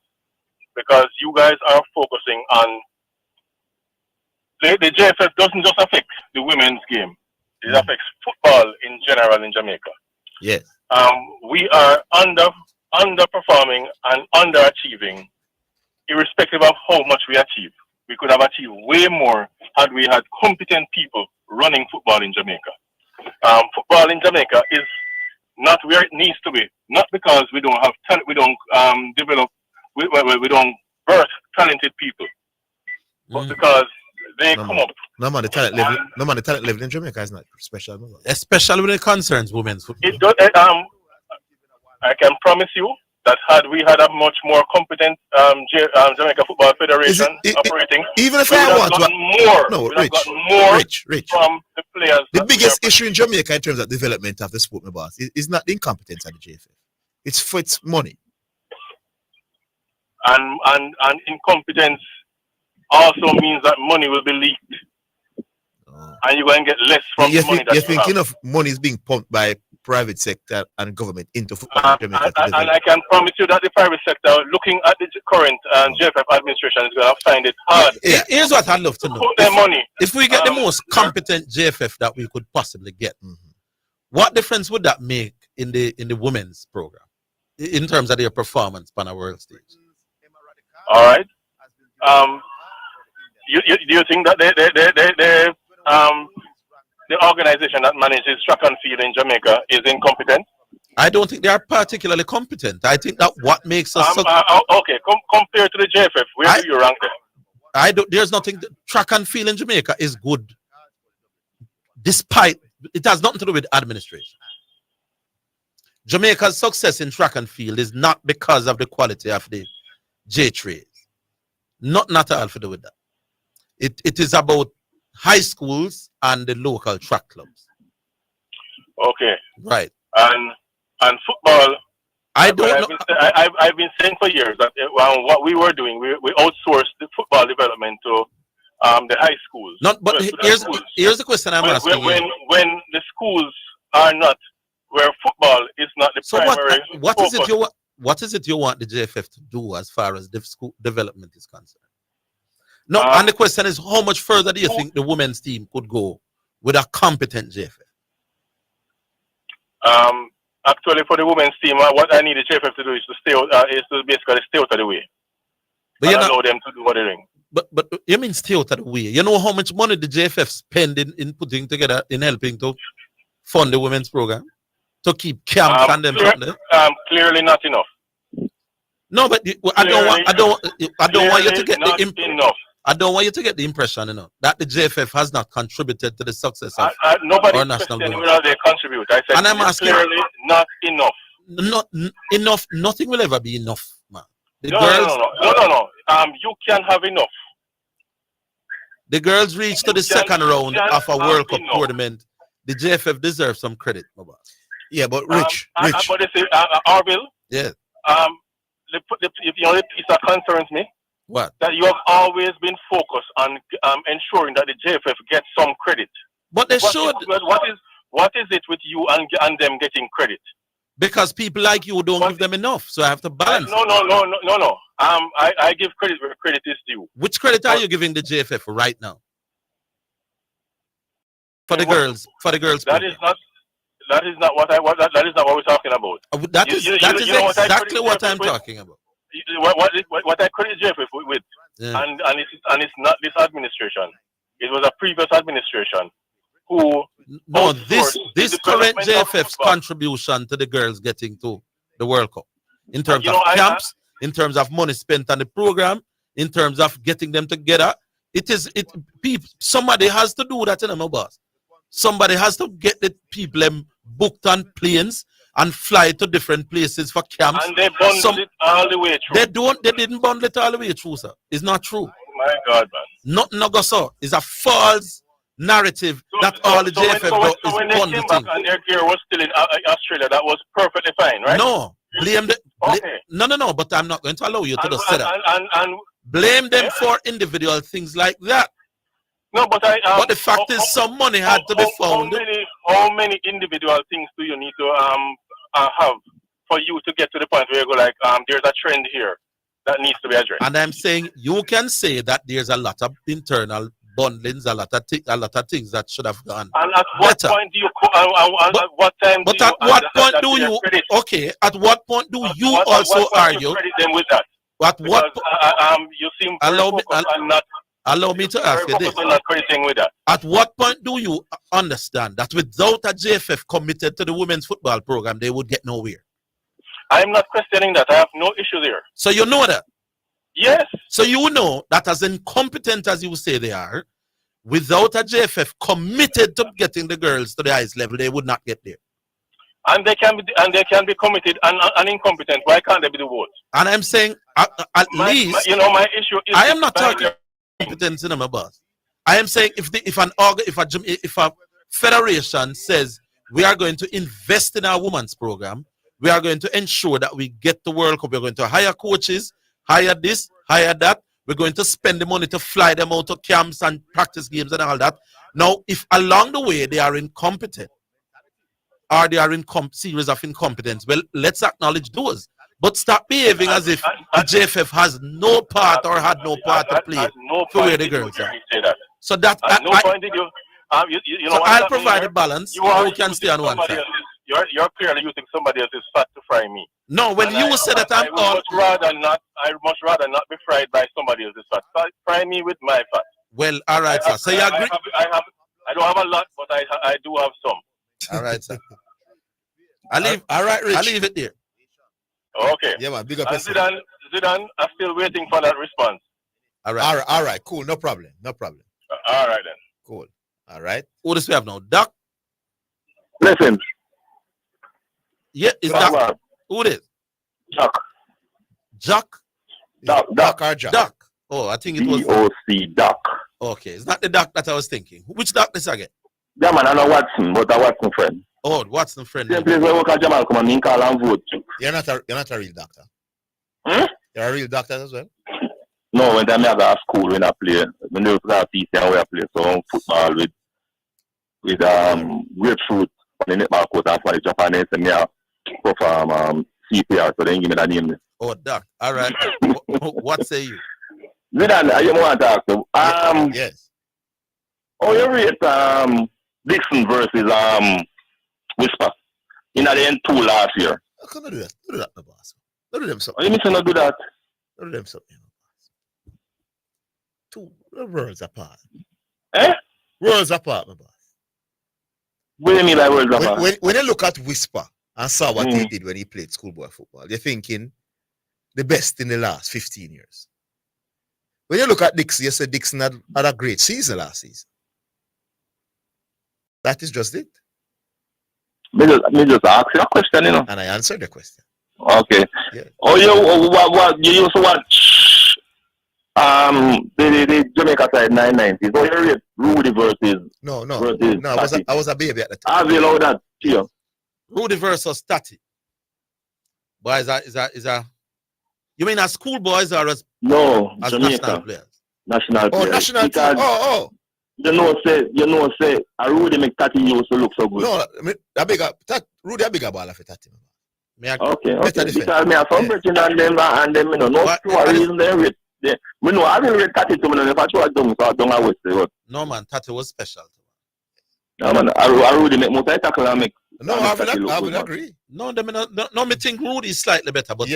[SPEAKER 6] because you guys are focusing on the JFF doesn't just affect the women's game. It affects football in general in Jamaica.
[SPEAKER 4] Yes.
[SPEAKER 6] We are underperforming and underachieving, irrespective of how much we achieve. We could have achieved way more had we had competent people running football in Jamaica. Football in Jamaica is not where it needs to be. Not because we don't have talent, we don't develop, we don't birth talented people, but because they come up.
[SPEAKER 4] No man, the talent level in Jamaica is not special.
[SPEAKER 3] Especially when it concerns women's football.
[SPEAKER 6] It does. I can promise you that had we had a much more competent Jamaica Football Federation operating,
[SPEAKER 4] even if
[SPEAKER 6] we
[SPEAKER 4] I
[SPEAKER 6] would
[SPEAKER 4] want
[SPEAKER 6] have gotten more,
[SPEAKER 4] Rich,
[SPEAKER 6] from the players.
[SPEAKER 4] The biggest issue in Jamaica in terms of development of the sport, my boss, is not the incompetence of the JFF. It's for its money.
[SPEAKER 6] And incompetence also means that money will be leaked, and you're going to get less from the money that
[SPEAKER 4] you
[SPEAKER 6] you
[SPEAKER 4] think
[SPEAKER 6] have.
[SPEAKER 4] enough money is being pumped by private sector and government into football in Jamaica to
[SPEAKER 6] And
[SPEAKER 4] develop.
[SPEAKER 6] I can promise you that the private sector, looking at the current JFF administration, is going to find it hard.
[SPEAKER 3] Here's what I'd love to know.
[SPEAKER 6] Put their money.
[SPEAKER 3] If we get the most competent JFF that we could possibly get, what difference would that make in the women's program in terms of their performance on a world stage?
[SPEAKER 6] All right. Do you think that the organization that manages track and field in Jamaica is incompetent?
[SPEAKER 3] I don't think they are particularly competent. I think that what makes us
[SPEAKER 6] okay. Compared to the JFF, where do you rank them?
[SPEAKER 3] There's nothing. Track and field in Jamaica is good, despite it has nothing to do with administration. Jamaica's success in track and field is not because of the quality of the J trades. Not at all to do with that. It is about high schools and the local track clubs.
[SPEAKER 6] Okay.
[SPEAKER 3] Right.
[SPEAKER 6] And football.
[SPEAKER 3] I don't know.
[SPEAKER 6] I've been saying for years that what we were doing, we outsourced the football development to the high schools.
[SPEAKER 3] But here's the question I'm asking.
[SPEAKER 6] When the schools are not where football is not the primary.
[SPEAKER 3] What is it you want the JFF to do as far as the school development is concerned? No, and the question is, how much further do you think the women's team could go with a competent JFF?
[SPEAKER 6] Actually, for the women's team, what I need the JFF to do is to basically stay out of the way. But allow them to do what they're doing.
[SPEAKER 3] But you mean stay out of the way? You know how much money the JFF spend in putting together, in helping to fund the women's program? To keep camps and them from there?
[SPEAKER 6] Clearly not enough.
[SPEAKER 3] No, but I don't want you to get
[SPEAKER 6] enough.
[SPEAKER 3] I don't want you to get the impression, that the JFF has not contributed to the success of
[SPEAKER 6] nobody
[SPEAKER 3] our national government.
[SPEAKER 6] Whether they contribute. I said,
[SPEAKER 3] and I'm asking,
[SPEAKER 6] clearly not enough.
[SPEAKER 3] Not enough. Nothing will ever be enough, man.
[SPEAKER 6] No. You can have enough.
[SPEAKER 3] The girls reached to the second round of a World Cup tournament. The JFF deserves some credit, my boss.
[SPEAKER 4] Yeah, but Rich.
[SPEAKER 6] But they say, Orville.
[SPEAKER 3] Yeah.
[SPEAKER 6] The piece that concerns me.
[SPEAKER 3] What?
[SPEAKER 6] That you have always been focused on ensuring that the JFF gets some credit.
[SPEAKER 3] But they should.
[SPEAKER 6] What is it with you and them getting credit?
[SPEAKER 3] Because people like you don't give them enough, so I have to balance.
[SPEAKER 6] No. I give credit where credit is due.
[SPEAKER 3] Which credit are you giving the JFF right now? For the girls.
[SPEAKER 6] That is not what we're talking about.
[SPEAKER 3] That is exactly what I'm talking about.
[SPEAKER 6] What I credit JFF with, and it's not this administration. It was a previous administration who.
[SPEAKER 3] No, this current JFF's contribution to the girls getting to the World Cup in terms of camps, in terms of money spent on the program, in terms of getting them together. Somebody has to do that, my boss. Somebody has to get the people booked on planes and fly to different places for camps.
[SPEAKER 6] And they bundled it all the way through.
[SPEAKER 3] They didn't bundle it all the way through, sir. It's not true.
[SPEAKER 6] Oh my God, man.
[SPEAKER 3] Nothing no go so. It's a false narrative that all the JFF
[SPEAKER 6] so when they came back and their gear was still in Australia, that was perfectly fine, right?
[SPEAKER 3] No. No, but I'm not going to allow you to say that.
[SPEAKER 6] And
[SPEAKER 3] blame them for individual things like that.
[SPEAKER 6] No, but
[SPEAKER 3] but the fact is, some money had to be found.
[SPEAKER 6] How many individual things do you need to have for you to get to the point where you go like, there's a trend here that needs to be addressed?
[SPEAKER 3] And I'm saying you can say that there's a lot of internal bundlings, a lot of things that should have gone.
[SPEAKER 6] And at what point do you? At what time?
[SPEAKER 3] But at what point do you? Okay, at what point do you also argue?
[SPEAKER 6] Credit them with that.
[SPEAKER 3] At what?
[SPEAKER 6] You seem
[SPEAKER 3] allow me to ask you this. At what point do you understand that without a JFF committed to the women's football program, they would get nowhere?
[SPEAKER 6] I'm not questioning that. I have no issue there.
[SPEAKER 3] So you know that?
[SPEAKER 6] Yes.
[SPEAKER 3] So you know that as incompetent as you say they are, without a JFF committed to getting the girls to the highest level, they would not get there.
[SPEAKER 6] And they can be committed and incompetent. Why can't they be the both?
[SPEAKER 3] And I'm saying at least
[SPEAKER 6] my issue is
[SPEAKER 3] I am not talking competence in my boss. I am saying if a federation says we are going to invest in our women's program, we are going to ensure that we get the World Cup, we're going to hire coaches, hire this, hire that, we're going to spend the money to fly them out to camps and practice games and all that. Now, if along the way they are incompetent or they are in series of incompetence, well, let's acknowledge those. But stop behaving as if the JFF has no part or had no part to play for where the girls are. So that
[SPEAKER 6] no point did you.
[SPEAKER 3] So I'll provide a balance. You can stay on one side.
[SPEAKER 6] You're clearly using somebody else's fat to fry me.
[SPEAKER 3] No, when you said that I
[SPEAKER 6] would much rather not be fried by somebody else's fat. Fry me with my fat.
[SPEAKER 3] Well, all right, sir. So you agree?
[SPEAKER 6] I don't have a lot, but I do have some.
[SPEAKER 3] All right, sir. All right, Rich. I'll leave it there.
[SPEAKER 6] Okay.
[SPEAKER 4] Yeah, man. Big up.
[SPEAKER 6] And Zidane, I'm still waiting for that response.
[SPEAKER 4] All right. Cool. No problem.
[SPEAKER 6] All right then.
[SPEAKER 4] Cool. All right.
[SPEAKER 3] Who does we have now? Doc?
[SPEAKER 5] Listen.
[SPEAKER 3] Yeah, is Doc? Who it is?
[SPEAKER 5] Doc.
[SPEAKER 3] Jock?
[SPEAKER 4] Doc or Jock?
[SPEAKER 3] Doc. Oh, I think it was
[SPEAKER 5] DOC Doc.
[SPEAKER 3] Okay, it's not the Doc that I was thinking. Which Doc this again?
[SPEAKER 5] Yeah, man, I know Watson, but I Watson friend.
[SPEAKER 3] Oh, Watson friend.
[SPEAKER 5] Same place where work at Jamal come and call and vote.
[SPEAKER 4] You're not a real doctor. You're a real doctor as well?
[SPEAKER 5] No, when I go to school when I play, when I go to PC and I play some football with grapefruit on the netball court and for the Japanese and me perform CPR, so they give me that name.
[SPEAKER 3] Oh, Doc. All right. What say you?
[SPEAKER 5] Zidane, I want to ask you.
[SPEAKER 4] Yes.
[SPEAKER 5] Oh, you rate Dixon versus Whisper in the end 2 last year.
[SPEAKER 4] I couldn't do that. Do that, my boss. Don't do them something.
[SPEAKER 5] Oh, you missing not do that?
[SPEAKER 4] Don't do them something, my boss. 2 worlds apart. Worlds apart, my boss.
[SPEAKER 5] What do you mean by worlds apart?
[SPEAKER 4] When you look at Whisper and saw what he did when he played schoolboy football, you're thinking the best in the last 15 years. When you look at Dixon, you say Dixon had a great season last season. That is just it.
[SPEAKER 5] Me just ask you a question, you know.
[SPEAKER 4] And I answered the question.
[SPEAKER 5] Okay.
[SPEAKER 4] Yeah.
[SPEAKER 5] Oh, you used to watch the Jamaica side 990s. So you rate Rudy versus
[SPEAKER 4] No.
[SPEAKER 5] Versus
[SPEAKER 4] I was a baby at the time.
[SPEAKER 5] Have you know that here?
[SPEAKER 3] Rudy versus Tati. But is that you mean as schoolboys or as
[SPEAKER 5] Jamaica.
[SPEAKER 3] national players?
[SPEAKER 5] National players.
[SPEAKER 4] National team. Oh.
[SPEAKER 5] You know, say, a Rudy make Tati used to look so good.
[SPEAKER 4] No, Rudy a bigger baller for Tati.
[SPEAKER 5] Okay. Because me have some Britain and them, you know, no reason they rate. Me know, I didn't rate Tati to me, if I try to so I don't always say what.
[SPEAKER 3] No, man, Tati was special.
[SPEAKER 5] No, man, I Rudy make most of tackle and make.
[SPEAKER 4] No, I would agree.
[SPEAKER 3] No, me think Rudy is slightly better, but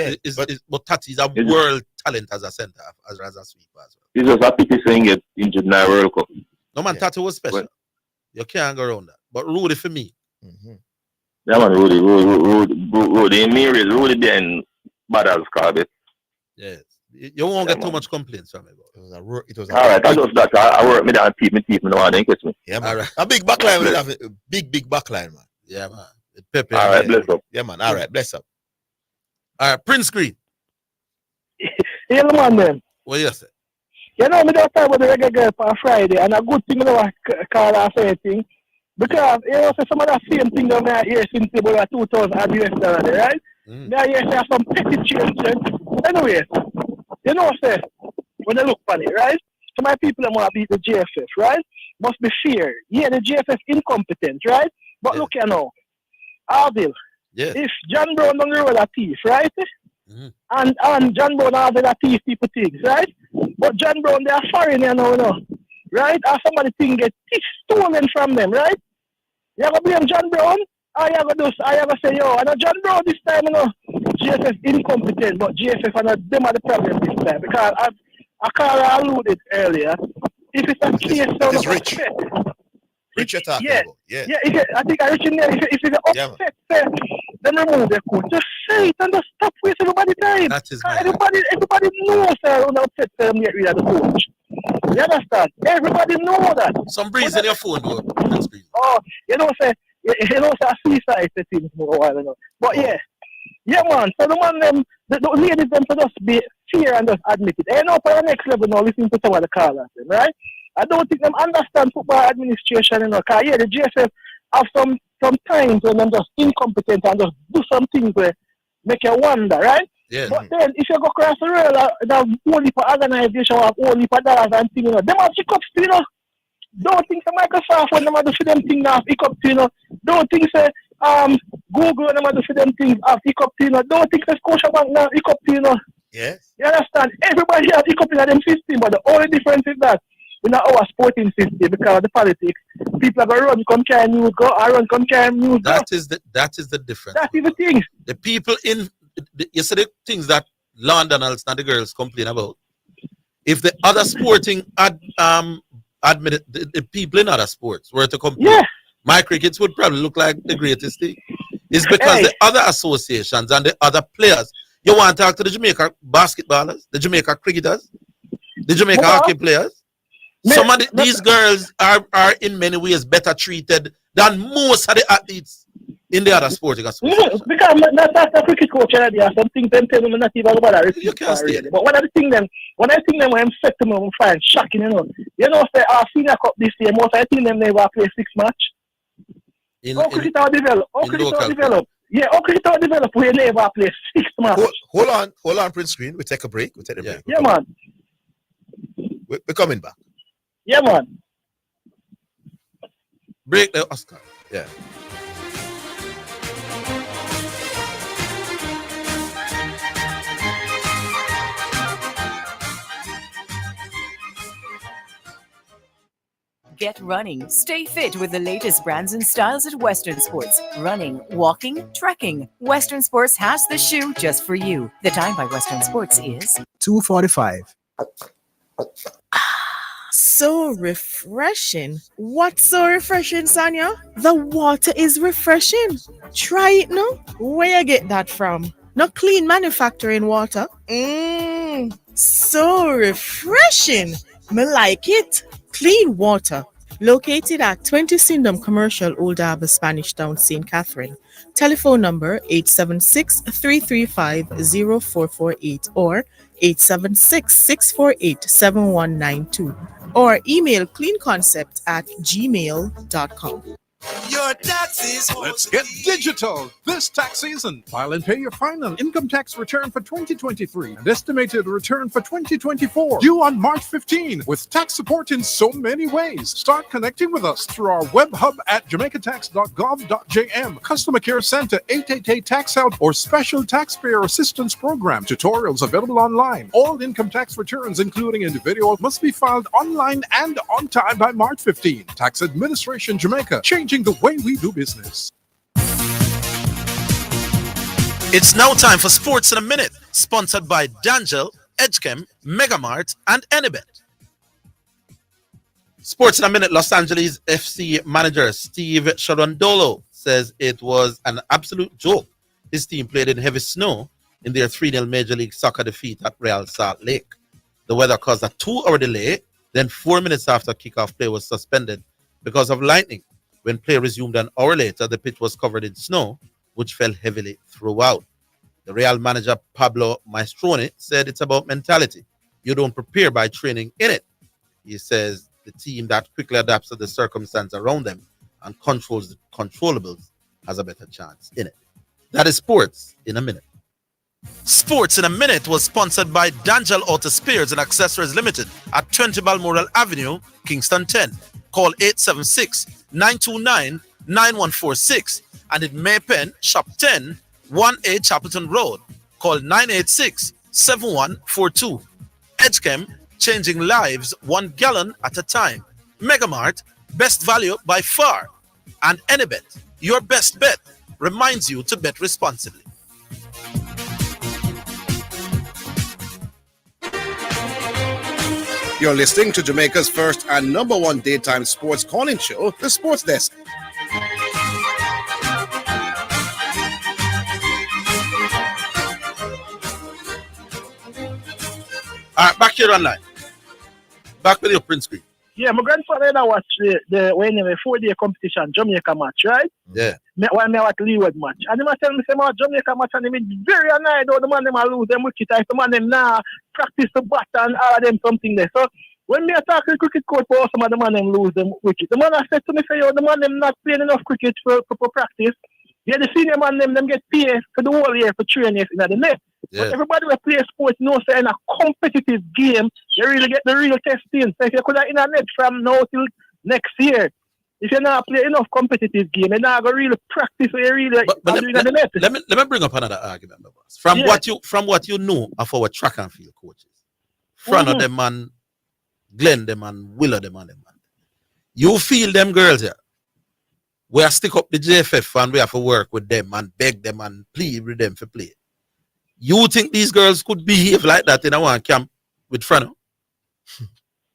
[SPEAKER 3] but Tati is a world talent as a centre, as a sweeper as well.
[SPEAKER 5] It's just a pity saying it injured in the World Cup.
[SPEAKER 3] No, man, Tati was special. Well, you can't go around that. But Rudy for me.
[SPEAKER 5] Yeah, man, Rudy, Rudy, then
[SPEAKER 19] bad as Carby.
[SPEAKER 3] Yes. You won't get too much complaints from it.
[SPEAKER 4] It was
[SPEAKER 19] all right. I just that I work me down and keep me teeth. Me no one catch me.
[SPEAKER 4] Yeah, man.
[SPEAKER 3] All right.
[SPEAKER 4] A big backline will have a big backline, man.
[SPEAKER 3] Yeah, man. Pepe.
[SPEAKER 19] All right, bless up.
[SPEAKER 4] Yeah, man. All right, bless up.
[SPEAKER 3] All right, Prince Green.
[SPEAKER 11] Yeah, man, then.
[SPEAKER 3] What you say?
[SPEAKER 11] You know, me don't talk about the reggae girl on Friday, and a good thing, you know, call her say thing. Because, you know, so some of that same thing that I hear since about 2000 US $, right? I hear say some petty changes. Anyway, you know, say, when they look funny, right? So my people want to beat the GFF, right? Must be fair. Yeah, the GFF incompetent, right? But look, you know, Orville, if John Brown on the road a thief, right? And John Brown has a thief people things, right? But John Brown, they are foreign, you know, right? Or somebody think get stolen from them, right? You have to blame John Brown? I have to say, yo, I know John Brown this time, you know, GFF incompetent, but GFF are not them are the problem this time. Because I kind of alluded earlier, if it's a case of upset,
[SPEAKER 4] Rich talking about. Yeah.
[SPEAKER 11] Yeah, I think I reach in there. If it's an upset, then remove the coach. Just say it and just stop wasting everybody's time.
[SPEAKER 3] That is
[SPEAKER 11] everybody knows that when upset them get rid of the coach. You understand? Everybody know that.
[SPEAKER 3] Some breeze in your phone, though.
[SPEAKER 11] Oh, you know, say I see side things for a while, you know. But yeah, man. So the man them, the ladies them to just be fair and just admit it. You know, for the next level now, listen to some of the callers, right? I don't think them understand football administration, you know, because the GFF have some times when them just incompetent and just do some things where make you wonder, right?
[SPEAKER 3] Yeah.
[SPEAKER 11] But then if you go across the road, the only for organization have only for dollars and things, you know, them have hiccups, you know. Don't think the Microsoft when them have to for them things have hiccups, you know. Don't think say Google when them have to for them things have hiccups, you know. Don't think the Scotiabank now hiccups, you know.
[SPEAKER 4] Yes.
[SPEAKER 11] You understand? Everybody has hiccups in them system, but the only difference is that in our sporting system, because of the politics, people are going to run, come carry news, go, or run, come carry news, go.
[SPEAKER 3] That is the difference.
[SPEAKER 11] That is the thing.
[SPEAKER 3] The people in, you see the things that Londoners and the girls complain about. If the other sporting admit the people in other sports were to complain, my crickets would probably look like the greatest thing. It's because the other associations and the other players, you want to talk to the Jamaica basketballers, the Jamaica cricketers, the Jamaica hockey players. Some of these girls are in many ways better treated than most of the athletes in the other sporting associations.
[SPEAKER 11] Because that's a cricket coach, there are some things them tell them not even about that. You can't stay. But when I think them when I'm set to me, I'm find shocking, you know. You know, say our senior cup this year, most I think them never play 6 match. How cricket will develop? How cricket will develop? Yeah, how cricket will develop? We never play 6 match.
[SPEAKER 4] Hold on, Prince Green. We take a break. We take the break.
[SPEAKER 11] Yeah, man.
[SPEAKER 4] We're coming back.
[SPEAKER 11] Yeah, man.
[SPEAKER 3] Break the Oscar.
[SPEAKER 4] Yeah.
[SPEAKER 10] Get running. Stay fit with the latest brands and styles at Western Sports. Running, walking, trekking. Western Sports has the shoe just for you. The time by Western Sports is
[SPEAKER 20] 2:45.
[SPEAKER 12] So refreshing. What's so refreshing, Sanya? The water is refreshing. Try it now. Where you get that from? No clean manufacturing water. So refreshing. Me like it. Clean water. Located at 20 Syndham Commercial, Old Harbour, Spanish Town, St. Catherine. Telephone number 876-335-0448 or 876-648-7192 or email cleanconcept@gmail.com.
[SPEAKER 14] Your taxes. Let's get digital this tax season. File and pay your final income tax return for 2023 and estimated return for 2024 due on March 15 with tax support in so many ways. Start connecting with us through our web hub at jamaicatax.gov.jm, customer care center 888 tax help or special taxpayer assistance program. Tutorials available online. All income tax returns including individual must be filed online and on time by March 15. Tax Administration Jamaica, changing the way we do business.
[SPEAKER 3] It's now time for Sports in a Minute, sponsored by Dangel, Edgechem, Megamart, and Anibet. Sports in a Minute, Los Angeles FC manager Steve Sharondolo says it was an absolute joke. His team played in heavy snow in their 3-0 Major League Soccer defeat at Real Salt Lake. The weather caused a 2-hour delay, then 4 minutes after kickoff, play was suspended because of lightning. When play resumed an hour later, the pitch was covered in snow, which fell heavily throughout. The Real manager Pablo Maestroni said it's about mentality. You don't prepare by training in it. He says the team that quickly adapts to the circumstance around them and controls the controllables has a better chance in it. That is Sports in a Minute. Sports in a Minute was sponsored by Dangel Auto Spares and Accessories Limited at 20 Balmoral Avenue, Kingston 10. Call 876-929-9146 and in Maypen, Shop 10, 1A Chapelton Road. Call 986-7142. Edgechem, changing lives 1 gallon at a time. Megamart, best value by far. And Anybet, your best bet, reminds you to bet responsibly.
[SPEAKER 2] You're listening to Jamaica's first and number one daytime sports calling show, The Sports Desk.
[SPEAKER 3] All right, back here online. Back with your print screen.
[SPEAKER 1] Yeah, my grandfather and I watched the 4-day competition, Jamaica match, right?
[SPEAKER 3] Yeah.
[SPEAKER 1] When I watch Leeward match. And he tell me, say, Jamaica match, and he very annoyed how the man them lose them wicket. If the man them now practice the bat and all of them something there. So when me attack the cricket coach for some of the man them lose them wicket, the man I said to me, say, the man them not playing enough cricket for practice. Yeah, the senior man them get paid for the whole year for training in the net.
[SPEAKER 3] Yeah.
[SPEAKER 1] But everybody who play sports knows that in a competitive game, you really get the real testing. So if you could have in a net from now till next year, if you're not playing enough competitive game, you're not going to really practice what you really doing in the net.
[SPEAKER 3] Let me bring up another argument, my boss. From what you know of our track and field coaches, Frano them and Glenn them and Willow them and them. You feel them girls here. We have stick up the JFF and we have to work with them and beg them and plead with them for play. You think these girls could behave like that in a one camp with Frano?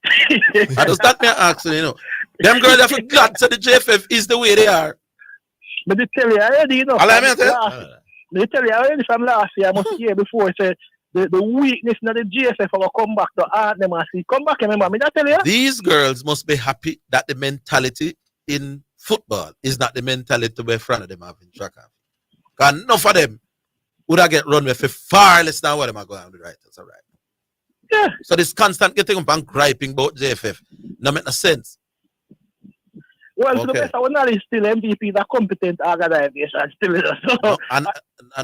[SPEAKER 3] I just that me asking, you know. Them girls have glad to the JFF is the way they are.
[SPEAKER 1] But they tell you already, you know. They tell you already from last year, I must hear before, say the weakness in the JFF will come back to art them and see. Come back, remember me, that tell you?
[SPEAKER 3] These girls must be happy that the mentality in football is not the mentality where Frano them have in track. Because enough of them would I get run with for far less than what them are going on the right. That's all right.
[SPEAKER 1] Yeah.
[SPEAKER 3] So this constant getting up and griping about JFF no make no sense.
[SPEAKER 1] Well, to the best of our knowledge, still MVP is a competent organization. Still,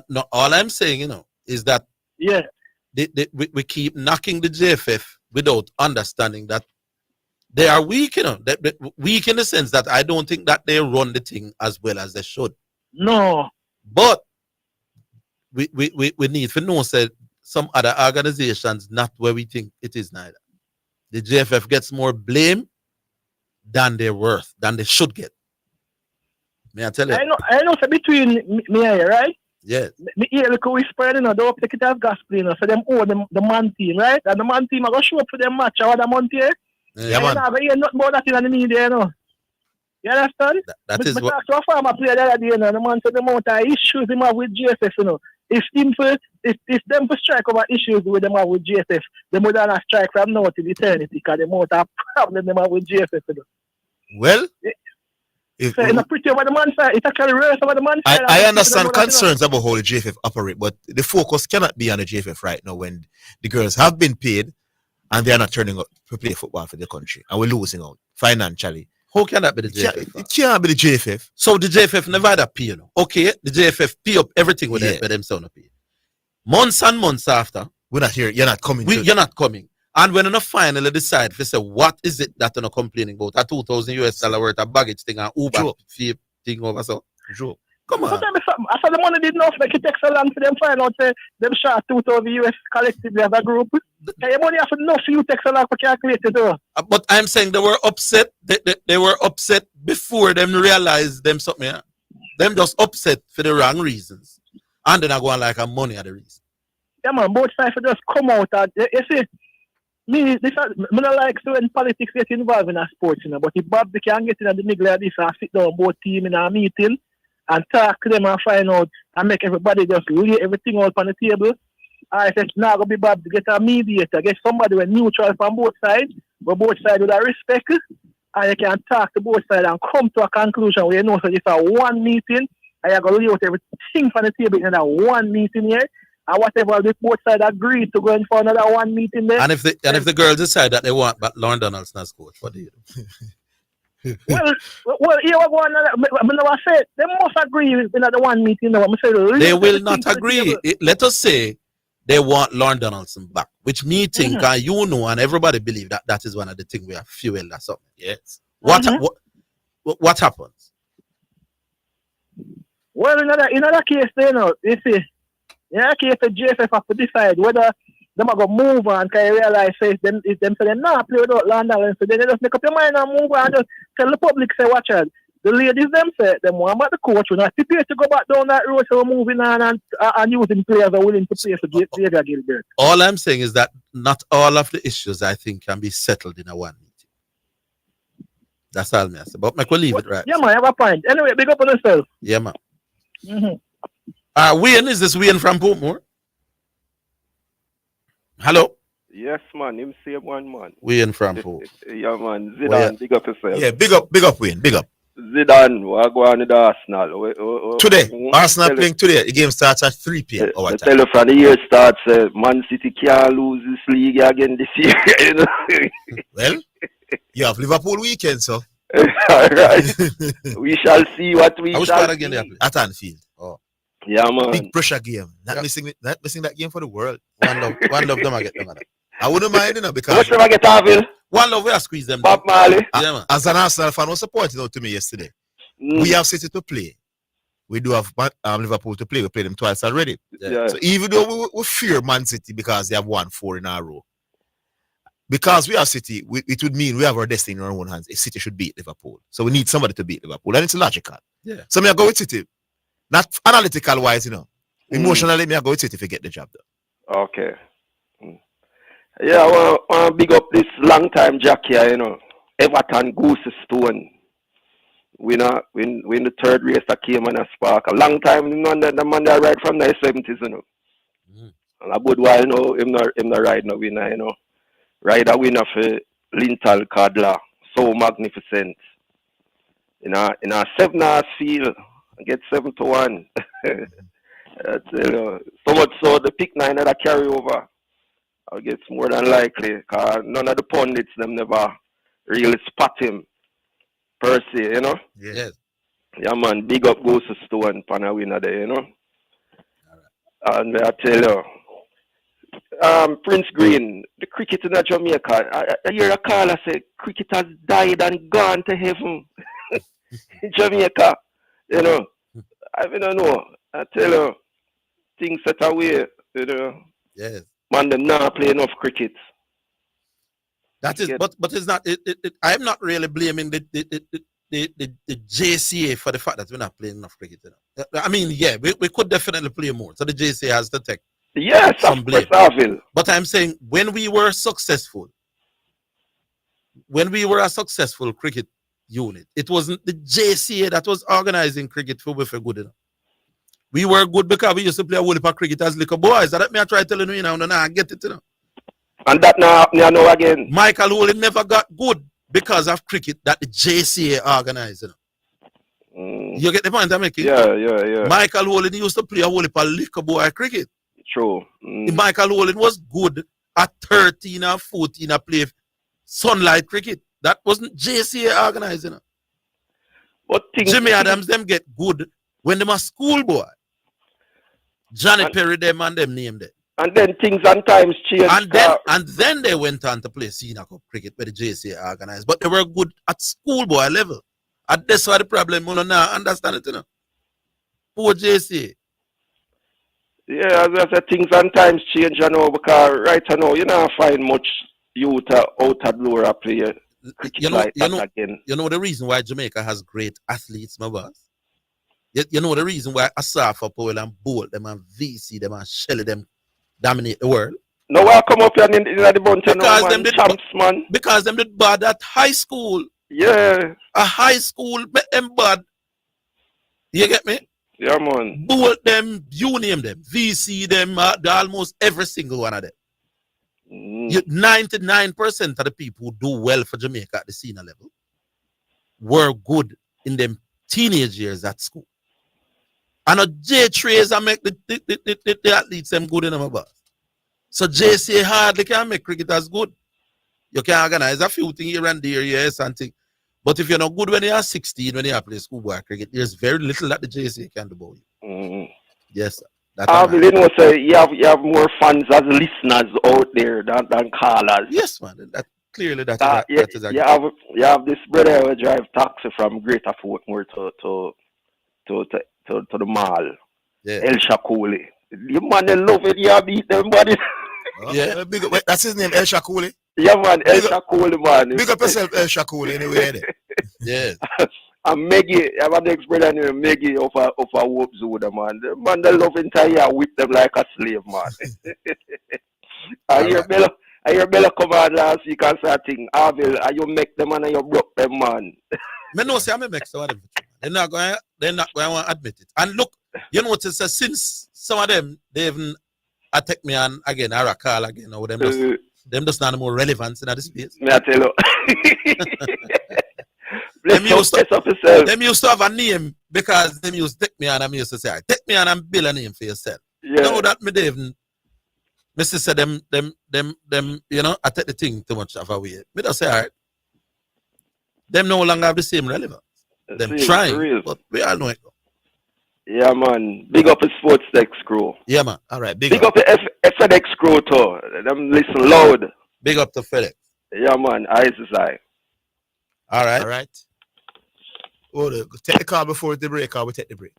[SPEAKER 3] no, all I'm saying, you know, is that we keep knocking the JFF without understanding that they are weak, you know. They're weak in the sense that I don't think that they run the thing as well as they should.
[SPEAKER 1] No.
[SPEAKER 3] But we need to know that some other organizations not where we think it is neither. The JFF gets more blame than they're worth, than they should get. May I tell you?
[SPEAKER 1] I know so between me and you, right?
[SPEAKER 3] Yes.
[SPEAKER 1] Me hear like a whisper, you know, the executive gospel, you know, so them owe the man team, right? And the man team are going to show up for them match over the month here.
[SPEAKER 3] Yeah, man.
[SPEAKER 1] But you hear nothing about that in the media, you know. You understand?
[SPEAKER 3] That is what...
[SPEAKER 1] I talked to a farmer player the other day, you know, the man said the amount of issues they have with JFF, you know. If them for strike over issues with them have with JFF, they would not strike from now to eternity because the amount of problem them have with JFF, you know.
[SPEAKER 3] Well,
[SPEAKER 1] so it's not pretty over the man side. It's actually worse over the man side.
[SPEAKER 4] I understand concerns about how the JFF operate, but the focus cannot be on the JFF right now when the girls have been paid and they are not turning up to play football for the country and we're losing out financially.
[SPEAKER 3] How can that be the JFF?
[SPEAKER 4] It can't be the JFF.
[SPEAKER 3] So the JFF never had a pay, you know. Okay, the JFF pay up everything with them son pay. Months and months after,
[SPEAKER 4] we're not here. You're not coming.
[SPEAKER 3] You're not coming. And when you finally decide to say, what is it that you're not complaining about? A $2,000 worth of baggage thing and Uber fee thing over so.
[SPEAKER 4] Sure.
[SPEAKER 3] Come on.
[SPEAKER 1] I saw the money didn't know make it take so long for them find out say them shot $2,000 collectively as a group. Your money have to know for you take so long for calculate it though.
[SPEAKER 3] But I'm saying they were upset. They were upset before them realize them something. Yeah? Them just upset for the wrong reasons. And then I go on like a money at the reason.
[SPEAKER 1] Yeah man, both sides just come out and you see me don't like so when politics get involved in a sports, you know, but if Bob they can get in the middle of this and sit down both team in a meeting and talk to them and find out and make everybody just lay everything out on the table. I said, it's not going to be bad to get a mediator, get somebody with neutral from both sides, but both sides with a respect, and you can talk to both sides and come to a conclusion where you know, so it's a one meeting, and you're going to lay out everything from the table in that one meeting here, and whatever the both sides agree to go in for another one meeting there.
[SPEAKER 3] And if the girls decide that they want but Lauren Donaldson as coach, what do you do?
[SPEAKER 1] well, you are going. I never said they must agree in the one meeting.
[SPEAKER 3] They will not agree. Let us say they want Lauren Donaldson back, which me think, you know, and everybody believe that is one of the things we have fueled or something. Yes. What happens?
[SPEAKER 1] Well, in another case, you know, you see, in another case, the JFF have to decide whether them are going to move on, because you realize if them say they not play without Lauren Donaldson, so then they just make up your mind and move on and just tell the public, say, watch out. The ladies them say them want about the coach, we're not prepared to go back down that road, so we're moving on and using players are willing to play for Xavier Gilbert.
[SPEAKER 3] All I'm saying is that not all of the issues, I think, can be settled in a one meeting. That's all I say. But I could leave it right.
[SPEAKER 1] Yeah, man, I have a point. Anyway, big up on yourself.
[SPEAKER 3] Yeah, man. Wayne, is this Wayne from Portmore? Hello?
[SPEAKER 8] Yes, man. Him say one man.
[SPEAKER 3] Wayne from Portmore.
[SPEAKER 8] Yeah, man. Zidane, big up yourself.
[SPEAKER 4] Yeah, big up, Wayne. Big up.
[SPEAKER 8] Zidane, we're going to the Arsenal.
[SPEAKER 4] Today, Arsenal playing today. The game starts at 3 p.m.
[SPEAKER 8] The telephone the year starts. Man City can't lose this league again this year. You know?
[SPEAKER 4] Well, you have Liverpool weekend, so.
[SPEAKER 8] All right. We shall see what we shall see.
[SPEAKER 4] Again at Anfield. Oh.
[SPEAKER 8] Yeah, man.
[SPEAKER 4] Big pressure game. Not missing that game for the world.
[SPEAKER 3] One love them I get them.
[SPEAKER 4] I wouldn't mind, you know, because
[SPEAKER 8] what's them I get Anfield?
[SPEAKER 3] One love where I squeeze them.
[SPEAKER 8] Bob Marley.
[SPEAKER 4] As an Arsenal fan, was supporting out to me yesterday. We have City to play. We do have Liverpool to play. We played them twice already.
[SPEAKER 8] Yeah.
[SPEAKER 4] So even though we fear Man City because they have won 4 in a row, because we have City, it would mean we have our destiny in our own hands. If City should beat Liverpool, so we need somebody to beat Liverpool, and it's logical.
[SPEAKER 3] Yeah.
[SPEAKER 4] So me I go with City, not analytical wise, you know. Emotionally, me I go with City to get the job done.
[SPEAKER 8] Okay. Yeah, I want to big up this long time Jack here, you know. Everton Goose Stone. We win the third race that came on a spark. A long time, you know, the man that ride from the 70s, you know. And a good while, you know, him not ride no winner, you know. Ride a winner for Lintal Cadler. So magnificent. In a 7-hours field, get 7-1. You know, so much so the pick 9 that I carry over. I guess more than likely, because none of the pundits them never really spot him per se, you know.
[SPEAKER 3] Yes.
[SPEAKER 8] Yeah, man. Big up goes to Stone pan a winner there, you know. And I tell you, Prince Green, the cricket in Jamaica. I hear a caller say cricket has died and gone to heaven in Jamaica. You know, I don't know. I tell you, things set away. You know.
[SPEAKER 3] Yes.
[SPEAKER 8] Man, them not play enough cricket.
[SPEAKER 3] That is, but it's not. I'm not really blaming the JCA for the fact that we're not playing enough cricket. You know? I mean, yeah, we could definitely play more. So the JCA has to take some blame. But I'm saying when we were successful, when we were a successful cricket unit, it wasn't the JCA that was organizing cricket for good enough. We were good because we used to play a whole heap of cricket as little boys. That me I try telling you now, I get it, you know.
[SPEAKER 8] And that now I know again.
[SPEAKER 3] Michael Hooley never got good because of cricket that the JCA organized, you know. You get the point I'm making?
[SPEAKER 8] Yeah.
[SPEAKER 3] Michael Hooley used to play a whole heap of little boy cricket.
[SPEAKER 8] True.
[SPEAKER 3] Michael Hooley was good at 13 or 14 to play sunlight cricket. That wasn't JCA organized, you know.
[SPEAKER 8] But
[SPEAKER 3] Jimmy Adams them get good when them a schoolboy. Johnny Perry them and them named it.
[SPEAKER 8] And then things and times changed.
[SPEAKER 3] And then they went on to play senior cup cricket where the JCA organized. But they were good at schoolboy level. And that's why the problem, you know, now understand it, you know. Poor JCA.
[SPEAKER 8] Yeah, as I said, things and times change, you know, because right now, you don't find much youth out at lower play cricket again.
[SPEAKER 3] You know the reason why Jamaica has great athletes, my boss? You know the reason why Asafa Powell and Bolt them and VC them and Shelley them dominate the world?
[SPEAKER 8] No, I come up here in the bunch because them did champs, man.
[SPEAKER 3] Because them did bad at high school.
[SPEAKER 8] Yeah.
[SPEAKER 3] A high school make them bad. You get me?
[SPEAKER 8] Yeah, man.
[SPEAKER 3] Both them, you name them. VC them, almost every single one of them. 99% of the people who do well for Jamaica at the senior level were good in them teenage years at school. And a J3s I make the athletes them good in them about. So JC hardly can make cricketers good. You can organize a few things here and there, yes, and things. But if you're not good when you are 16, when you play schoolboy cricket, there's very little that the JC can do about you. Yes, sir.
[SPEAKER 8] I believe you have more fans as listeners out there than callers.
[SPEAKER 3] Yes, man. That clearly that is
[SPEAKER 8] you have this brother who drive taxi from Greater Portmore to the mall.
[SPEAKER 3] Yeah.
[SPEAKER 8] El Shakuli. You man, they love it. You beat them, buddy.
[SPEAKER 4] Yeah, big up, that's his name, El Shakuli.
[SPEAKER 8] Yeah, man, El Shakuli, man.
[SPEAKER 4] Big up yourself, El Shakuli, anyway.
[SPEAKER 3] Yeah.
[SPEAKER 8] And Meggie, I have an ex brother named Meggie of a Whoop Zuda, man. The man, they love entire whip them like a slave, man. I hear Bella come out last week and say, Orville, and you make them and you broke them, man.
[SPEAKER 3] Me know say I make some of them. They're not going to admit it. And look, you know what it says, since some of them they even attack me and again or call again or them just not more relevance in this space.
[SPEAKER 8] Me I tell you.
[SPEAKER 3] Them used to have a name because them used to take me and I used to say, take me and build a name for yourself.
[SPEAKER 8] Yeah.
[SPEAKER 3] Now that me even Mr. said them, you know, I take the thing too much of a way. Me just say, all right. Them no longer have the same relevance. Them trying, but we all know it.
[SPEAKER 8] Yeah, man. Big up the Sports Dex crew.
[SPEAKER 3] Yeah, man.
[SPEAKER 4] All right.
[SPEAKER 8] Big up the FedEx crew too. Them listen loud.
[SPEAKER 3] Big up the FedEx.
[SPEAKER 8] Yeah, man. Eyes is eye.
[SPEAKER 3] All right.
[SPEAKER 4] All right. Take the call before the break, or we take the break.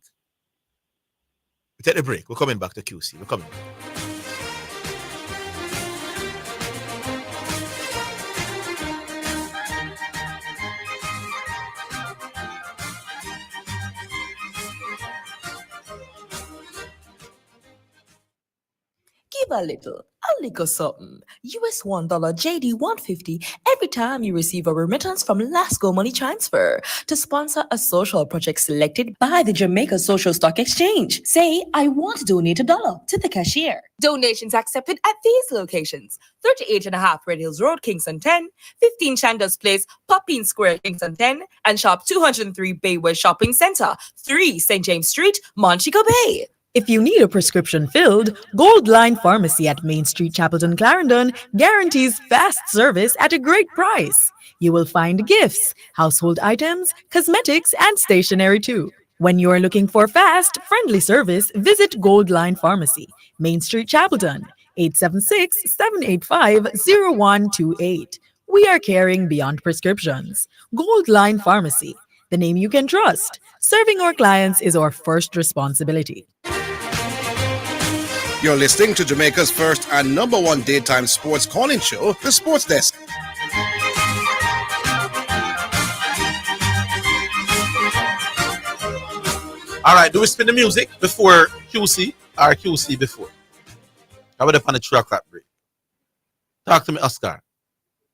[SPEAKER 4] We take the break. We're coming back to QC. We're coming back.
[SPEAKER 9] Give a little something. US $1 JD 150 every time you receive a remittance from Lasco Money Transfer to sponsor a social project selected by the Jamaica Social Stock Exchange. Say, I want to donate $1 to the cashier. Donations accepted at these locations: 38.5 Red Hills Road, Kingston 10, 15 Chandos Place, Poppin Square, Kingston 10, and Shop 203 Bay West Shopping Center, 3 St. James Street, Montego Bay. If you need a prescription filled, Gold Line Pharmacy at Main Street, Chapelton, Clarendon guarantees fast service at a great price. You will find gifts, household items, cosmetics, and stationery too. When you are looking for fast, friendly service, visit Gold Line Pharmacy, Main Street, Chapelton, 876-785-0128. We are caring beyond prescriptions. Gold Line Pharmacy, the name you can trust. Serving our clients is our first responsibility.
[SPEAKER 2] You're listening to Jamaica's first and number one daytime sports calling show, The Sports Desk.
[SPEAKER 3] All right, do we spin the music before QC or QC before? I would have on the 3 o'clock break. Talk to me, Oscar.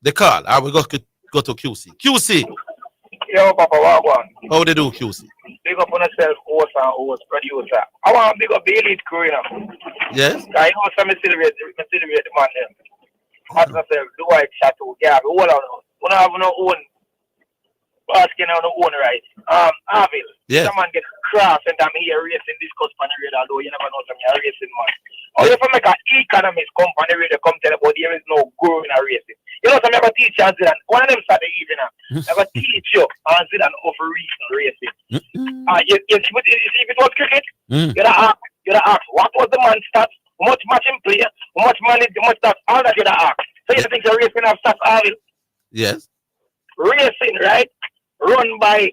[SPEAKER 3] The call. I will go to QC. QC.
[SPEAKER 13] Yo, Papa, what one?
[SPEAKER 3] How they do, QC?
[SPEAKER 13] Big up on yourself, host and host, producer. I want to big up the elite crew, you know.
[SPEAKER 3] Yes?
[SPEAKER 13] I know some celebrate the man them. Ask myself, do I chat to? Yeah, we all have no own basket on our own right. Orville.
[SPEAKER 3] Yes.
[SPEAKER 13] Someone get cross and I'm here racing discuss on the radar, although you never know some racing man. Or if I make an economist come on the radio, come tell about there is no guru in a racing. You know, some have a teacher and Zidane. One of them start the evening. I have a teach you and Zidane offer reason racing. If it was cricket, you'd ask, what was the man stats? How much match him play? How much money, how much stats? All that you'd ask. So you think the racing have stats, Orville?
[SPEAKER 3] Yes.
[SPEAKER 13] Racing, right? Run by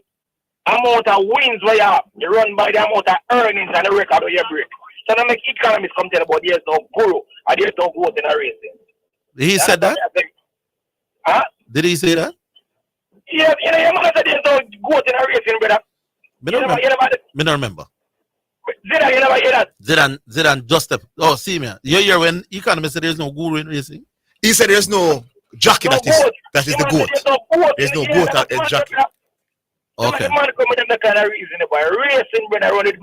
[SPEAKER 13] amount of wins where you have. You run by the amount of earnings and the record where you break. So now make economists come tell about there's no guru and there's no growth in a racing.
[SPEAKER 3] He said that?
[SPEAKER 13] Huh?
[SPEAKER 3] Did he say that?
[SPEAKER 13] Yeah, you know, your man said there's no growth in a racing, brother.
[SPEAKER 3] Me don't remember.
[SPEAKER 13] Zidane, you never hear that?
[SPEAKER 3] Zidane just see me. You hear when economists say there's no guru in racing?
[SPEAKER 4] He said there's no jockey that is the goat. There's no goat at jockey.
[SPEAKER 3] Okay.
[SPEAKER 13] The man come with them kind of reason, but racing, brother, run it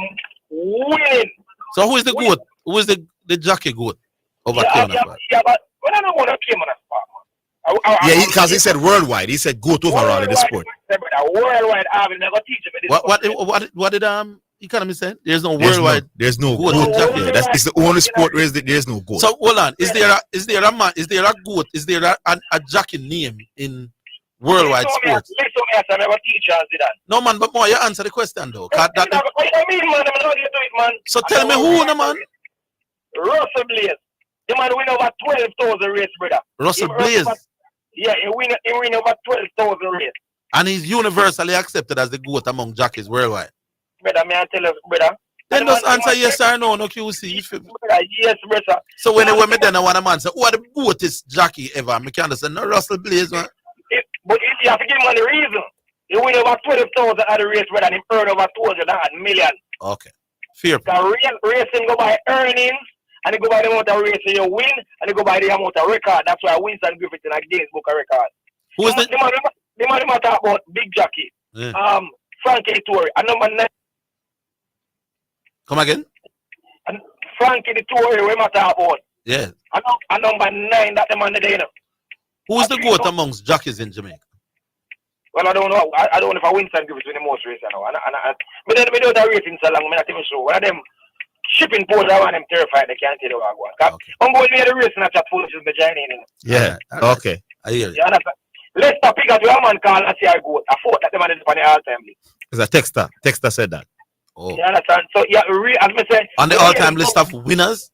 [SPEAKER 13] winning.
[SPEAKER 3] So who is the goat? Who is the jockey goat over
[SPEAKER 13] Yeah,
[SPEAKER 3] Canada?
[SPEAKER 13] but I don't want to came on a spot, man.
[SPEAKER 4] Yeah, because he said worldwide. He said goat overall in the sport.
[SPEAKER 13] Worldwide, I will never teach him this.
[SPEAKER 3] What did economy say? There's no
[SPEAKER 4] There's
[SPEAKER 3] worldwide.
[SPEAKER 4] there's no
[SPEAKER 3] goat
[SPEAKER 4] goat.
[SPEAKER 3] jockey.
[SPEAKER 4] Yeah, it's the only sport where there's no goat.
[SPEAKER 3] So hold on. Is there a man? Is there a goat? Is there a jockey name in worldwide sports? No man, but more you answer the question though. So tell me who, no man?
[SPEAKER 13] Russell Blaze. The man win over 12,000 race, brother.
[SPEAKER 3] Russell Blaze.
[SPEAKER 13] Yeah, he win over 12,000 race.
[SPEAKER 3] And he's universally accepted as the GOAT among jockeys worldwide.
[SPEAKER 13] Brother, may I tell you, brother?
[SPEAKER 3] Then just answer yes or no, no QC.
[SPEAKER 13] Brother, yes, brother.
[SPEAKER 3] So when me then I want a man say, who are the GOATest jockey ever? I can't understand. No Russell Blaze, man.
[SPEAKER 13] But you have to give him the reason. He win over 12,000 at the race, brother, and he earn over 200 million.
[SPEAKER 3] Okay. Fair.
[SPEAKER 13] Racing go by earnings, and they go by the amount of races you win, and they go by the amount of record. That's why Winston Griffith in a Guinness Book of Records.
[SPEAKER 3] Who is
[SPEAKER 13] the man talk about big jockey?
[SPEAKER 3] Yeah.
[SPEAKER 13] Frankie Tory, and number 9.
[SPEAKER 3] Come again?
[SPEAKER 13] And Frankie the Tory, we talk about.
[SPEAKER 3] Yeah.
[SPEAKER 13] And number 9, that the man there, you know.
[SPEAKER 3] Who is the GOAT amongst jockeys in Jamaica?
[SPEAKER 13] Well, I don't know. I don't know if I Winston Griffith win the most race, you know. But then we do that racing so long, I'm not even sure. One of them shipping ports, I want them terrified. They can't tell you what I'm going. I'm going to the racing at that foolish is the journey.
[SPEAKER 4] Yeah. Okay.
[SPEAKER 3] I hear you.
[SPEAKER 13] Let's stop pick up your man call and see how it goes. I thought that the man is on the all-time list.
[SPEAKER 4] It's a texter. Texter said that.
[SPEAKER 3] Oh.
[SPEAKER 13] You understand? So, yeah, as I say,
[SPEAKER 3] on the all-time list of winners?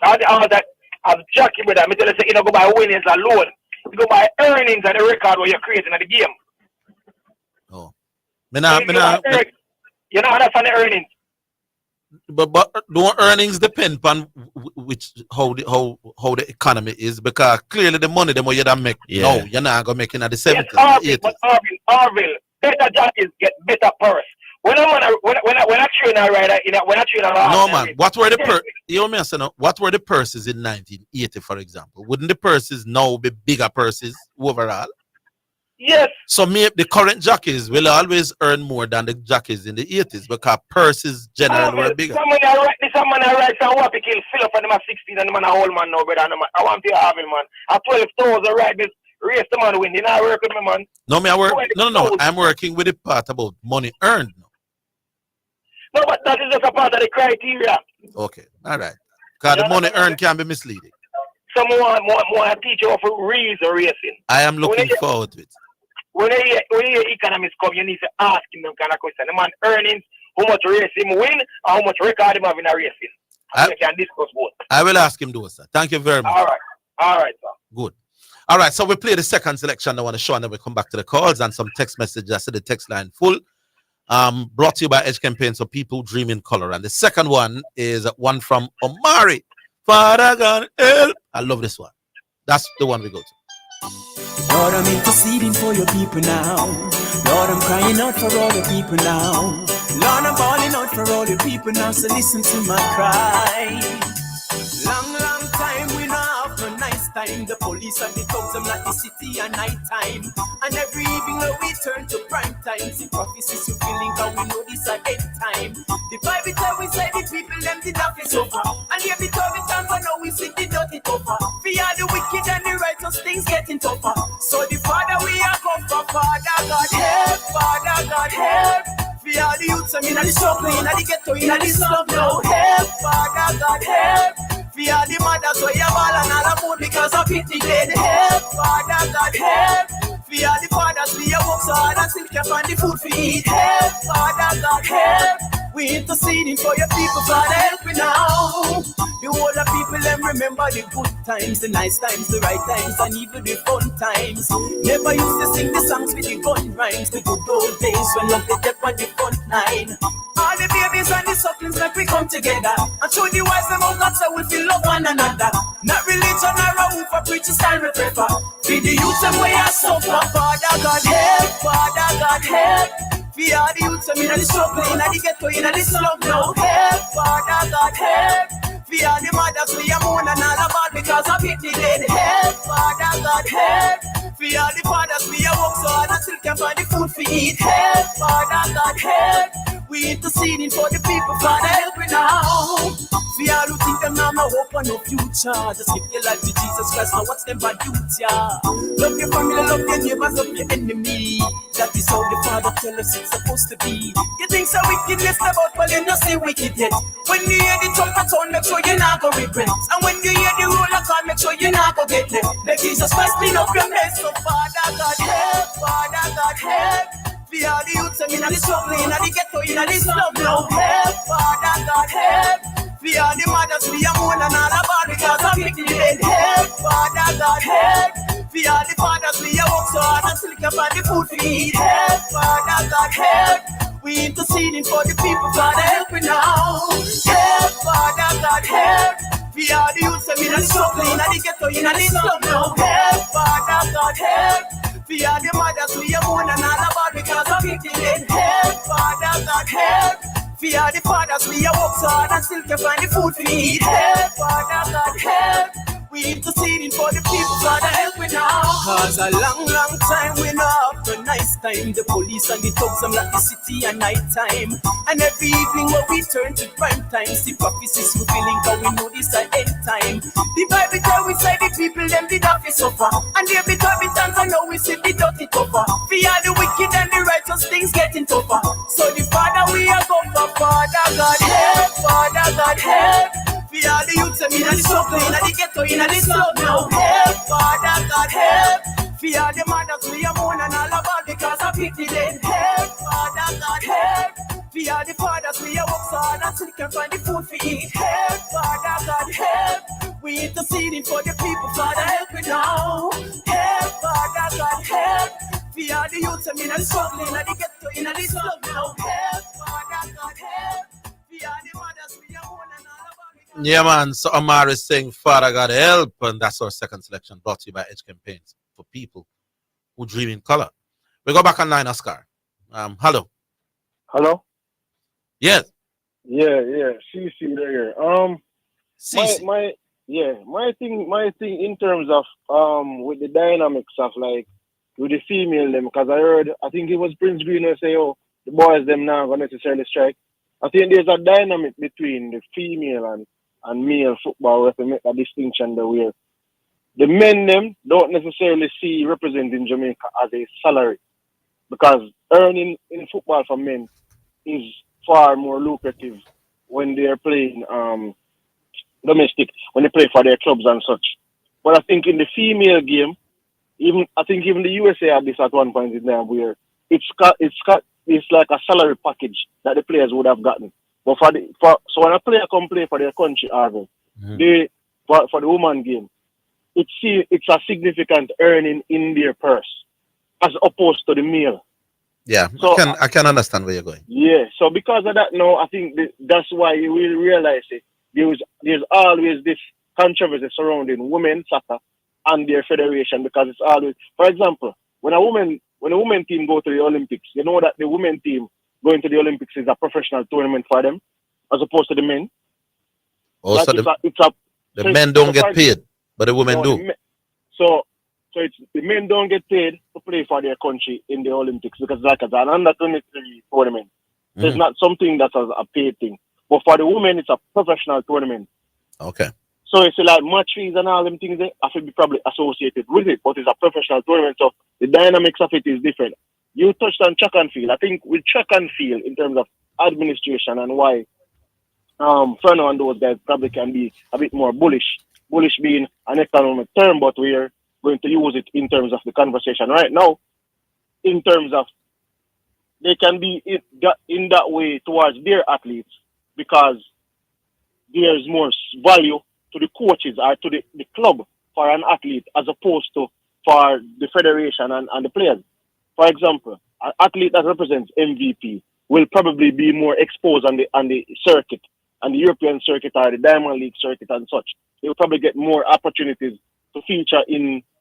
[SPEAKER 13] On the all-time of jockey, brother, I tell you, you don't go by winnings alone. You go by earnings and the record what you're creating at the game.
[SPEAKER 3] Oh.
[SPEAKER 13] You don't understand the earnings.
[SPEAKER 3] But don't earnings depend on how the economy is, because clearly the money the more you don't make. Yeah. No, you're not gonna make it at the 70s.
[SPEAKER 13] Yes, but Orville, better jockeys get better purse. When I train a rider, when I train a rider.
[SPEAKER 3] No man, what were the purses in 1980, for example? Wouldn't the purses now be bigger purses overall?
[SPEAKER 13] Yes.
[SPEAKER 3] So the current jockeys will always earn more than the jockeys in the 80s because purses generally were bigger.
[SPEAKER 13] Someone I write some wappy kill fill up and them at 16 and them a whole man now, brother. I want to have him, man. At 12,000 right this race the man win. You know I work with me, man.
[SPEAKER 3] No, I'm working with the part about money earned.
[SPEAKER 13] No, but that is just a part of the criteria.
[SPEAKER 3] Okay, all right. Because the money earned can be misleading.
[SPEAKER 13] Someone more teach you for reason racing.
[SPEAKER 3] I am looking forward to it.
[SPEAKER 13] When you economists come, you need to ask him them kind of question. The man earnings, how much race him win, or how much record him have in a racing. You can discuss both.
[SPEAKER 3] I will ask him those, sir. Thank you very much.
[SPEAKER 13] All right, sir.
[SPEAKER 3] Good. All right, so we play the second selection I want to show, and then we come back to the calls and some text messages. I said the text line full. Brought to you by Edge Campaign, so people dream in color. And the second one is one from Omari. Father God, help. I love this one. That's the one we go to.
[SPEAKER 16] Lord, I'm interceding for your people now. Lord, I'm crying out for all your people now. Lord, I'm calling out for all your people now. So listen to my cry. Long time we not have no nice time. The police and the thugs them like the city at night time. And every evening when we turn to prime time, see prophecies fulfilling, cause we know this at end time. The Bible tell we say the people them did not so far. And every time we turn for now we see the dirty tougher. We are the wicked and the righteous things getting tougher. So the Father we are come for, Father God help, Father God help. We are the youths, I mean, the struggle, in the ghetto, in the slum, no help, Father God help. We are the mothers, so you're ball and all about because of it, the dead help, Father God help. We are the fathers, we are work so hard and still kept on the food for eat, help, Father God help. We interceding for your people, Father help me now. The older people, them remember the good times, the nice times, the right times, and even the fun times. Never used to sing the songs with the gun rhymes, the good old days when love the depth on the front line. All the babies and the sucklings like we come together and show the wise them how God so we feel love one another. Not religion or a who for preachers style we prefer. Feed the youth them way I suffer. Father God help, Father God help. We are the youth them in the struggle, in the ghetto, in the slum. No help, Father God help. We are the mothers, we are mourning all about because of it, the dead help, Father God help. We are the fathers, we are work so hard and still can't find the food for eat. Help, Father God, help. We interceding for the people, Father, help me now. We are who think them now, no hope and no future. Just give your life to Jesus Christ, now what's them bad duty? Love your family, love your neighbors, love your enemy. That is how the Father tell us it's supposed to be. You think so wickedness about, well you not say wicked yet. When you hear the trumpet sound, make sure you're not gonna regret. And when you hear the roller call, make sure you're not gonna get left. Let Jesus Christ clean up your mess. So Father God help, Father God help. We are the youths, in the struggle, in the ghetto, in the slum. Now help, Father God help. We are the mothers, we are more than all about because I'm making it. Help, Father God help. We are the fathers, we are work so hard and still can't find the food to eat. Help, Father God help. We interceding for the people, Father help me now. Help, Father God help. We are the youths, in the struggle, in the ghetto, in the slum. Now help, Father God help. We are the mothers, we are more than all about because I'm making it. Help, Father God help. We are the fathers, we are work so hard and still can't find the food to eat. Help, Father God help. We interceding for the people, Father help me now. Cause a long, long time we know have the nice time. The police and the thugs them like the city at night time. And every evening when we turn to prime time, see prophecies fulfilling cause we know this at end time. The Bible tell we say the people them did have to suffer. And every time we dance I know we see the dirty tougher. We are the wicked and the righteous things getting tougher. So the Father we are going for, Father God help, Father God help. We are the youths, in the struggle, in the ghetto, in the slum. Now help, Father God help. We are the mothers, we are more than all about because of pity then. Help, Father God help. We are the fathers, we are work so hard and still can't find the food for eat. Help, Father God help. We interceding for the people, Father help me now. Help, Father God help. We are the youths, in the struggle, in the ghetto, in the slum. Now help, Father God help. We are the mothers, we are more than all about.
[SPEAKER 3] Yeah, man. So Amar is saying, Father God help. And that's our second selection brought to you by Edge Campaigns for people who dream in color. We go back online, Oscar. Hello.
[SPEAKER 5] Hello?
[SPEAKER 3] Yes.
[SPEAKER 5] Yeah. CC there.
[SPEAKER 3] CC.
[SPEAKER 5] My thing in terms of with the dynamics of like with the female them, because I think it was Prince Green who say, oh, the boys them now gonna necessarily strike. I think there's a dynamic between the female and male football where to make a distinction there where the men them don't necessarily see representing Jamaica as a salary because earning in football for men is far more lucrative when they're playing domestic, when they play for their clubs and such. But I think in the female game, even the USA had this at one point in time where it's like a salary package that the players would have gotten. But so when a player come play for their country, for the woman game, it's a significant earning in their purse as opposed to the male.
[SPEAKER 3] Yeah,
[SPEAKER 5] so,
[SPEAKER 3] I can understand where you're going.
[SPEAKER 5] Yeah, so because of that now, I think that's why you will realize it. There's always this controversy surrounding women's soccer and their federation because it's always, for example, when a woman team go to the Olympics, you know that the women team going to the Olympics is a professional tournament for them as opposed to the men.
[SPEAKER 3] Also, the men don't get paid, but the women do.
[SPEAKER 5] So it's the men don't get paid to play for their country in the Olympics because like it's an under 23 tournament. So it's not something that's a paid thing. But for the women, it's a professional tournament.
[SPEAKER 3] Okay.
[SPEAKER 5] So it's like match fees and all them things there have to be probably associated with it, but it's a professional tournament, so the dynamics of it is different. You touched on track and field. I think with track and field in terms of administration and why Fernando and those guys probably can be a bit more bullish. Bullish being an economic term, but we're going to use it in terms of the conversation right now. In terms of they can be in that way towards their athletes because there's more value to the coaches or to the club for an athlete as opposed to for the federation and the players. For example, an athlete that represents MVP will probably be more exposed on the circuit, and the European circuit or the Diamond League circuit and such. They will probably get more opportunities to feature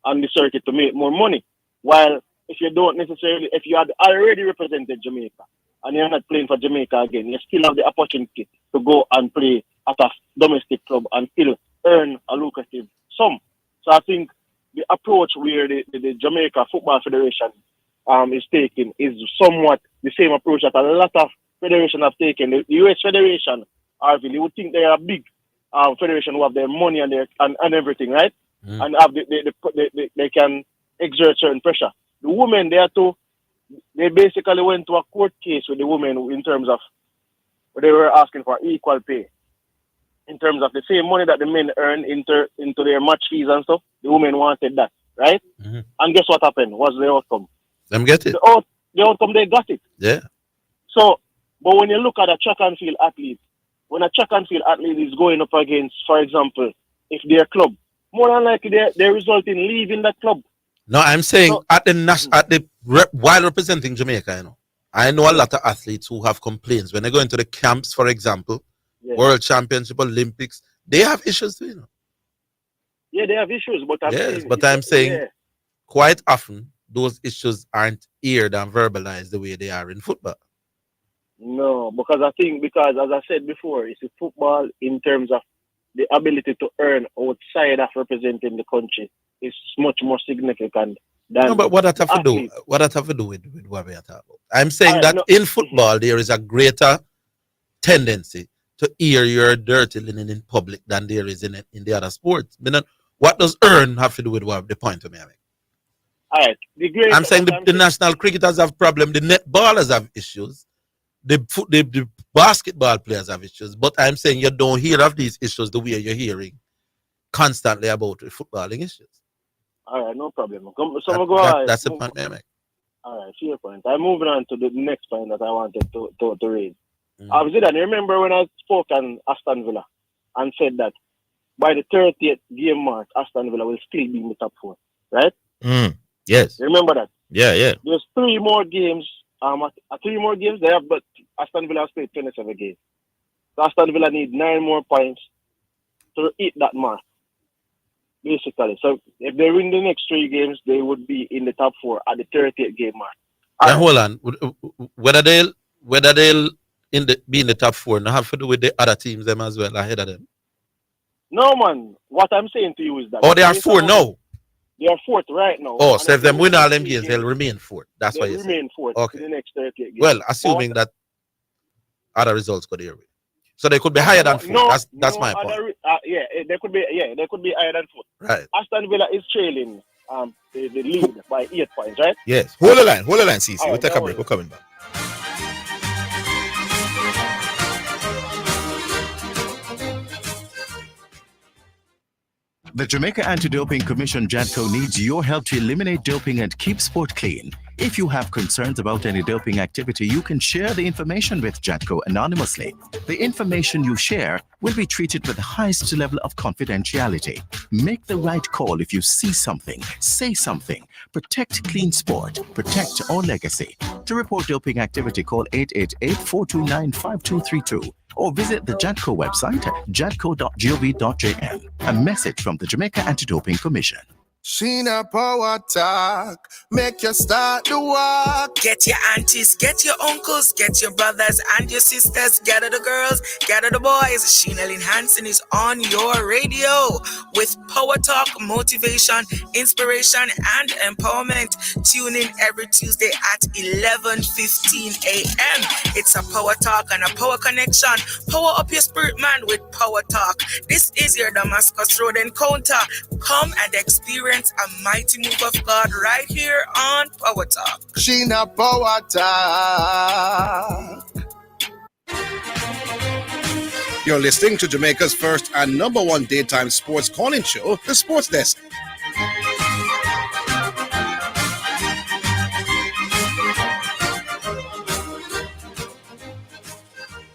[SPEAKER 5] on the circuit to make more money. While if you had already represented Jamaica and you're not playing for Jamaica again, you still have the opportunity to go and play at a domestic club and still earn a lucrative sum. So I think
[SPEAKER 1] the approach where the Jamaica Football Federation is taking is somewhat the same approach that a lot of federations have taken. The US Federation, Orville, you would think they are a big federation who have their money and everything, right? And have they can exert certain pressure. The women there too, they basically went to a court case with the women in terms of they were asking for equal pay. In terms of the same money that the men earn into their match fees and stuff, the women wanted that, right? And guess what happened? What's the outcome?
[SPEAKER 3] Them get it.
[SPEAKER 1] The outcome, they got it.
[SPEAKER 3] Yeah.
[SPEAKER 1] So, but when you look at a track and field athlete, when a track and field athlete is going up against, for example, if their club, more than likely they result in leaving that club.
[SPEAKER 3] No, I'm saying while representing Jamaica, I know a lot of athletes who have complaints when they go into the camps, for example, World Championship, Olympics, they have issues too,
[SPEAKER 1] Yeah, they have issues, but
[SPEAKER 3] I'm saying quite often those issues aren't aired and verbalized the way they are in football.
[SPEAKER 1] No, because as I said before, it's a football in terms of the ability to earn outside of representing the country is much more significant than.
[SPEAKER 3] No, but what that have to do? What that have to do with what we are talking about? I'm saying that in football there is a greater tendency to air your dirty linen in public than there is in the other sports. What does earn have to do with what the point of me?
[SPEAKER 1] All right,
[SPEAKER 3] I'm saying the national cricketers have problems, the netballers have issues, the basketball players have issues, but I'm saying you don't hear of these issues the way you're hearing constantly about the footballing issues.
[SPEAKER 1] All right, no problem.
[SPEAKER 3] That's the point I make.
[SPEAKER 1] All right, fair point. I'm moving on to the next point that I wanted to raise. Zidane, remember when I spoke on Aston Villa and said that by the 30th game mark, Aston Villa will still be in the top 4, right?
[SPEAKER 4] Yes.
[SPEAKER 1] Remember that?
[SPEAKER 4] Yeah.
[SPEAKER 1] There's 3 more games. 3 more games they have, but Aston Villa has played 27 games. So Aston Villa need 9 more points to hit that mark, basically. So if they win the next 3 games, they would be in the top 4 at the 30th game mark.
[SPEAKER 3] Now, hold on. Whether they'll be in the top 4 and have to do with the other teams them as well ahead of them.
[SPEAKER 1] No, man. What I'm saying to you is that.
[SPEAKER 3] Oh, they are 4 now.
[SPEAKER 1] They are 4th right now.
[SPEAKER 3] Oh, so if them win all them games, they'll remain 4th. That's why you
[SPEAKER 1] remain 4th
[SPEAKER 3] okay.
[SPEAKER 1] in the next 30 games.
[SPEAKER 3] Well, assuming that other results go their way, so they could be higher than 4. That's my point.
[SPEAKER 1] They could be higher than 4.
[SPEAKER 3] Right.
[SPEAKER 1] Aston Villa is trailing the lead by 8 points, right?
[SPEAKER 4] Yes. Hold the line, CC. We'll take a break.
[SPEAKER 1] Way.
[SPEAKER 4] We're coming back.
[SPEAKER 23] The Jamaica Anti-Doping Commission JADCO needs your help to eliminate doping and keep sport clean. If you have concerns about any doping activity, you can share the information with JADCO anonymously. The information you share will be treated with the highest level of confidentiality. Make the right call if you see something, say something. Protect clean sport. Protect our legacy. To report doping activity, call 888-429-5232 or visit the JADCO website at jadco.gov.jm. A message from the Jamaica Anti-Doping Commission.
[SPEAKER 17] Sheena Power Talk, make you start the walk.
[SPEAKER 18] Get your aunties, get your uncles, get your brothers and your sisters, gather the girls, gather the boys. Sheena Lynn Hansen is on your radio with Power Talk, motivation, inspiration, and empowerment. Tune in every Tuesday at 11:15 a.m. It's a Power Talk and a Power Connection. Power up your spirit, man, with Power Talk. This is your Damascus Road encounter. Come and experience a mighty move of God right here on Power Talk.
[SPEAKER 17] Sheena Power Talk.
[SPEAKER 2] You're listening to Jamaica's first and #1 daytime sports calling show, The Sports Desk.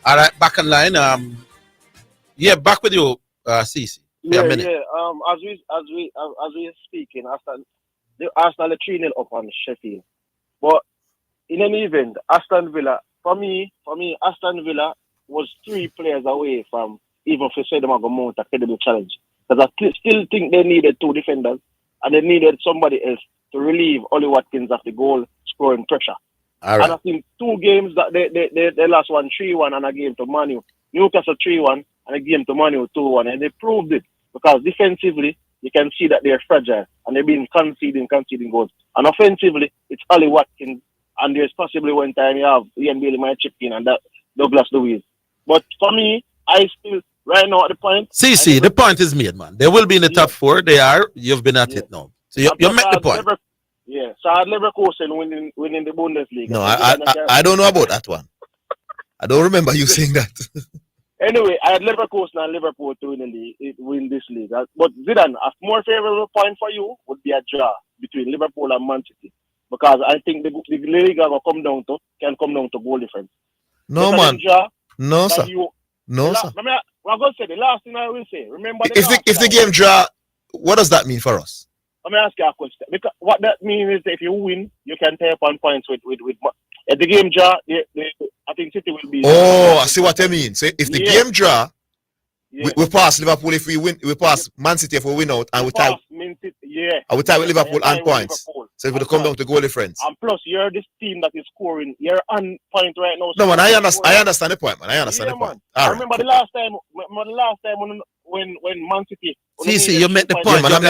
[SPEAKER 3] All right, back in line. Back with you, CC.
[SPEAKER 1] As we speaking, Aston are 3-0 up on Sheffield. But in any event, Aston Villa, for me, Aston Villa was 3 players away from even if they say them are going to mount a credible challenge. Because I still think they needed 2 defenders and they needed somebody else to relieve Ollie Watkins of the goal scoring pressure.
[SPEAKER 3] All right.
[SPEAKER 1] And I think 2 games that they lost 1 3-1 and a game to Manu. Newcastle 3-1 and a game to Manu 2-1, and they proved it. Because defensively,
[SPEAKER 11] you can see that they're fragile and they've been conceding goals. And offensively, it's Ali Watkins, and there's possibly one time you have Ian Bailey might chip in and that Douglas Louise. But for me, I still right now at the point.
[SPEAKER 3] CC, the point is made, man. They will be in the top 4. They are. You've been at it now. So you make the point.
[SPEAKER 11] So I had Leverkusen winning the Bundesliga.
[SPEAKER 4] No, I don't know about that one. I don't remember you saying that.
[SPEAKER 11] Anyway, I had Leverkusen and Liverpool to win this league. But Zidane, a more favorable point for you would be a draw between Liverpool and Man City. Because I think the league can come down to goal difference.
[SPEAKER 4] No, man. No, sir. No, sir.
[SPEAKER 11] I'm going to say the last thing I will say. Remember
[SPEAKER 4] if the game draw, what does that mean for us?
[SPEAKER 11] Let me ask you a question. Because what that means is that if you win, you can take on points with if the game draw, I think City will be.
[SPEAKER 4] Oh, I see what I mean. So if the game draw, we pass Liverpool if we win. We pass Man City if we win out, and we tie. And we tie with Liverpool and points. So if we come down to goal difference.
[SPEAKER 11] And plus, you're this team that is scoring. You're on point right now.
[SPEAKER 4] No, man, I understand the point, man. I understand the point.
[SPEAKER 11] I remember the last time when Man City.
[SPEAKER 3] CC, you make the point. You're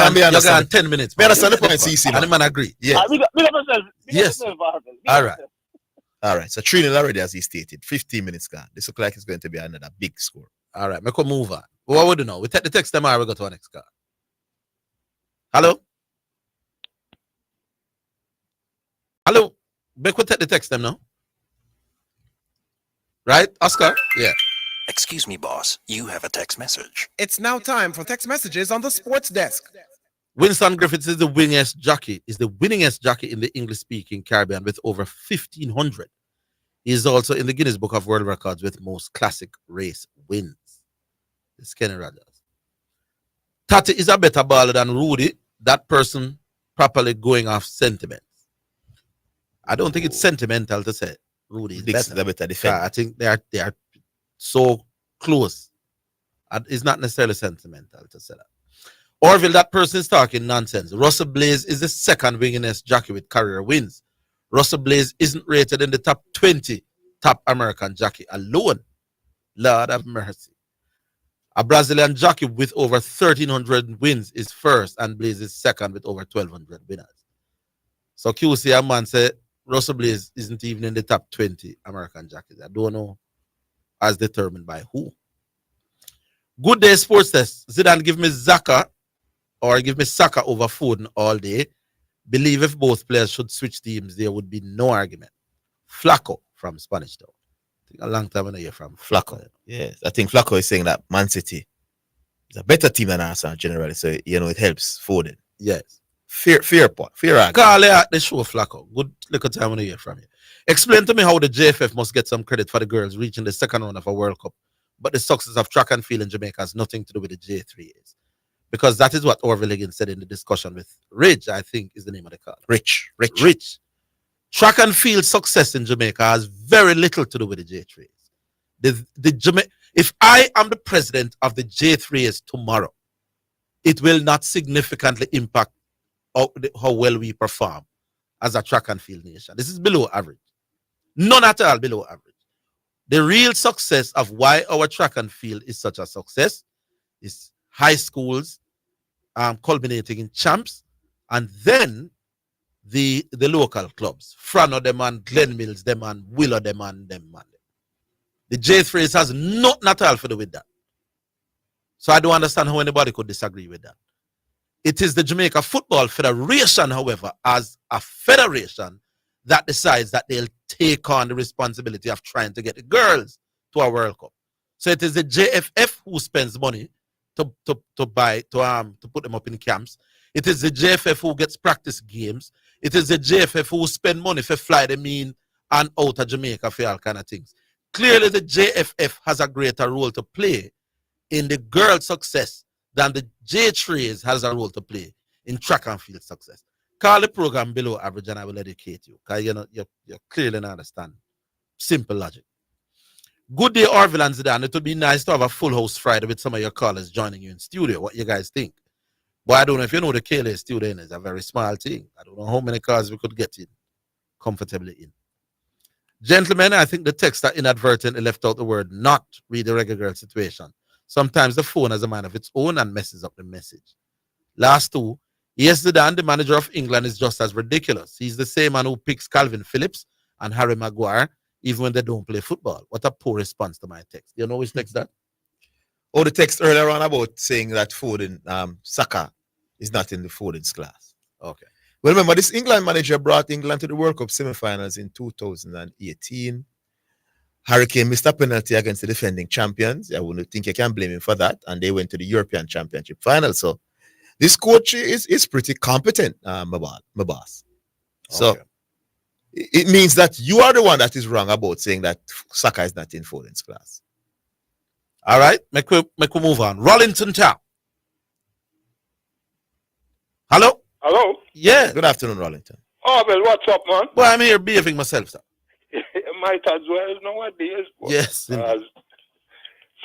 [SPEAKER 3] going 10 minutes.
[SPEAKER 4] I understand the point, CC.
[SPEAKER 3] And the man agree.
[SPEAKER 4] Yeah.
[SPEAKER 11] Yes.
[SPEAKER 4] All right. So 3-0 already, as he stated. 15 minutes gone. This looks like it's going to be another big score.
[SPEAKER 3] All right. Make a move on. What would you know? We take the text tomorrow. We go to our next card. Hello? Hello? Make we take the text them now. Right, Oscar? Yeah.
[SPEAKER 7] Excuse me, boss. You have a text message.
[SPEAKER 20] It's now time for text messages on the sports desk.
[SPEAKER 3] Winston Griffiths is the winningest jockey in the English-speaking Caribbean with over 1,500. He is also in the Guinness Book of World Records with most classic race wins. It's Kenny Rogers. Tati is a better baller than Rudy. That person properly going off sentiments. I don't think it's sentimental to say Rudy is better. I think they are so close. It's not necessarily sentimental to say that. Orville, that person is talking nonsense. Russell Blaze is the second winningest jockey with career wins. Russell Blaze isn't rated in the top 20 top American jockey alone. Lord have mercy. A Brazilian jockey with over 1,300 wins is first, and Blaze is second with over 1,200 winners. So QC, a man said Russell Blaze isn't even in the top 20 American jockeys. I don't know as determined by who. Good day, sports test. Zidane give me Zaka or give me Saka over Foden all day. Believe if both players should switch teams, there would be no argument. Flacco from Spanish Town. I think a long time when I hear from
[SPEAKER 4] Flacco. Yes, I think Flacco is saying that Man City is a better team than Arsenal generally, so it helps Foden.
[SPEAKER 3] Yes.
[SPEAKER 4] Fair argument.
[SPEAKER 3] Call out the show, Flacco. Good little time when I hear from you. Explain to me how the JFF must get some credit for the girls reaching the second round of a World Cup, but the success of track and field in Jamaica has nothing to do with the J3s. Because that is what Orville Higgins said in the discussion with Ridge, I think is the name of the card.
[SPEAKER 4] Rich.
[SPEAKER 3] Track and field success in Jamaica has very little to do with the J3s. If I am the president of the J3s tomorrow, it will not significantly impact how well we perform as a track and field nation. This is below average. None at all below average. The real success of why our track and field is such a success is high schools culminating in champs, and then the local clubs, Frano them and Glen Mills them and Willow them and them man. The J3s has nothing at all to do with that. So I don't understand how anybody could disagree with that. It is the Jamaica Football Federation, however, as a federation that decides that they'll take on the responsibility of trying to get the girls to a World Cup. So it is the JFF who spends money to put them up in camps. It is the JFF who gets practice games. It is the JFF who spend money to fly them in and out of Jamaica for all kind of things. Clearly, the JFF has a greater role to play in the girl success than the J3s has a role to play in track and field success. Call the program below average and I will educate you, because you clearly don't understand simple logic. Good day, Orville and Zidane. It would be nice to have a full house Friday with some of your callers joining you in studio. What you guys think? But I don't know if you know the KLA studio is a very small thing. I don't know how many cars we could get in comfortably in. Gentlemen, I think the texter inadvertently left out the word not. Read the regular girl situation. Sometimes the phone has a mind of its own and messes up the message. Last two. Yes, Zidane, the manager of England, is just as ridiculous. He's the same man who picks Calvin Phillips and Harry Maguire, even when they don't play football. What a poor response to my text. You know which text that?
[SPEAKER 4] Oh, the text earlier on about saying that Foden, Saka is not in the Foden's class.
[SPEAKER 3] Okay.
[SPEAKER 4] Well, remember, this England manager brought England to the World Cup semi-finals in 2018. Harry Kane missed a penalty against the defending champions. I wouldn't think you can blame him for that. And they went to the European Championship final. So this coach is pretty competent, my boss. So it means that you are the one that is wrong about saying that Saka is not in Foden's class.
[SPEAKER 3] All right, make we move on. Rollington Town. Hello?
[SPEAKER 15] Hello?
[SPEAKER 3] Yeah.
[SPEAKER 4] Good afternoon, Rollington.
[SPEAKER 15] Oh, well, what's up, man?
[SPEAKER 3] Well, I'm here behaving myself, sir.
[SPEAKER 15] Might as well nowadays.
[SPEAKER 3] Yes.
[SPEAKER 15] Sit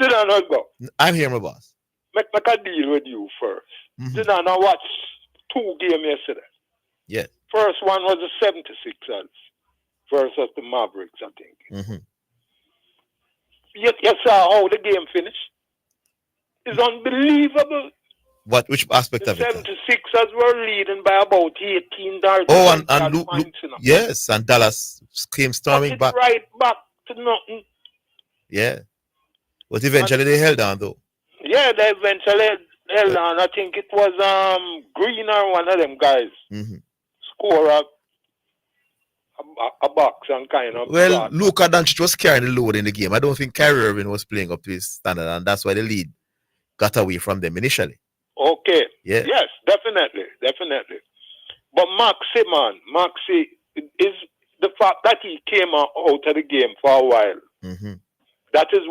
[SPEAKER 15] down, let's go.
[SPEAKER 4] I'm here, my boss.
[SPEAKER 15] Make a deal with you first.
[SPEAKER 4] Mm-hmm.
[SPEAKER 15] Sit down and watch 2 games yesterday.
[SPEAKER 4] Yeah.
[SPEAKER 15] First one was the 76ers versus the Mavericks, I think.
[SPEAKER 4] Mm-hmm.
[SPEAKER 15] You saw how the game finished. It's unbelievable.
[SPEAKER 4] Which aspect
[SPEAKER 15] The
[SPEAKER 4] of it?
[SPEAKER 15] 76ers were leading by about 18 darts.
[SPEAKER 4] Oh, and yes, and Dallas came storming back.
[SPEAKER 15] Right back to nothing.
[SPEAKER 4] Yeah. But eventually they held on, though.
[SPEAKER 15] Yeah, they eventually held on. I think it was Green or one of them guys.
[SPEAKER 4] Mm-hmm.
[SPEAKER 15] Score a box and kind of.
[SPEAKER 4] Well, Luka Doncic was carrying the load in the game. I don't think Kyrie Irving was playing up to his standard, and that's why the lead got away from them initially.
[SPEAKER 15] Okay.
[SPEAKER 4] Yeah.
[SPEAKER 15] Yes, definitely. But Maxi is the fact that he came out of the game for a while.
[SPEAKER 4] Mm-hmm.
[SPEAKER 15] That's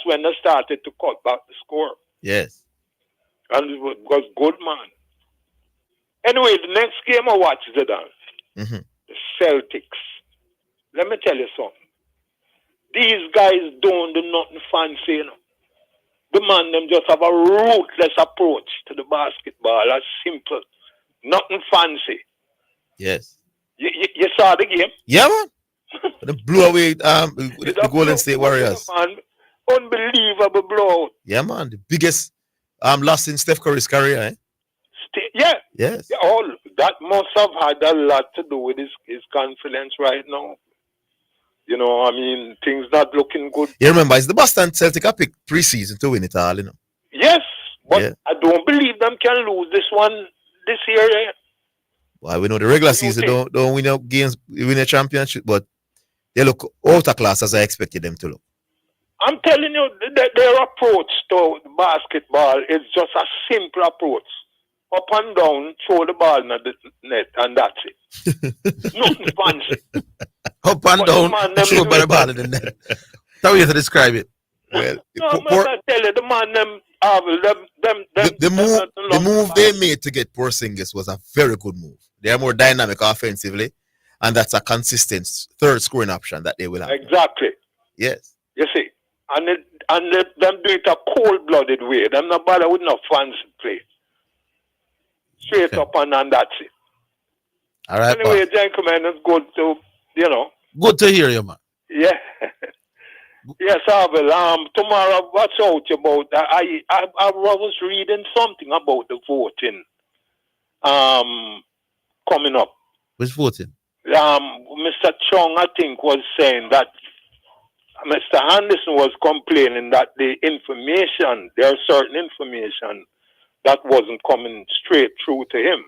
[SPEAKER 15] when they started to cut back the score.
[SPEAKER 4] Yes.
[SPEAKER 15] And it was good, man. Anyway, the next game I watched Zidane.
[SPEAKER 4] Mm-hmm.
[SPEAKER 15] The Celtics. Let me tell you something. These guys don't do nothing fancy, you know. The man them just have a ruthless approach to the basketball. That's simple. Nothing fancy.
[SPEAKER 4] Yes.
[SPEAKER 15] You saw the game?
[SPEAKER 4] Yeah, man. They blew away the Golden State Warriors.
[SPEAKER 15] Man. Unbelievable blowout.
[SPEAKER 4] Yeah, man. The biggest loss in Steph Curry's career, eh?
[SPEAKER 15] Yeah.
[SPEAKER 4] Yes.
[SPEAKER 15] Yeah, that must have had a lot to do with his confidence right now. You know, I mean, things not looking good.
[SPEAKER 4] You remember, it's the Boston Celtics I picked preseason to win it all, you know.
[SPEAKER 15] Yes, but I don't believe them can lose this one this year. Yeah.
[SPEAKER 4] Well, we know the regular season don't win up games, win a championship, but they look out of class as I expected them to look.
[SPEAKER 15] I'm telling you, their approach to basketball is just a simple approach. Up and down, throw the ball in the net, and that's it. Nothing fancy.
[SPEAKER 3] Up and down, throw the ball in the net. How you to describe it?
[SPEAKER 4] Well,
[SPEAKER 15] I tell you, the man
[SPEAKER 4] the move they made to get Porzingis was a very good move. They are more dynamic offensively, and that's a consistent third scoring option that they will have.
[SPEAKER 15] Exactly.
[SPEAKER 4] Yes.
[SPEAKER 15] You see, and them do it a cold-blooded way. Them not bother with no fancy play. Straight up and that's it.
[SPEAKER 3] All right.
[SPEAKER 15] Anyway, gentlemen, it's good to,
[SPEAKER 3] Good to hear you, man.
[SPEAKER 15] Yeah. Yes, Orville. Tomorrow, watch out about. I was reading something about the voting. Coming up.
[SPEAKER 3] Which voting?
[SPEAKER 15] Mr. Chong, I think, was saying that Mr. Anderson was complaining that there are certain information that wasn't coming straight through to him.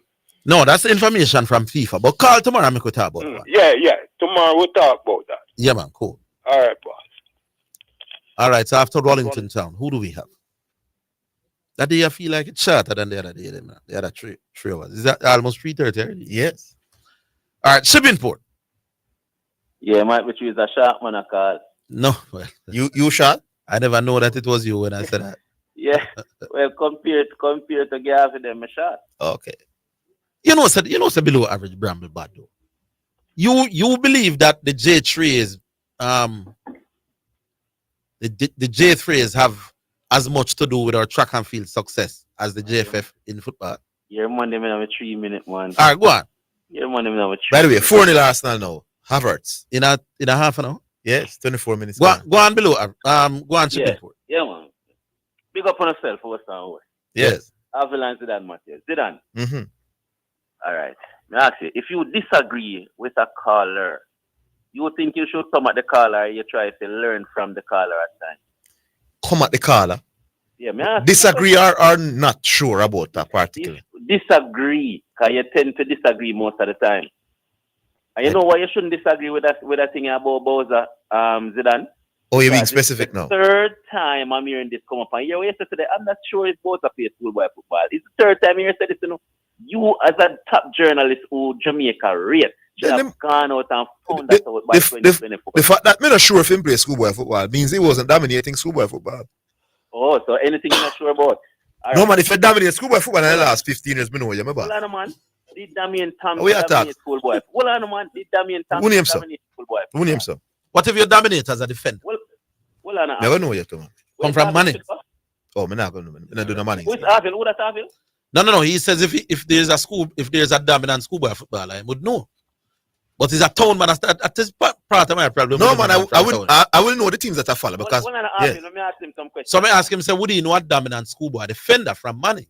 [SPEAKER 3] No, that's information from FIFA. But call tomorrow and we could talk about that.
[SPEAKER 15] Yeah. Tomorrow we'll talk about that.
[SPEAKER 3] Yeah, man. Cool.
[SPEAKER 15] All right, boss.
[SPEAKER 3] All right. So after Rollington Town, who do we have? That day I feel like it's shorter than the other day. Man. The other three hours. Is that almost 3:30 already?
[SPEAKER 4] Yes.
[SPEAKER 3] All right. Shippingport.
[SPEAKER 21] Yeah, might be choose a shot, man. I call.
[SPEAKER 3] No. Well,
[SPEAKER 4] you shot?
[SPEAKER 3] I never know that it was you when I said that.
[SPEAKER 21] Yeah. Well, compare to Gavin them a shot.
[SPEAKER 4] Okay.
[SPEAKER 21] You know,
[SPEAKER 3] below average Bramble bad though. You believe that the J3s the J3s have as much to do with our track and field success as the JFF in football?
[SPEAKER 21] Your money man have a 3 minute one.
[SPEAKER 3] All right, go on.
[SPEAKER 21] Your money man have a 3
[SPEAKER 4] By the way, 4-0 Arsenal now. Havertz.
[SPEAKER 3] In a half an hour?
[SPEAKER 4] Yes, 24 minutes.
[SPEAKER 3] Go on below. Go on Shippingport.
[SPEAKER 21] Yeah, man. Big up on yourself for what's on way.
[SPEAKER 4] Yes.
[SPEAKER 21] Orville and ZIDANEMATTHEWS. Zidane.
[SPEAKER 4] Mm-hmm.
[SPEAKER 21] All right. May I ask you, if you disagree with a caller, you think you should come at the caller, you try to learn from the caller at times?
[SPEAKER 4] Come at the caller.
[SPEAKER 21] Yeah, may I ask
[SPEAKER 4] Disagree or not sure about that particular.
[SPEAKER 21] disagree, because you tend to disagree most of the time. And you know why you shouldn't disagree with that thing about Bowser, Zidane?
[SPEAKER 4] Oh, you're being specific now.
[SPEAKER 21] Third time I'm hearing this come up. And you said today, I'm not sure if Bowser plays schoolboy football. It's the third time you said this, you know. You, as a top journalist who Jamaica rate, should have gone out and found that out by 2024.
[SPEAKER 4] The fact that I'm not sure if he plays schoolboy football means he wasn't dominating schoolboy football.
[SPEAKER 21] Oh, so anything you're not sure about?
[SPEAKER 4] No, man, if you dominate schoolboy football in the last 15 years, I know you, my bad.
[SPEAKER 21] Hold on, man. Did Damien Thompson
[SPEAKER 4] We attack.
[SPEAKER 21] dominate schoolboy? Hold on, man. Did Damien
[SPEAKER 4] Who
[SPEAKER 21] Thompson
[SPEAKER 4] name so?
[SPEAKER 21] dominate schoolboy?
[SPEAKER 4] Who name so?
[SPEAKER 3] What if you dominate as a defender?
[SPEAKER 21] Hold on.
[SPEAKER 4] Never know you, man.
[SPEAKER 3] Come from Manning.
[SPEAKER 4] Oh, I'm not going to. I'm not doing the Manning.
[SPEAKER 21] Who's Orville? Who that's Orville?
[SPEAKER 3] No. He says if there's a dominant schoolboy footballer, I would know. But he's a town man. That is part of my problem.
[SPEAKER 4] No, man, I will know the teams that I follow because.
[SPEAKER 21] Hold on, Orville. Let me ask him some questions.
[SPEAKER 3] So I ask him, say, would he know a dominant schoolboy defender from Manning?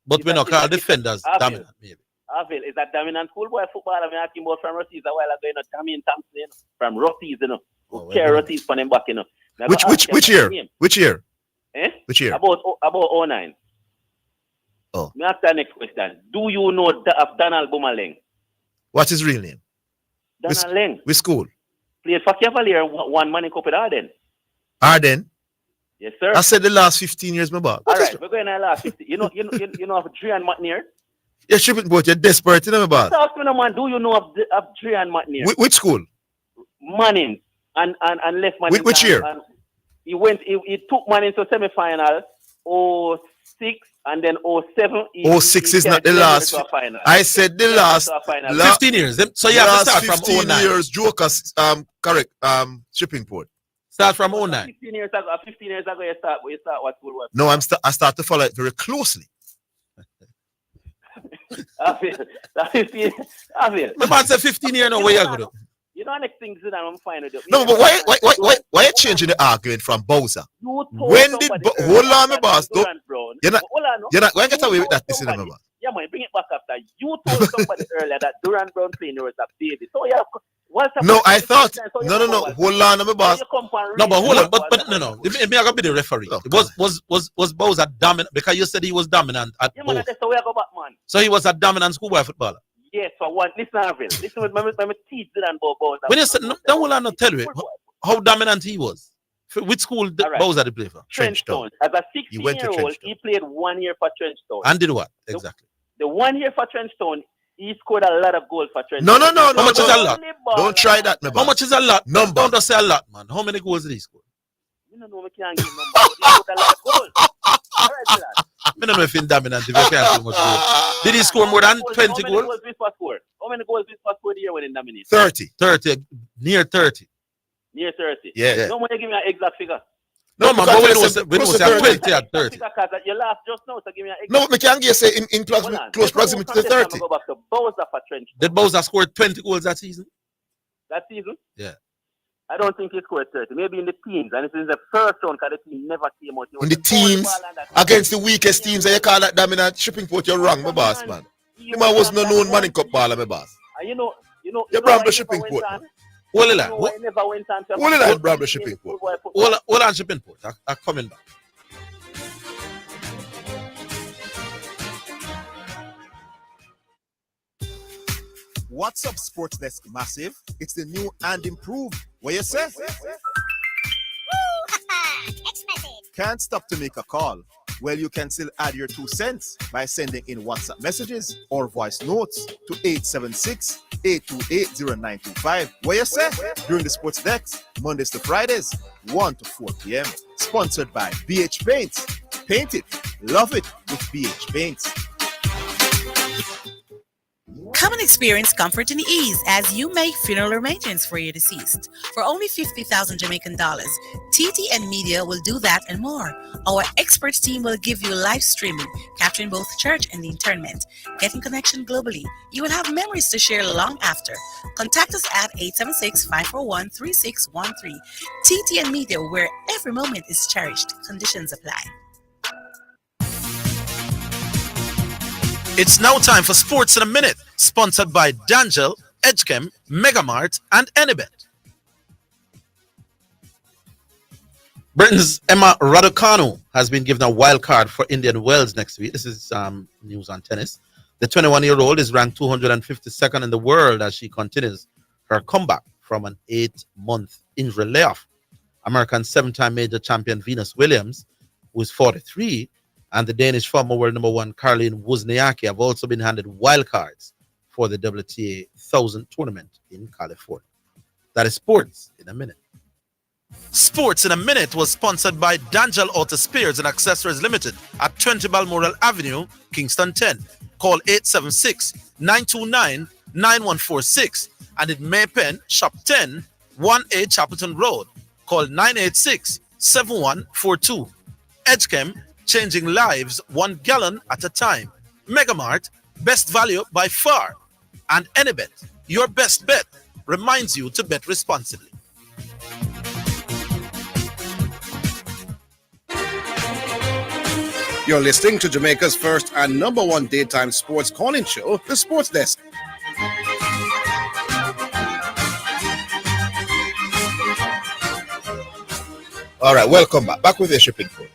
[SPEAKER 3] But we not call defenders dominant, maybe.
[SPEAKER 21] Orville, is that dominant schoolboy footballer? I'm asking about from Rotties a while ago, you know, Damien Thompson, you know, from Rotties, you know, who carry Rotties for them back, you know.
[SPEAKER 4] Which year? Which year?
[SPEAKER 21] Eh?
[SPEAKER 4] Which year?
[SPEAKER 21] About 09.
[SPEAKER 4] Oh.
[SPEAKER 21] Me ask the next question. Do you know of Donald Bumaleng?
[SPEAKER 4] What's his real name?
[SPEAKER 21] Donald Leng.
[SPEAKER 4] Which school?
[SPEAKER 21] Played for Cavalier, one man in Cup with Arden.
[SPEAKER 4] Arden?
[SPEAKER 21] Yes, sir.
[SPEAKER 4] I said the last 15 years, my bad.
[SPEAKER 21] All right, we're going to the last 15. You know of Drian McNair?
[SPEAKER 4] You're shipping, but you're desperate, you know, my bad.
[SPEAKER 21] Talk to me, man. Do you know of Drian McNair?
[SPEAKER 4] Which school?
[SPEAKER 21] Manning and left Manning.
[SPEAKER 4] Which year?
[SPEAKER 21] And he took Manning to semi-final 06 and then 07.
[SPEAKER 4] 06 is not the last. I said the last
[SPEAKER 3] 15 years. So you have to start from
[SPEAKER 4] 15
[SPEAKER 3] 09.
[SPEAKER 4] years, Jokers, correct, shipping port.
[SPEAKER 3] Start from 09.
[SPEAKER 21] 15 years ago, you start what school was.
[SPEAKER 4] No, I start to follow it very closely.
[SPEAKER 21] The
[SPEAKER 3] man said 15 years now, where you go?
[SPEAKER 21] You know, next thing is that I'm fine with you.
[SPEAKER 4] No, but why you changing the argument from Bowser? When did hold on, my boss? You're not going to get away with that, this is my boss.
[SPEAKER 21] Yeah, man, bring it back after. You told somebody earlier that Durant Brown playing was a baby. So yeah,
[SPEAKER 4] no, I thought no. Hold on, my boss.
[SPEAKER 3] No, but hold on, but no. If me I gotta be the referee. Was Bowser dominant because you said he was dominant at both.
[SPEAKER 21] Man, that's the way I go back, man.
[SPEAKER 3] So he was a dominant schoolboy footballer.
[SPEAKER 21] Yes, for one. Listen, Orville. Listen with my teeth and Bowser.
[SPEAKER 3] When you said no, that will I not tell you how dominant he was. Which school Bowser did play for?
[SPEAKER 21] Trenchtown. As a 16-year-old, he played 1 year for Trenchtown.
[SPEAKER 3] And did what exactly?
[SPEAKER 21] The 1 year for Trenchtown, he scored a lot of goals for Trenchtown.
[SPEAKER 4] No.
[SPEAKER 3] How much is a lot?
[SPEAKER 4] Don't try that, my boss.
[SPEAKER 3] How much is a lot?
[SPEAKER 4] Number.
[SPEAKER 3] Don't just say a lot, man. How many goals did he score?
[SPEAKER 21] You don't know we can't give numbers. He scored a lot of goals. All right, lad.
[SPEAKER 3] I don't know if he's dominant. If you can't score much goals. Did he score more than 20 goals?
[SPEAKER 21] How many goals did he score the year when he dominated?
[SPEAKER 4] 30.
[SPEAKER 3] Near 30.
[SPEAKER 21] Near 30.
[SPEAKER 4] Yeah.
[SPEAKER 21] No one give me an exact figure.
[SPEAKER 3] No, man, but when it was 20 at 30.
[SPEAKER 21] You laughed just now, so give me an exact.
[SPEAKER 4] No, but can't get say in close proximity to 30.
[SPEAKER 21] Go back to Bowser for Trenchtown.
[SPEAKER 3] Did Bowser score 20 goals that season?
[SPEAKER 21] That season?
[SPEAKER 3] Yeah.
[SPEAKER 21] I don't think he scored 30. Maybe in the teams, and it's in the first round because the team never came out.
[SPEAKER 4] In the teams, against the weakest teams, and you call that dominant shipping port, you're wrong, my boss, man. The man was no known man in cup baller, my boss.
[SPEAKER 21] You know,
[SPEAKER 4] you're Bramble shipping port.
[SPEAKER 3] Hold on.
[SPEAKER 4] Hold on, Bramble shipping port.
[SPEAKER 3] Hold on, shipping port. I'm coming back.
[SPEAKER 6] What's up, Sports Desk Massive? It's the new and improved. What you say? Can't stop to make a call. Well, you can still add your 2 cents by sending in WhatsApp messages or voice notes to 876-828-0925. What you say? During the Sports Desk, Mondays to Fridays, 1 to 4 p.m. Sponsored by BH Paints. Paint it. Love it with BH Paints.
[SPEAKER 19] Come and experience comfort and ease as you make funeral arrangements for your deceased. For only 50,000 Jamaican dollars, TTN Media will do that and more. Our expert team will give you live streaming, capturing both church and the interment. Getting connection globally. You will have memories to share long after. Contact us at 876-541-3613. TTN Media, where every moment is cherished. Conditions apply.
[SPEAKER 3] It's now time for Sports in a Minute, sponsored by Dangel, Edgechem, Megamart, and Enibet. Britain's Emma Raducanu has been given a wild card for Indian Wells next week. This is news on tennis. The 21-year-old is ranked 252nd in the world as she continues her comeback from an 8-month injury layoff. American 7-time major champion Venus Williams, who is 43, and the Danish former world number 1 Caroline Wozniacki have also been handed wild cards for the WTA 1000 tournament in California. That is Sports in a Minute. Sports in a Minute was sponsored by Dangel Auto Spares and Accessories Limited at 20 Balmoral Avenue, Kingston 10. Call 876-929-9146 and in Maypen, Shop 10, 1A Chapelton Road. Call 986-7142. Edgechem, changing lives 1 gallon at a time. Megamart, best value by far. And Enibet, your best bet, reminds you to bet responsibly.
[SPEAKER 2] You're listening to Jamaica's first and number 1 daytime sports calling show, The Sports Desk. All right, welcome back. Back with your shipping code.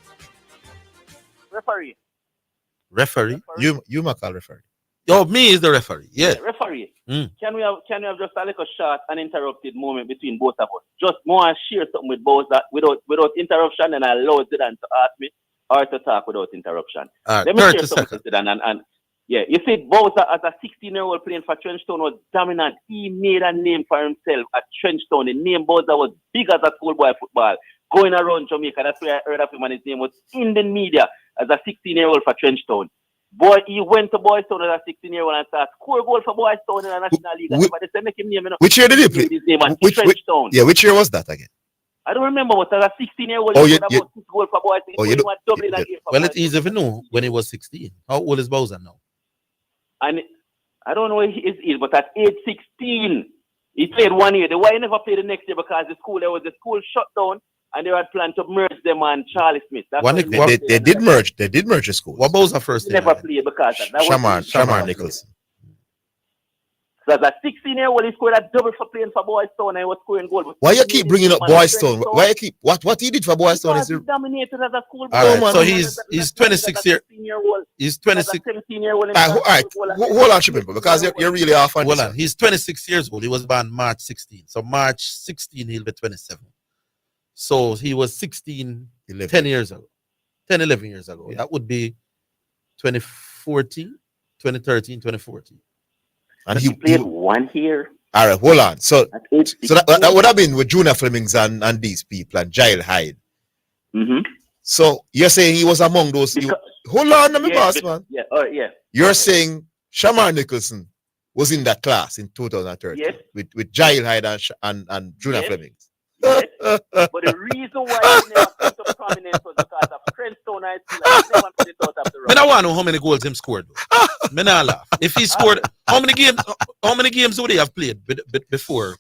[SPEAKER 21] Referee.
[SPEAKER 4] You might call referee.
[SPEAKER 3] Yo, me is the referee. Yeah.
[SPEAKER 21] Referee. Can we have just a little short uninterrupted moment between both of us? Just more and share something with both that without interruption, and I allow Zidane to ask me or to talk without interruption.
[SPEAKER 3] Let
[SPEAKER 21] me share something with Zidane and yeah, you see, Bowser as a 16-year-old playing for Trenchtown was dominant. He made a name for himself at Trenchtown. The name Bowser was big as a schoolboy football. Going around Jamaica, that's where I heard of him, and his name was in the media as a 16-year-old for Trenchtown. Boy, he went to Boys Town as a 16-year-old and started score goal for Boys Town in the National League. But they make him name,
[SPEAKER 4] which year did he play? Which year was that again?
[SPEAKER 21] I don't remember, but as a 16-year-old,
[SPEAKER 4] he
[SPEAKER 21] about 6 goals for Boys Town.
[SPEAKER 3] Well, it's easy to know when he was 16. How old is Bowser now?
[SPEAKER 21] And I don't know if he is, but at age 16, he played 1 year. Why he never played the next year? Because the school shut down, and they had planned to merge them and Charlie Smith.
[SPEAKER 4] They did merge. They did merge the schools.
[SPEAKER 3] What Bowser first?
[SPEAKER 21] He never played because that
[SPEAKER 4] Shamar Nicholson.
[SPEAKER 21] So as a 16-year-old, he scored a double for playing for Boys Town and he was scoring goals.
[SPEAKER 4] Why you keep bringing up Boys Town? Why you keep what he did for Boys Town is
[SPEAKER 21] he dominated as a school.
[SPEAKER 3] All right, so he's 26 years. He's 26.
[SPEAKER 21] 17-year-old.
[SPEAKER 4] All right, hold on, Shipping, because you're really off on
[SPEAKER 3] Hold
[SPEAKER 4] this.
[SPEAKER 3] on, he's 26 years old. He was born March 16. So March 16, he'll be 27. So he was 16 10 years ago. 11 years ago. That would be 2014, 2013, 2014.
[SPEAKER 21] And he played 1 year.
[SPEAKER 4] All right, hold on. So that would have been with Junior Flemings and these people and Giles Hyde.
[SPEAKER 21] Mm-hmm.
[SPEAKER 4] So you're saying he was among those. Hold on, let me boss, man.
[SPEAKER 21] Yeah, yeah.
[SPEAKER 4] You're saying Shamar Nicholson was in that class in 2013 with Giles Hyde and Junior Flemings.
[SPEAKER 21] Yes. But the reason why he never came to prominence was because of Trenchtown High School. Never put it out of the road.
[SPEAKER 3] I don't want to know how many goals him scored. Me not laugh. If he scored, how many games would he have played before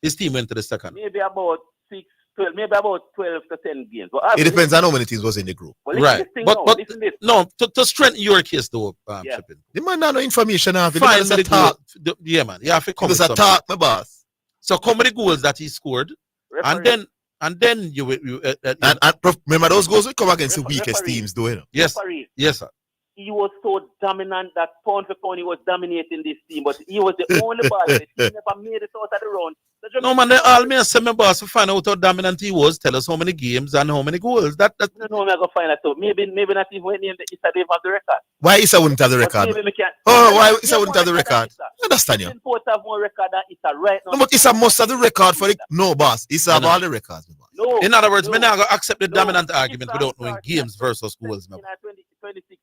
[SPEAKER 3] his team went to the second?
[SPEAKER 21] Maybe about 6, 12, maybe about 12 to 10 games. But
[SPEAKER 4] it depends on how many teams was in the group.
[SPEAKER 21] Well,
[SPEAKER 3] right. But no, to strengthen your case though, Shipping.
[SPEAKER 4] The man not no information have.
[SPEAKER 3] Fine, yeah, man. You have to come with
[SPEAKER 4] something. Talk, my boss.
[SPEAKER 3] So how many goals that he scored?
[SPEAKER 21] Referee.
[SPEAKER 3] And then you
[SPEAKER 4] remember those goals will come against the weakest teams, though. You know?
[SPEAKER 3] Yes, yes, sir.
[SPEAKER 21] He was so dominant that pound for pound he was dominating this team, but he was the only ball. He never made it out of the round.
[SPEAKER 3] No man, they all me and say my boss to find out how dominant he was. Tell us how many games and how many goals.
[SPEAKER 21] No, I'm gonna find that out. Maybe not even when Issa didn't have the record.
[SPEAKER 4] Why Issa wouldn't have the record? Why Issa wouldn't have the record? I understand you.
[SPEAKER 21] Import have more record than Issa right now.
[SPEAKER 4] No, but Issa must have the record for the boss. Issa have all the records, my boss.
[SPEAKER 21] No.
[SPEAKER 3] In other words, me not gonna accept the dominant argument without knowing games versus goals, my boss.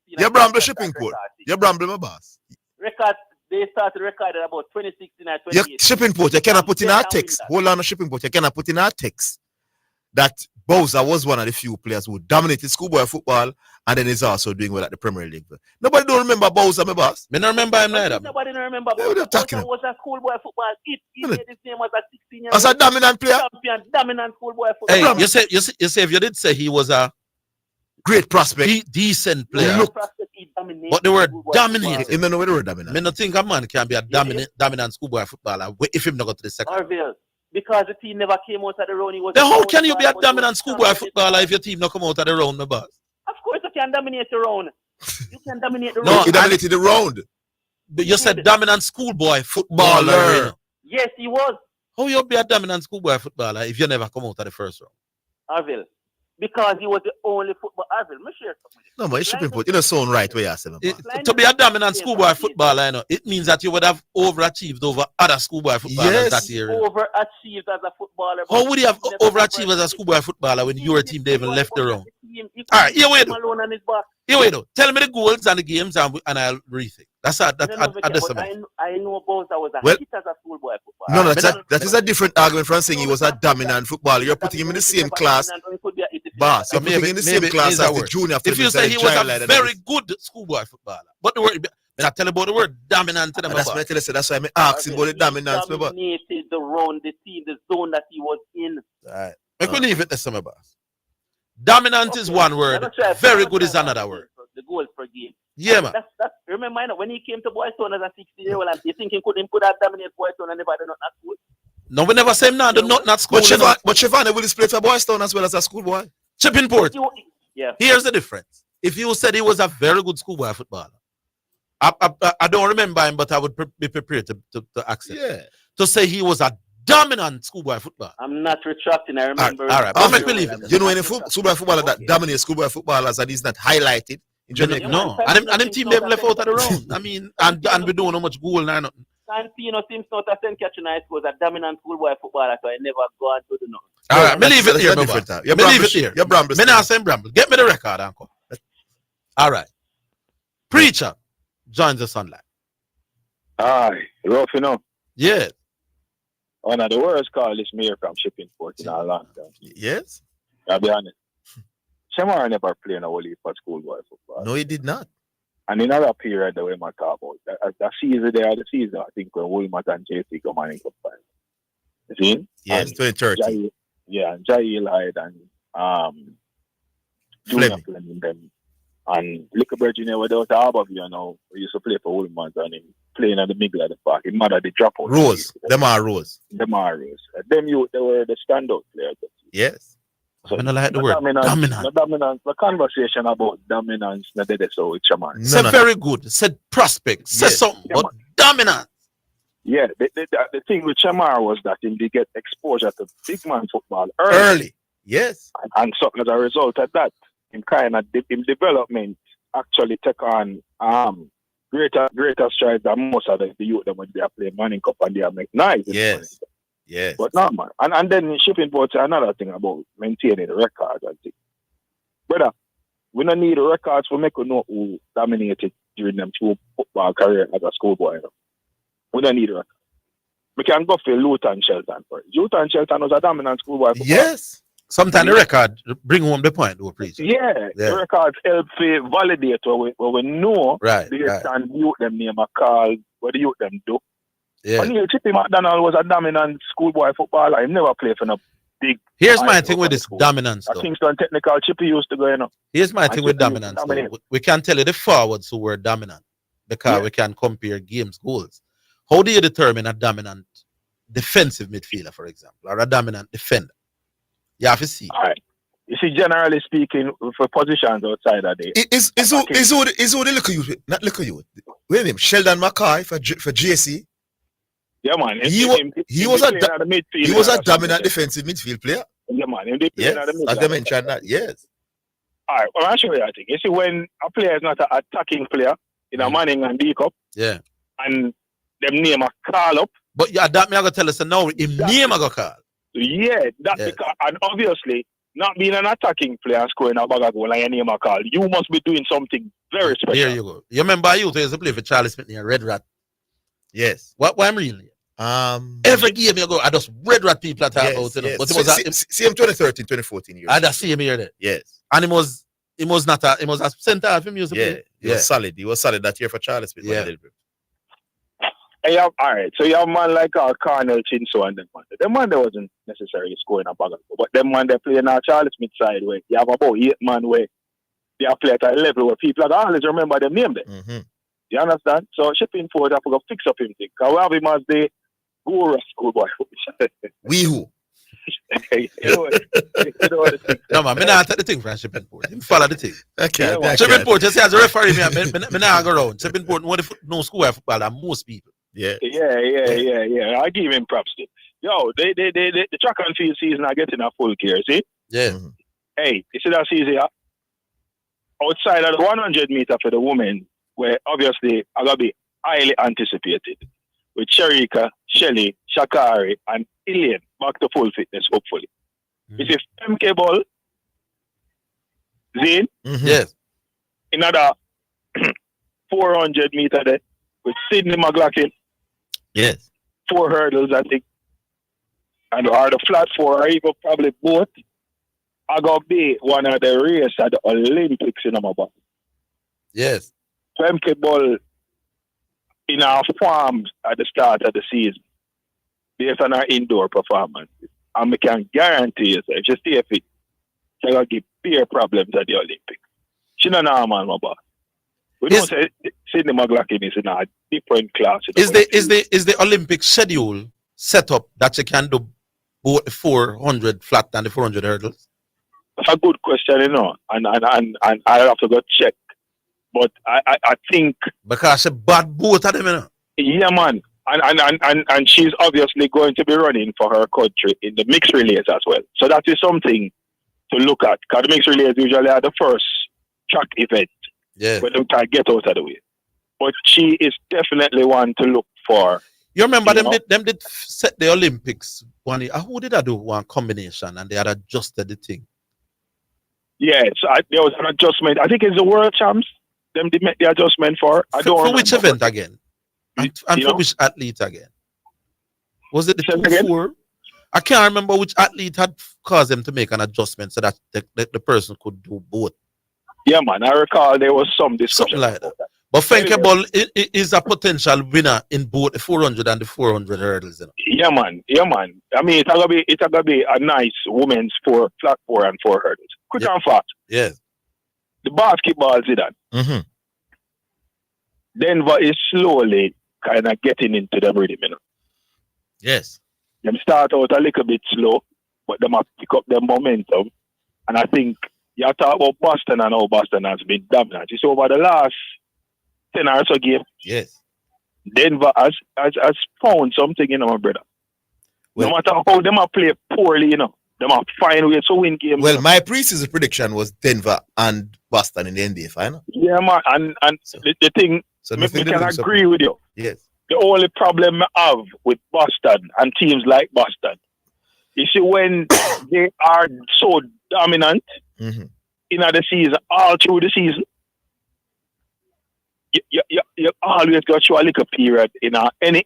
[SPEAKER 4] You bramble Shipping Port. You bramble my boss.
[SPEAKER 21] Record. They started recording about 2016 and 2018.
[SPEAKER 4] Your Shipping Port, you cannot put in our text. Hold on, Shipping Port, you cannot put in our text that Bowser was one of the few players who dominated schoolboy football and then is also doing well at the Premier League. Nobody don't remember Bowser, my boss.
[SPEAKER 3] Me don't remember him neither.
[SPEAKER 21] Nobody don't remember Bowser. Bowser was a schoolboy football. He made his name as a 16-year-old.
[SPEAKER 4] As a dominant player?
[SPEAKER 21] Champion, dominant schoolboy football.
[SPEAKER 3] Hey, you say if you did say he was a
[SPEAKER 4] great prospect,
[SPEAKER 3] decent player.
[SPEAKER 21] He dominate.
[SPEAKER 3] But the word dominate.
[SPEAKER 4] You don't know the word dominant.
[SPEAKER 3] I don't think a man can be a dominant schoolboy footballer if him not go to the second.
[SPEAKER 21] Orville, because the team never came out of the round. He was
[SPEAKER 3] Then how can you be a dominant schoolboy footballer if your team not come out of the round, my boss?
[SPEAKER 21] Of course you can dominate the round. You can dominate the round.
[SPEAKER 4] No, he dominated the round.
[SPEAKER 3] But you said dominant schoolboy footballer.
[SPEAKER 21] Yes, he was.
[SPEAKER 3] How you be a dominant schoolboy footballer if you never come out of the first round?
[SPEAKER 21] Orville. Because he was the only football. Orville, me share something.
[SPEAKER 4] No, but you should put. You don't sound right where you are saying.
[SPEAKER 3] To be a dominant schoolboy footballer, you know, it means that you would have overachieved over other schoolboy footballers that year.
[SPEAKER 21] Overachieved as a footballer.
[SPEAKER 3] How would you have overachieved as a schoolboy footballer when your team they even left the round? All right, here we go. Here we go. Tell me the goals and the games and I'll rethink. That's I know about
[SPEAKER 21] that was a hit as a schoolboy
[SPEAKER 4] No,
[SPEAKER 21] footballer.
[SPEAKER 4] that is a different argument from saying he was a dominant footballer. You're putting him in the same class. Boss, you're putting him in the same class as the junior.
[SPEAKER 3] If you say he was a very good schoolboy footballer, but the word, I tell you about the word dominant to them.
[SPEAKER 4] That's why I tell you, that's why I'm asking about the dominance.
[SPEAKER 21] He dominated the round, the team, the zone that he was in.
[SPEAKER 3] Right. I could leave it to some boss. Dominant is one word. Very good is another word.
[SPEAKER 21] The goals per game.
[SPEAKER 3] Yeah, man.
[SPEAKER 21] That's, remember, when he came to Boystown as a 16-year-old, you think he could have dominated Boystown and never did not school?
[SPEAKER 3] No, we never say him now, not school.
[SPEAKER 4] But Shivani will play for Boystown as well as a schoolboy.
[SPEAKER 3] Chipping Port.
[SPEAKER 21] Yeah.
[SPEAKER 3] Here's the difference. If you said he was a very good schoolboy footballer, I don't remember him, but I would be prepared to accept.
[SPEAKER 4] Yeah.
[SPEAKER 3] To say he was a dominant schoolboy footballer.
[SPEAKER 21] I'm not retracting. I remember.
[SPEAKER 3] All right. But make believe it.
[SPEAKER 4] You know any schoolboy footballer that dominates schoolboy footballers and is not highlighted in Jamaica?
[SPEAKER 3] No. And them team they've left out of the round. I mean, and we don't know much goal now.
[SPEAKER 21] Santino Simpson at St. Catherine High School was a dominant schoolboy footballer, so I never go on to the north.
[SPEAKER 3] All right, believe it here, believe it here.
[SPEAKER 4] You're Bramble.
[SPEAKER 3] Me not saying Bramble. Get me the record, Uncle. All right. Preacher joins us online.
[SPEAKER 5] Aye, rough enough.
[SPEAKER 3] Yeah.
[SPEAKER 5] One of the worst call this mayor from Shipping Port in Atlanta.
[SPEAKER 4] Yes.
[SPEAKER 5] I'll be honest. Shamar never played in a whole heap of schoolboy football.
[SPEAKER 4] No, he did not.
[SPEAKER 5] And in another period that we might talk about, the season there, the season, I think when Wilmot and JC come on in cup final. You see?
[SPEAKER 4] Yes, 2030.
[SPEAKER 5] And Jai Light and Junior Fleming them. And Liquor Virginia without Harbour, you know, we used to play for Wilmot and him playing at the middle of the park. His mother, the dropout.
[SPEAKER 4] Rose. Them are Rose.
[SPEAKER 5] They were the standout players.
[SPEAKER 4] Yes.
[SPEAKER 3] So I don't like the word dominant.
[SPEAKER 5] The conversation about dominance, so it's Shaman.
[SPEAKER 3] Said very good. Said prospect. Said something, but dominant.
[SPEAKER 5] Yeah, the thing with Shamar was that him they get exposure to big man football early.
[SPEAKER 4] Yes.
[SPEAKER 5] And so as a result of that, him kind of in development actually take on greater strides than most of the youth them when they are playing Manning Cup and they are make nice.
[SPEAKER 4] Yes. Yes.
[SPEAKER 5] But no man. And then Shipping Port's another thing about maintaining the records and things. Brother, we don't need the records for make you know who dominated during them two football career as a schoolboy. You know? We don't need a record. We can go for Luton Shelton for it. Luton Shelton was a dominant schoolboy football.
[SPEAKER 3] Yes. Sometimes the record bring home the point, though, please.
[SPEAKER 5] Yeah. The records help to validate what we know.
[SPEAKER 3] Right.
[SPEAKER 5] They can youth them name a call, what the youth them do.
[SPEAKER 3] Yeah.
[SPEAKER 5] Neil Chippy McDonald was a dominant schoolboy footballer. He never played for no big.
[SPEAKER 3] Here's my thing with this dominance.
[SPEAKER 5] I think Kingston Technical Chippy used to go, you know.
[SPEAKER 3] Here's my thing with dominance. We can tell you the forwards who were dominant because we can compare games goals. How do you determine a dominant defensive midfielder, for example, or a dominant defender? You have to see.
[SPEAKER 5] All right. You see, generally speaking, for positions outside of the
[SPEAKER 4] is who they look at you, not look at you. Wait a minute, Sheldon Mackay for JC.
[SPEAKER 5] Yeah, man.
[SPEAKER 4] He was a dominant defensive midfield player.
[SPEAKER 5] Yeah, man.
[SPEAKER 4] Yes, as they mentioned that. Yes.
[SPEAKER 5] All right. Well, I'll show you that thing. You see, when a player is not an attacking player in a Manning and D Cup,
[SPEAKER 3] yeah,
[SPEAKER 5] and them name a call up.
[SPEAKER 3] But yeah, that me I go tell us now. Him name I go call.
[SPEAKER 5] Yeah, because, and obviously, not being an attacking player and scoring a bag of goal and your name a call, you must be doing something very special.
[SPEAKER 3] There you go. You remember you used to play for Charlie Smith near Red Rat?
[SPEAKER 4] Yes.
[SPEAKER 3] What I'm really? Every game you go, I just Red Rat people are talking about.
[SPEAKER 4] Yes.
[SPEAKER 3] But it was
[SPEAKER 4] CM 2013, 2014 years.
[SPEAKER 3] I just see him here there.
[SPEAKER 4] Yes.
[SPEAKER 3] And he was a center of him used to play.
[SPEAKER 4] He was solid. He was solid that year for Charlie Smith.
[SPEAKER 3] Yeah.
[SPEAKER 5] All right, so you have a man like Carnell Chinso and them man. Them man that wasn't necessarily scoring a bag of goal, but them man they play in our Charlie Smith side where you have about 8 man where
[SPEAKER 1] they are play at a level where people are always remember them name there. You understand? So shipping forward, I forgot fix up him thing. Because we have him as the guru schoolboy.
[SPEAKER 4] We who?
[SPEAKER 3] No man, me not take the thing from shipping port. Him follow the thing.
[SPEAKER 4] Okay.
[SPEAKER 3] Shipping port, just as a referee, me not go around. Shipping port, no school football than most people.
[SPEAKER 4] Yeah.
[SPEAKER 1] I give him props to. Yo, the track and field season are getting a full gear, see?
[SPEAKER 3] Yeah.
[SPEAKER 1] Hey, you see that season here? Outside of the 100 meter for the women, where obviously are going to be highly anticipated, with Sharika, Shelly, Shakari, and Ilian back to full fitness, hopefully. It's a MK ball, Zane.
[SPEAKER 3] Yes.
[SPEAKER 1] Another 400 meter there, with Sydney McLaughlin.
[SPEAKER 3] Yes.
[SPEAKER 1] 4 hurdles, I think. And or the flat 4, or even probably both. I got to be one of the race at the Olympics in my body.
[SPEAKER 3] Yes.
[SPEAKER 1] MK ball in our farms at the start of the season, based on our indoor performance. And we can guarantee you, if you stay fit, you're going to give beer problems at the Olympics. She's not normal, my boss. We don't say Sydney McLaughlin is in a different class.
[SPEAKER 3] Is the Olympic schedule set up that you can do both the 400 flat and the 400 hurdles?
[SPEAKER 1] That's a good question, you know, and I have to go check. But I think
[SPEAKER 3] because she bad both of them, you know.
[SPEAKER 1] Yeah, man, and she's obviously going to be running for her country in the mixed relays as well. So that is something to look at. Because the mixed relays usually are the first track event where they can get out of the way. But she is definitely one to look for.
[SPEAKER 3] You remember them did set the Olympics one year. Who did I do one combination and they had adjusted the thing?
[SPEAKER 1] Yeah, so there was an adjustment. I think it's the world champs. Them did make the adjustment for. I don't
[SPEAKER 3] for which event again? And for which athlete again? Was it the 2-4? I can't remember which athlete had caused them to make an adjustment so that the person could do both.
[SPEAKER 1] Yeah, man. I recall there was some discussion
[SPEAKER 3] something like that. But Fenke Ball is a potential winner in both the 400 and the 400 hurdles. You know?
[SPEAKER 1] Yeah, man. I mean, it's gonna be a nice women's flat 4 and 4 hurdles. Quick and fast.
[SPEAKER 3] Yes.
[SPEAKER 1] The basketball, Zidane. Denver is slowly kind of getting into the rhythm, you know.
[SPEAKER 3] Yes.
[SPEAKER 1] Them start out a little bit slow, but them have pick up their momentum. And I think you talk about Boston and how Boston has been dominant. It's over the last 10 or so games.
[SPEAKER 3] Yes.
[SPEAKER 1] Denver has found something, you know, my brother. Well, no matter how them are play poorly, you know, them are find ways to win games.
[SPEAKER 4] Well, my preseason prediction was Denver and Boston in the NBA final.
[SPEAKER 1] Yeah, man. And the thing,
[SPEAKER 4] so
[SPEAKER 1] I can agree with you.
[SPEAKER 4] Yes.
[SPEAKER 1] The only problem I have with Boston and teams like Boston, you see, when they are so dominant in the season, all through the season, you always go through a little period in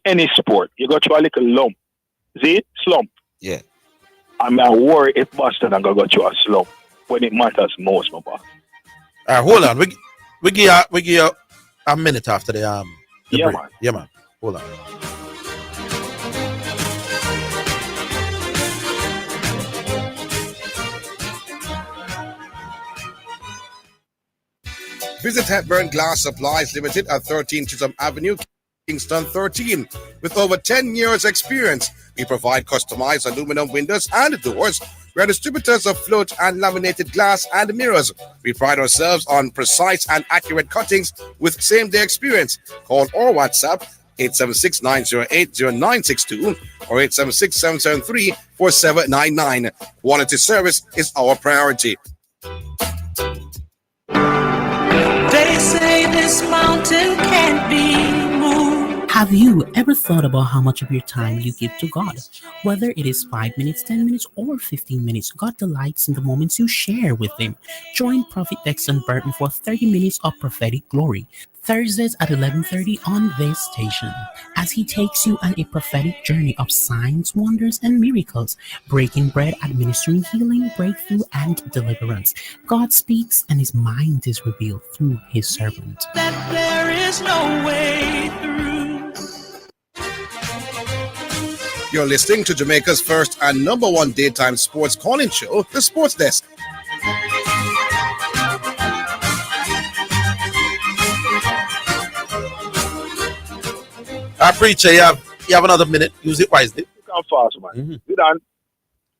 [SPEAKER 1] any sport. You go through a little lump. See? Slump.
[SPEAKER 4] Yeah.
[SPEAKER 1] I'm worried if Boston are going to go through a slump when it matters most, my boy.
[SPEAKER 3] All right, hold on. We give you a minute after the
[SPEAKER 1] yeah,
[SPEAKER 3] break.
[SPEAKER 1] Man.
[SPEAKER 3] Yeah, man. Hold on.
[SPEAKER 2] Visit Hepburn Glass Supplies Limited at 13 Chisholm Avenue, Kingston 13. With over 10 years experience, we provide customized aluminum windows and doors. We are distributors of float and laminated glass and mirrors. We pride ourselves on precise and accurate cuttings with same-day experience. Call or WhatsApp 876-908-0962 or 876-773-4799. Quality service is our priority.
[SPEAKER 16] They say this mountain can't be moved.
[SPEAKER 10] Have you ever thought about how much of your time you give to God? Whether it is 5 minutes, 10 minutes, or 15 minutes, God delights in the moments you share with Him. Join Prophet Dexon Burton for 30 minutes of prophetic glory, Thursdays at 11:30 on this station, as he takes you on a prophetic journey of signs, wonders, and miracles, breaking bread, administering healing, breakthrough, and deliverance. God speaks and His mind is revealed through His servant.
[SPEAKER 16] That there is no way through.
[SPEAKER 2] You're listening to Jamaica's first and #1 daytime sports calling show, The Sports Desk.
[SPEAKER 3] Our preacher, you have another minute. Use it wisely.
[SPEAKER 12] Come fast, man. Zidane,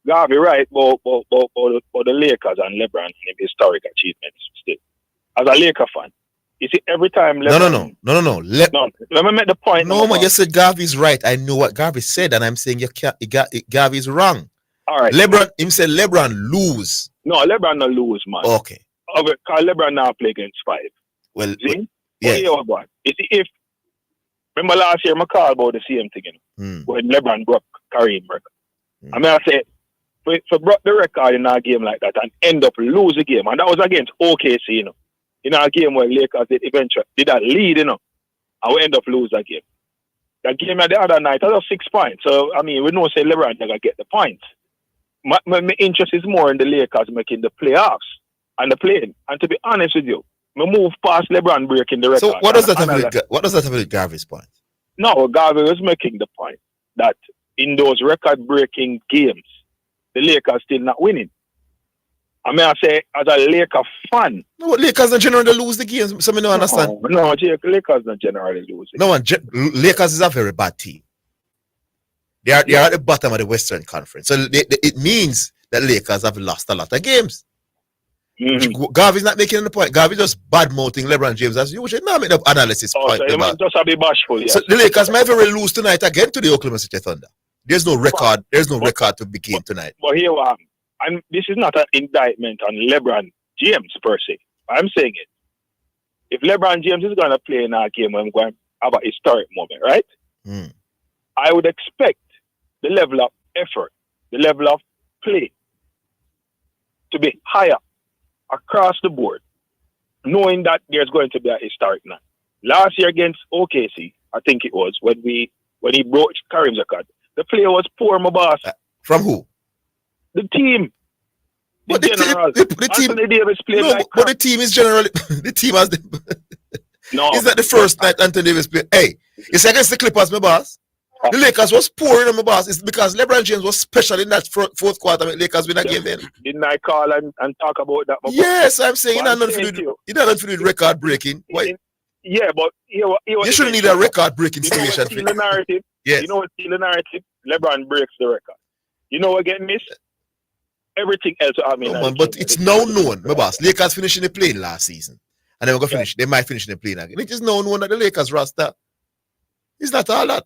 [SPEAKER 12] Garvey right, but the Lakers and LeBron in historic achievements still. As a Laker fan, you see every time LeBron.
[SPEAKER 4] No.
[SPEAKER 12] Let me make the point.
[SPEAKER 4] No, man, you said Garvey's right. I know what Garvey said, and I'm saying Garvey's wrong.
[SPEAKER 12] All right.
[SPEAKER 4] Said LeBron lose.
[SPEAKER 12] No, LeBron not lose, man.
[SPEAKER 4] Okay.
[SPEAKER 12] Because LeBron now play against 5.
[SPEAKER 4] Well,
[SPEAKER 12] see?
[SPEAKER 4] yeah.
[SPEAKER 12] You see, if remember last year, I called about the same thing, when LeBron broke Kareem record. I mean, I said, for broke the record in a game like that and end up lose the game, and that was against OKC, in a game where Lakers did that lead, and we end up lose that game. That game the other night, that was 6 points. So, I mean, we know say LeBron going to get the points. My interest is more in the Lakers making the playoffs and the playing. And to be honest with you, we move past LeBron breaking the record.
[SPEAKER 4] So what does that have to do with Garvey's point?
[SPEAKER 12] No, Garvey was making the point that in those record-breaking games, the Lakers still not winning. I mean, I say, as a Laker fan...
[SPEAKER 4] No, Lakers don't generally lose the games, so I don't understand.
[SPEAKER 12] No, Lakers don't generally lose it.
[SPEAKER 4] No, Lakers is a very bad team. They are at the bottom of the Western Conference. So it means that Lakers have lost a lot of games. Garvey's not making the point. Garvey just bad-mouthing LeBron James as usual. Now make the analysis point.
[SPEAKER 12] So you might just be bashful, yeah.
[SPEAKER 4] So the Lakers might very lose tonight again to the Oklahoma City Thunder. There's no record. There's no record to begin tonight.
[SPEAKER 12] But here, and this is not an indictment on LeBron James per se. I'm saying it. If LeBron James is going to play in our game, I'm going to have a historic moment, right? I would expect the level of effort, the level of play to be higher across the board, knowing that there's going to be a historic night. Last year against OKC, I think it was, when he broke Kareem's record, the player was poor, my boss.
[SPEAKER 4] From who?
[SPEAKER 12] The team.
[SPEAKER 4] The team.
[SPEAKER 12] Anthony Davis played
[SPEAKER 4] but the team is generally the team has
[SPEAKER 12] No.
[SPEAKER 4] Is that the first night Anthony Davis played? Hey, it's against the Clippers, my boss. The Lakers was poor in my boss. It's because LeBron James was special in that fourth quarter. Lakers win that game then.
[SPEAKER 12] Didn't I call and talk about that?
[SPEAKER 4] Yes, I'm saying you don't know for the record breaking. Why?
[SPEAKER 12] Yeah, but
[SPEAKER 4] you shouldn't need a record breaking situation.
[SPEAKER 12] You know what the narrative?
[SPEAKER 4] Yes.
[SPEAKER 12] You know what the narrative? LeBron breaks the record. You know what getting missed? Everything else. I mean,
[SPEAKER 4] but it's now known, my boss. Lakers finishing the plane last season, and they're gonna finish. They might finish the plane again. It is now known that the Lakers roster is not all that.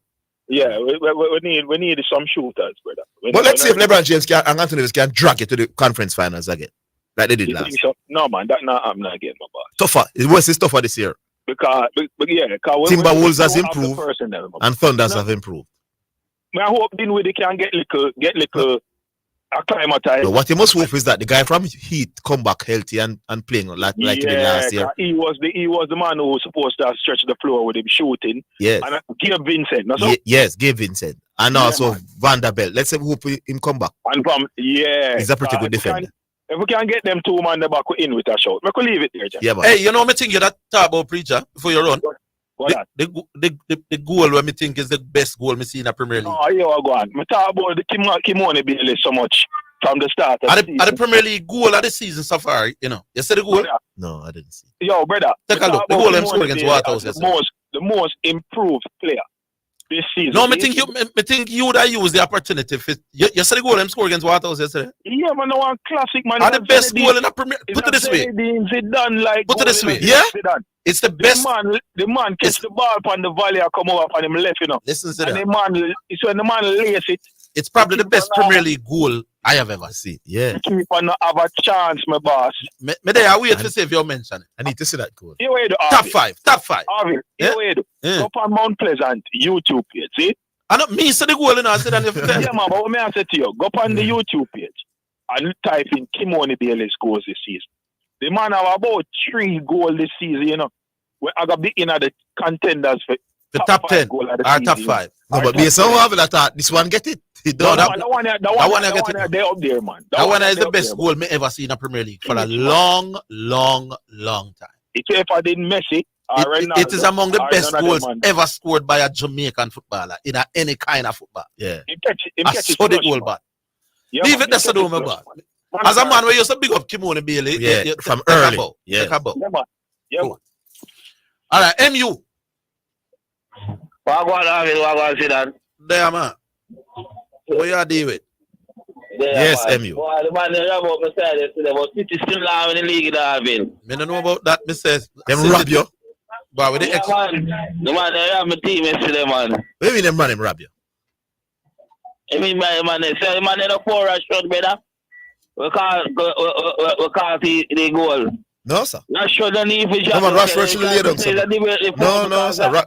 [SPEAKER 12] Yeah, we need some shooters, brother.
[SPEAKER 4] But let's see if LeBron James and Anthony Davis can drag it to the conference finals again, like they did last.
[SPEAKER 12] No, man, that not happening again, my boss.
[SPEAKER 4] Tougher. It was tougher this year.
[SPEAKER 12] Because
[SPEAKER 4] Timberwolves has improved and Thunders have improved.
[SPEAKER 12] I hope Dinwiddie can get little acclimatized.
[SPEAKER 4] So what you must hope is that the guy from Heat come back healthy and playing like he did last year.
[SPEAKER 12] He was the man who was supposed to stretch the floor with him shooting.
[SPEAKER 4] Yes.
[SPEAKER 12] And Gabe Vincent.
[SPEAKER 4] Yes, Gabe Vincent. And also Vanderbilt. Let's hope him come back.
[SPEAKER 12] And he's
[SPEAKER 4] a pretty good defender.
[SPEAKER 12] If we can get them 2 man the back in with a shot, we could leave it there, Jack.
[SPEAKER 4] Yeah, man.
[SPEAKER 3] Hey, you know me think you that talk about preacher before you run. The goal what me think is the best goal me see in the Premier League.
[SPEAKER 12] Oh, yeah, go on. Me talk about the Kimoni Bailey so much from the start of the
[SPEAKER 3] the Premier League goal of the season so far, you know. You see the goal?
[SPEAKER 4] No, I didn't see.
[SPEAKER 12] Yo, brother.
[SPEAKER 3] Take a look. The goal them score against Waterhouse.
[SPEAKER 12] The most improved player this season.
[SPEAKER 3] No, me think you would have used the opportunity. You said the goal them score against Waterhouse yesterday.
[SPEAKER 12] Yeah, man, no one classic man.
[SPEAKER 3] The best goal in the Premier. Put it this way.
[SPEAKER 12] Zidane, like.
[SPEAKER 3] Put it this way. Yeah. It's the best.
[SPEAKER 12] The man catch the ball upon the volley and come over upon him left, you know.
[SPEAKER 3] Listen to that.
[SPEAKER 12] It's when the man lays it.
[SPEAKER 3] It's probably the best Premier League goal I have ever seen.
[SPEAKER 4] Yeah.
[SPEAKER 12] Keep on have a chance, my boss.
[SPEAKER 3] Me there, I wait to see if you mention it.
[SPEAKER 4] I need to see that goal.
[SPEAKER 3] Top five.
[SPEAKER 12] Arville, go on Mount Pleasant YouTube page, see?
[SPEAKER 3] I don't mean say the goal, you know, I said that.
[SPEAKER 12] Yeah, man, but what may I say to you? Go on the YouTube page and type in Kimoni Bailey scores this season. The man have about 3 goals this season, you know. I got big in the contenders for
[SPEAKER 3] the top 10 or top 5.
[SPEAKER 4] No, but based on how I thought this one get it.
[SPEAKER 12] That one they up there, man.
[SPEAKER 3] That one is the best goal me ever seen in the Premier League for a long time.
[SPEAKER 12] It's if I didn't miss it.
[SPEAKER 3] It is among the best goals ever scored by a Jamaican footballer in any kind of football.
[SPEAKER 4] Yeah.
[SPEAKER 3] I saw the goal, but leave it that's the do, my bad. As a man, we used to big up Kimoni Bailey.
[SPEAKER 4] Yeah, from early.
[SPEAKER 3] Yeah.
[SPEAKER 12] Yeah, man.
[SPEAKER 3] All right, MU.
[SPEAKER 13] What going see that?
[SPEAKER 3] There, man. What you deal with?
[SPEAKER 4] Yes,
[SPEAKER 13] man.
[SPEAKER 4] MU.
[SPEAKER 13] Boy, the man they about me side yesterday, but City still live in the league, Darville.
[SPEAKER 3] Me don't know about that, me says.
[SPEAKER 4] Them rob you.
[SPEAKER 3] But with the
[SPEAKER 13] Yeah, man. The man they have my team yesterday, man.
[SPEAKER 4] What mean them man him rob you?
[SPEAKER 13] I mean, man, they say, man, they don't pour a shot, brother. We can't see the goal.
[SPEAKER 4] No, sir.
[SPEAKER 13] Not sure the need for
[SPEAKER 4] No, man, Rashford should lay down, sir. No, sir.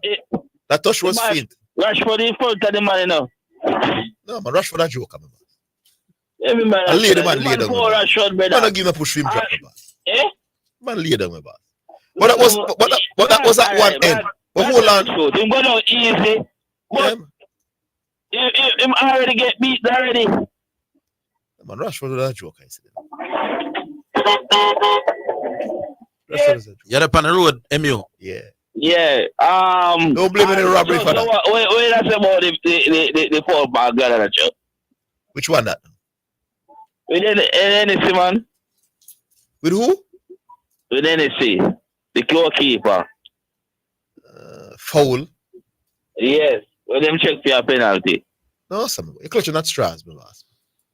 [SPEAKER 4] That touch was faint.
[SPEAKER 13] Rashford in front of the man, you know.
[SPEAKER 4] No, man, Rashford a joke, man.
[SPEAKER 13] Every man,
[SPEAKER 4] I lay the man lay down.
[SPEAKER 13] pour a shot, brother.
[SPEAKER 4] Man, don't give me a push for him drop, man.
[SPEAKER 13] Eh?
[SPEAKER 4] Man, lay down, man. But that was at one end. But hold on.
[SPEAKER 13] Him go down easy. But him already get beat already.
[SPEAKER 4] Man, Rashford was a joke, I said.
[SPEAKER 3] You're up on the road, MU.
[SPEAKER 4] Yeah.
[SPEAKER 13] Yeah.
[SPEAKER 4] Don't blame any robbery for that.
[SPEAKER 13] Wait, that's about the four bag that you.
[SPEAKER 4] Which one that?
[SPEAKER 13] With NSC, man.
[SPEAKER 4] With who?
[SPEAKER 13] With NSC. The goalkeeper.
[SPEAKER 4] Foul.
[SPEAKER 13] Yes. When them check for your penalty.
[SPEAKER 4] No, sir. You're clutching at straws, my boss.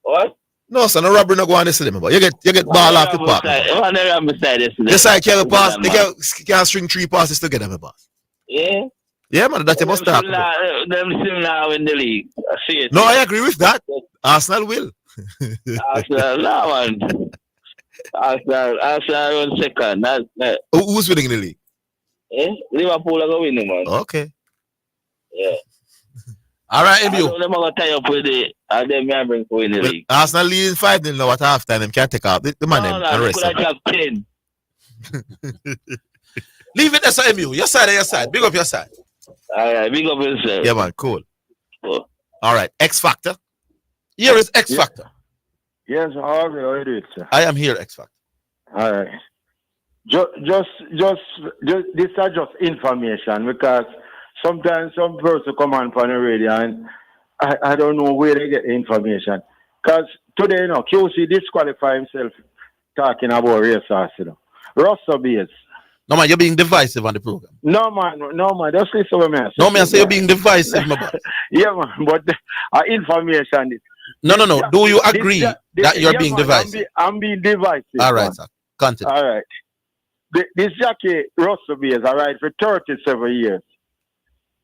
[SPEAKER 13] What?
[SPEAKER 4] No, sir. No robbery no go on this limit, but you get ball off the park. Yes, I can't pass. They can't string 3 passes together, my boss.
[SPEAKER 13] Yeah.
[SPEAKER 4] Yeah, man. That you must talk.
[SPEAKER 13] Them still now in the league. I see it.
[SPEAKER 4] No, I agree with that. Arsenal will.
[SPEAKER 13] Arsenal, no, man. Arsenal on second.
[SPEAKER 4] Who's winning the league?
[SPEAKER 13] Eh? Liverpool are going to win, man.
[SPEAKER 4] Okay.
[SPEAKER 13] Yeah.
[SPEAKER 3] All right, MU.
[SPEAKER 13] They're going to tie up with it, and then I bring for in the league.
[SPEAKER 4] Arsenal leading 5-0 now at halftime. Them can't take out the man.
[SPEAKER 13] No, they could have 10.
[SPEAKER 3] Leave it as a MU. Your side or your side. Big up your side.
[SPEAKER 13] All right, big up yourself.
[SPEAKER 4] Yeah, man. Cool. All right. X Factor.
[SPEAKER 3] Here is X Factor.
[SPEAKER 8] Yes, how are you doing, sir?
[SPEAKER 3] I am here, X Factor.
[SPEAKER 8] All right. Just this is just information, because sometimes some person come on the radio and I don't know where they get the information. Because today, you know, QC disqualify himself talking about racers, you know. Russell Bates.
[SPEAKER 3] No, man, you're being divisive on the program.
[SPEAKER 8] No, man, just listen to me.
[SPEAKER 3] No, man, say you're being divisive, my boy.
[SPEAKER 8] Yeah, man, but information is.
[SPEAKER 3] No. Do you agree that you're being divisive?
[SPEAKER 8] I'm being divisive.
[SPEAKER 3] All right, sir. Continue.
[SPEAKER 8] All right. This Jackie Russell Bates, all right, for 37 years.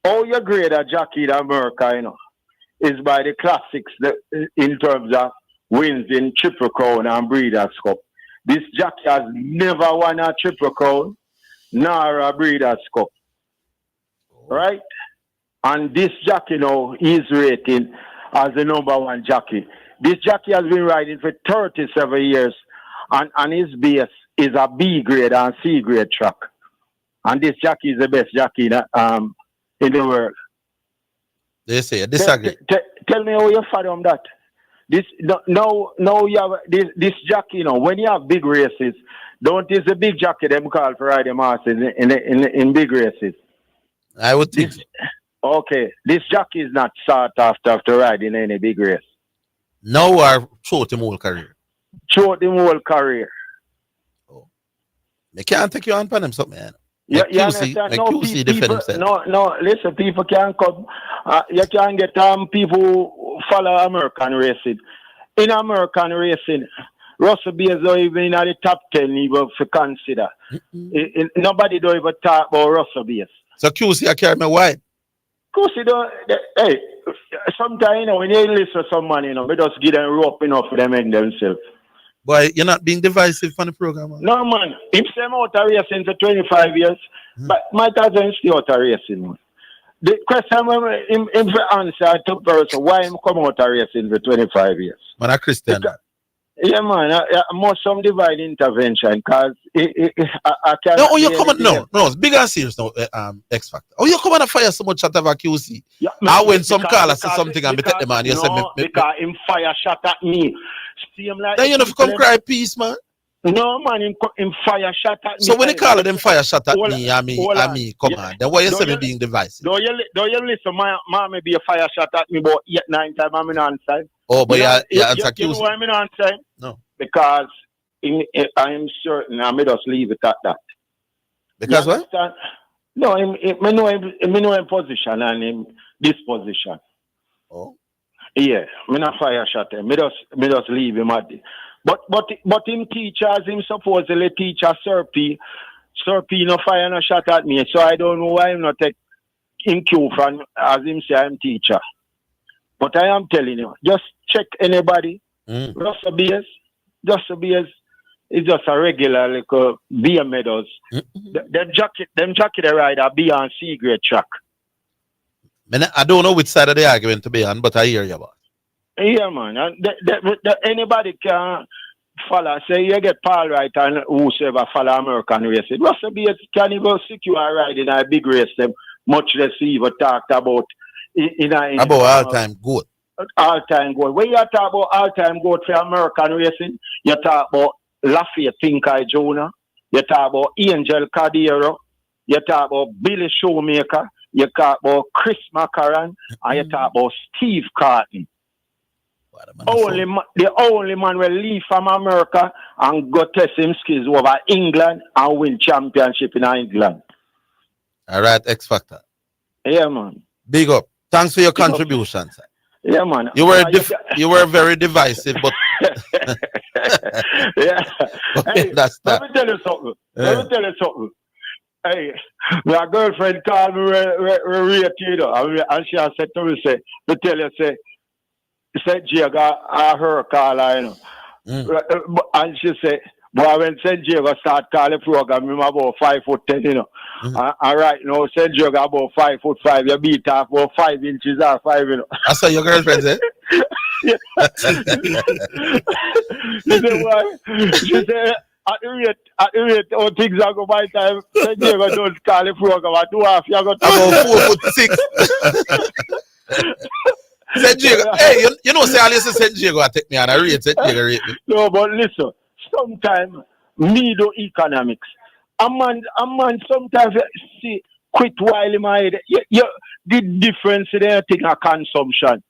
[SPEAKER 8] How you grade a Jackie in America, you know, is by the classics in terms of wins in Triple Crown and Breeders' Cup. This Jackie has never won a Triple Crown nor a Breeders' Cup. Right? And this Jackie now is rated as the #1 Jackie. This Jackie has been riding for 37 years, and his base is a B grade and C grade track. And this Jackie is the best Jackie in the world.
[SPEAKER 3] They say, I disagree.
[SPEAKER 8] Tell me how you fathom that. This now you have this Jackie, you know, when you have big races, don't is a big Jackie them call for riding horses in big races.
[SPEAKER 3] I would think.
[SPEAKER 8] Okay, this Jackie is not sought after riding any big race.
[SPEAKER 3] No, or throughout him whole career.
[SPEAKER 8] Throughout him whole career.
[SPEAKER 3] They can't take you on for them something, man.
[SPEAKER 8] You
[SPEAKER 3] QC,
[SPEAKER 8] understand?
[SPEAKER 3] QC defend himself.
[SPEAKER 8] No, listen, people can't come. You can't get people who follow American racing. In American racing, Russell Bates don't even in the top 10 even to consider. Nobody don't even talk about Russell Bates.
[SPEAKER 3] So QC, I carry my white.
[SPEAKER 8] QC don't. Hey, sometimes, you know, when you listen to someone, you know, we just give them rope enough for them and themselves.
[SPEAKER 3] Boy, you're not being divisive on the program, man.
[SPEAKER 8] No, man. If I'm out of racing for 25 years, but might as well stay out of racing, man. The question him answer to person why him come out of racing for 25 years.
[SPEAKER 3] Man, a Christian.
[SPEAKER 8] Yeah, man. More some divine intervention, because I can't.
[SPEAKER 3] No, you come on. No, it's big and serious now, X Factor. Oh, you come on and fire so much shot of a QC. Yeah, I when some callers say something and me take the man, you say me.
[SPEAKER 8] Because him fire shot at me. See him like.
[SPEAKER 3] Then you know to come cry peace, man.
[SPEAKER 8] No, man, him fire shot at me.
[SPEAKER 3] So when they call them fire shot at me, I mean, come on. Then why you say me being divisive?
[SPEAKER 8] Don't you listen, my may be a fire shot at me, but 8-9 times I'm in answer.
[SPEAKER 3] Oh, but you answer QC.
[SPEAKER 8] You know why I'm in answer?
[SPEAKER 3] No.
[SPEAKER 8] Because I'm certain I may just leave it at that.
[SPEAKER 3] Because what?
[SPEAKER 8] No, me know him position and him this position.
[SPEAKER 3] Oh.
[SPEAKER 8] Yeah, me not fire shot him. Me just leave him at the. But him teachers him supposedly teach a Serpy. Serpy no fire no shot at me. So I don't know why him not take him cue from as him say I'm teacher. But I am telling you, just check anybody. Russell Beers is just a regular like beer medals. Them jacket they ride a B and C grade track.
[SPEAKER 3] I don't know which side of the argument to be on, but I hear you about.
[SPEAKER 8] Yeah, man. And anybody can follow. Say you get Paul right and whosoever follow American racing. Russell Beers can go secure a ride in a big race. Them much less we even talked about
[SPEAKER 3] about all-time goal.
[SPEAKER 8] All-time goal. When you talk about all-time goal for American racing, you talk about Lafayette Pinkai Jr., you talk about Angel Cordero, you talk about Billy Shoemaker, you talk about Chris Macaron, and you talk about Steve Carton. The only man will leave from America and go test him skills over England and win championship in England.
[SPEAKER 3] All right, X Factor.
[SPEAKER 8] Yeah, man.
[SPEAKER 3] Big up. Thanks for your contribution, sir.
[SPEAKER 8] Yeah, man.
[SPEAKER 3] You were very divisive, but
[SPEAKER 8] yeah.
[SPEAKER 3] Okay, that's that.
[SPEAKER 8] Let me tell you something. Hey, my girlfriend called me and she has said to me, to tell you, said Diego, I heard call her, you know. And she said, boy, when St. Diego start calling program, I'm about 5'10", you know. And right now, St. Diego about 5'5". You beat her about 5 inches or 5, you know.
[SPEAKER 3] That's what your girlfriend said?
[SPEAKER 8] She said, why? She said, at the rate how things are going by time, St. Diego don't call the program at 2.5. You got
[SPEAKER 3] about 4'6". St. Diego, hey, you know, say I listen St. Diego, I take me and I rate St. Diego rate me.
[SPEAKER 8] No, but listen, sometimes me do economics. A man sometimes see quit while in my head. The difference in anything a consumption.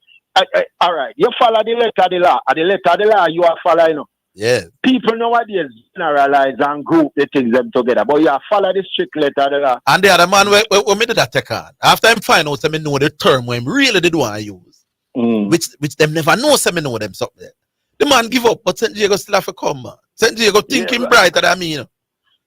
[SPEAKER 8] All right, you follow the letter of the law. At the letter of the law, you are following.
[SPEAKER 3] Yeah.
[SPEAKER 8] People nowadays generalize and group the things them together, but you are follow the strict letter of the law.
[SPEAKER 3] And the other man, when me did that take on, after I find out, I know the term when really did want to use, which them never know, so me know them something. The man give up, but St. Diego still have to come, man. St. Diego thinking brighter than me, you know.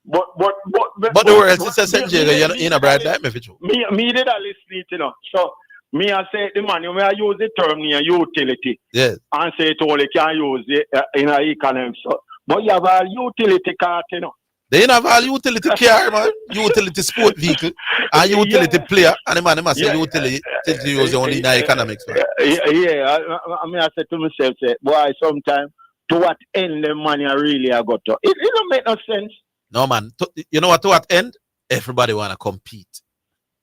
[SPEAKER 8] But
[SPEAKER 3] the world says St. Diego, you're not bright like me, for sure.
[SPEAKER 8] Me did a listen, you know. So me I say the man, you may use the term near utility.
[SPEAKER 3] Yes.
[SPEAKER 8] And say it only can use it in a economy. So, but you have a utility card, you know.
[SPEAKER 3] They don't have a utility car, man. Utility sport vehicle and utility player. And the man must say utility use only in economics, man.
[SPEAKER 8] I mean, I said to myself, say, boy, sometimes to what end the money really I got to? It don't make no sense.
[SPEAKER 3] No, man. You know what? To what end? Everybody want to compete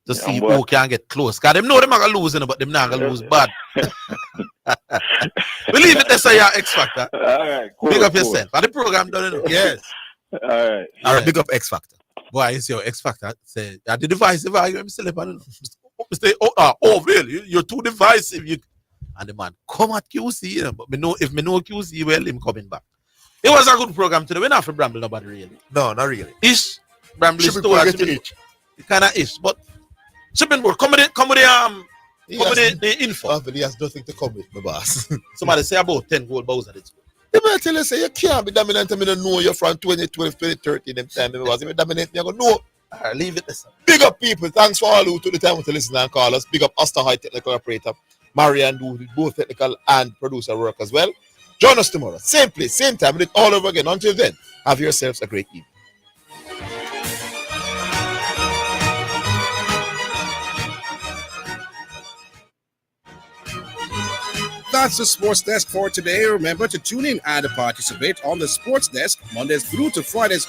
[SPEAKER 3] to see who can get close. Because them know them are going to lose, but them not going to lose bad. We leave it there, say your X Factor.
[SPEAKER 8] All right, cool,
[SPEAKER 3] big up yourself. Are the program done, you know? Yes.
[SPEAKER 8] All right,
[SPEAKER 4] big up X Factor.
[SPEAKER 3] Boy, you see your X Factor. Say, the divisive argument, I'm still up, I don't know. Orville, you're too divisive. And the man, come at QC, you know, but if me know QC, well, him coming back. It was a good program today. We're not for Bramble, nobody really.
[SPEAKER 4] No, not really.
[SPEAKER 3] Ish. Bramble is too kind of ish. But shipping board, come with the info.
[SPEAKER 4] He has nothing to come with, my boss.
[SPEAKER 3] Somebody say about 10 gold balls at it.
[SPEAKER 4] They might tell you, say, you can't be dominant. I mean, know you're from 2012, 2013, them time. If you're dominant, you're going to know.
[SPEAKER 3] All right, leave it this.
[SPEAKER 4] Big up, people. Thanks for all who took the time to listen and call us. Big up Asta High Technical Operator, Marianne, who did both technical and producer work as well. Join us tomorrow. Same place, same time. We do it all over again. Until then, have yourselves a great evening.
[SPEAKER 2] That's the Sports Desk for today. Remember to tune in and participate on the Sports Desk Mondays through to Fridays.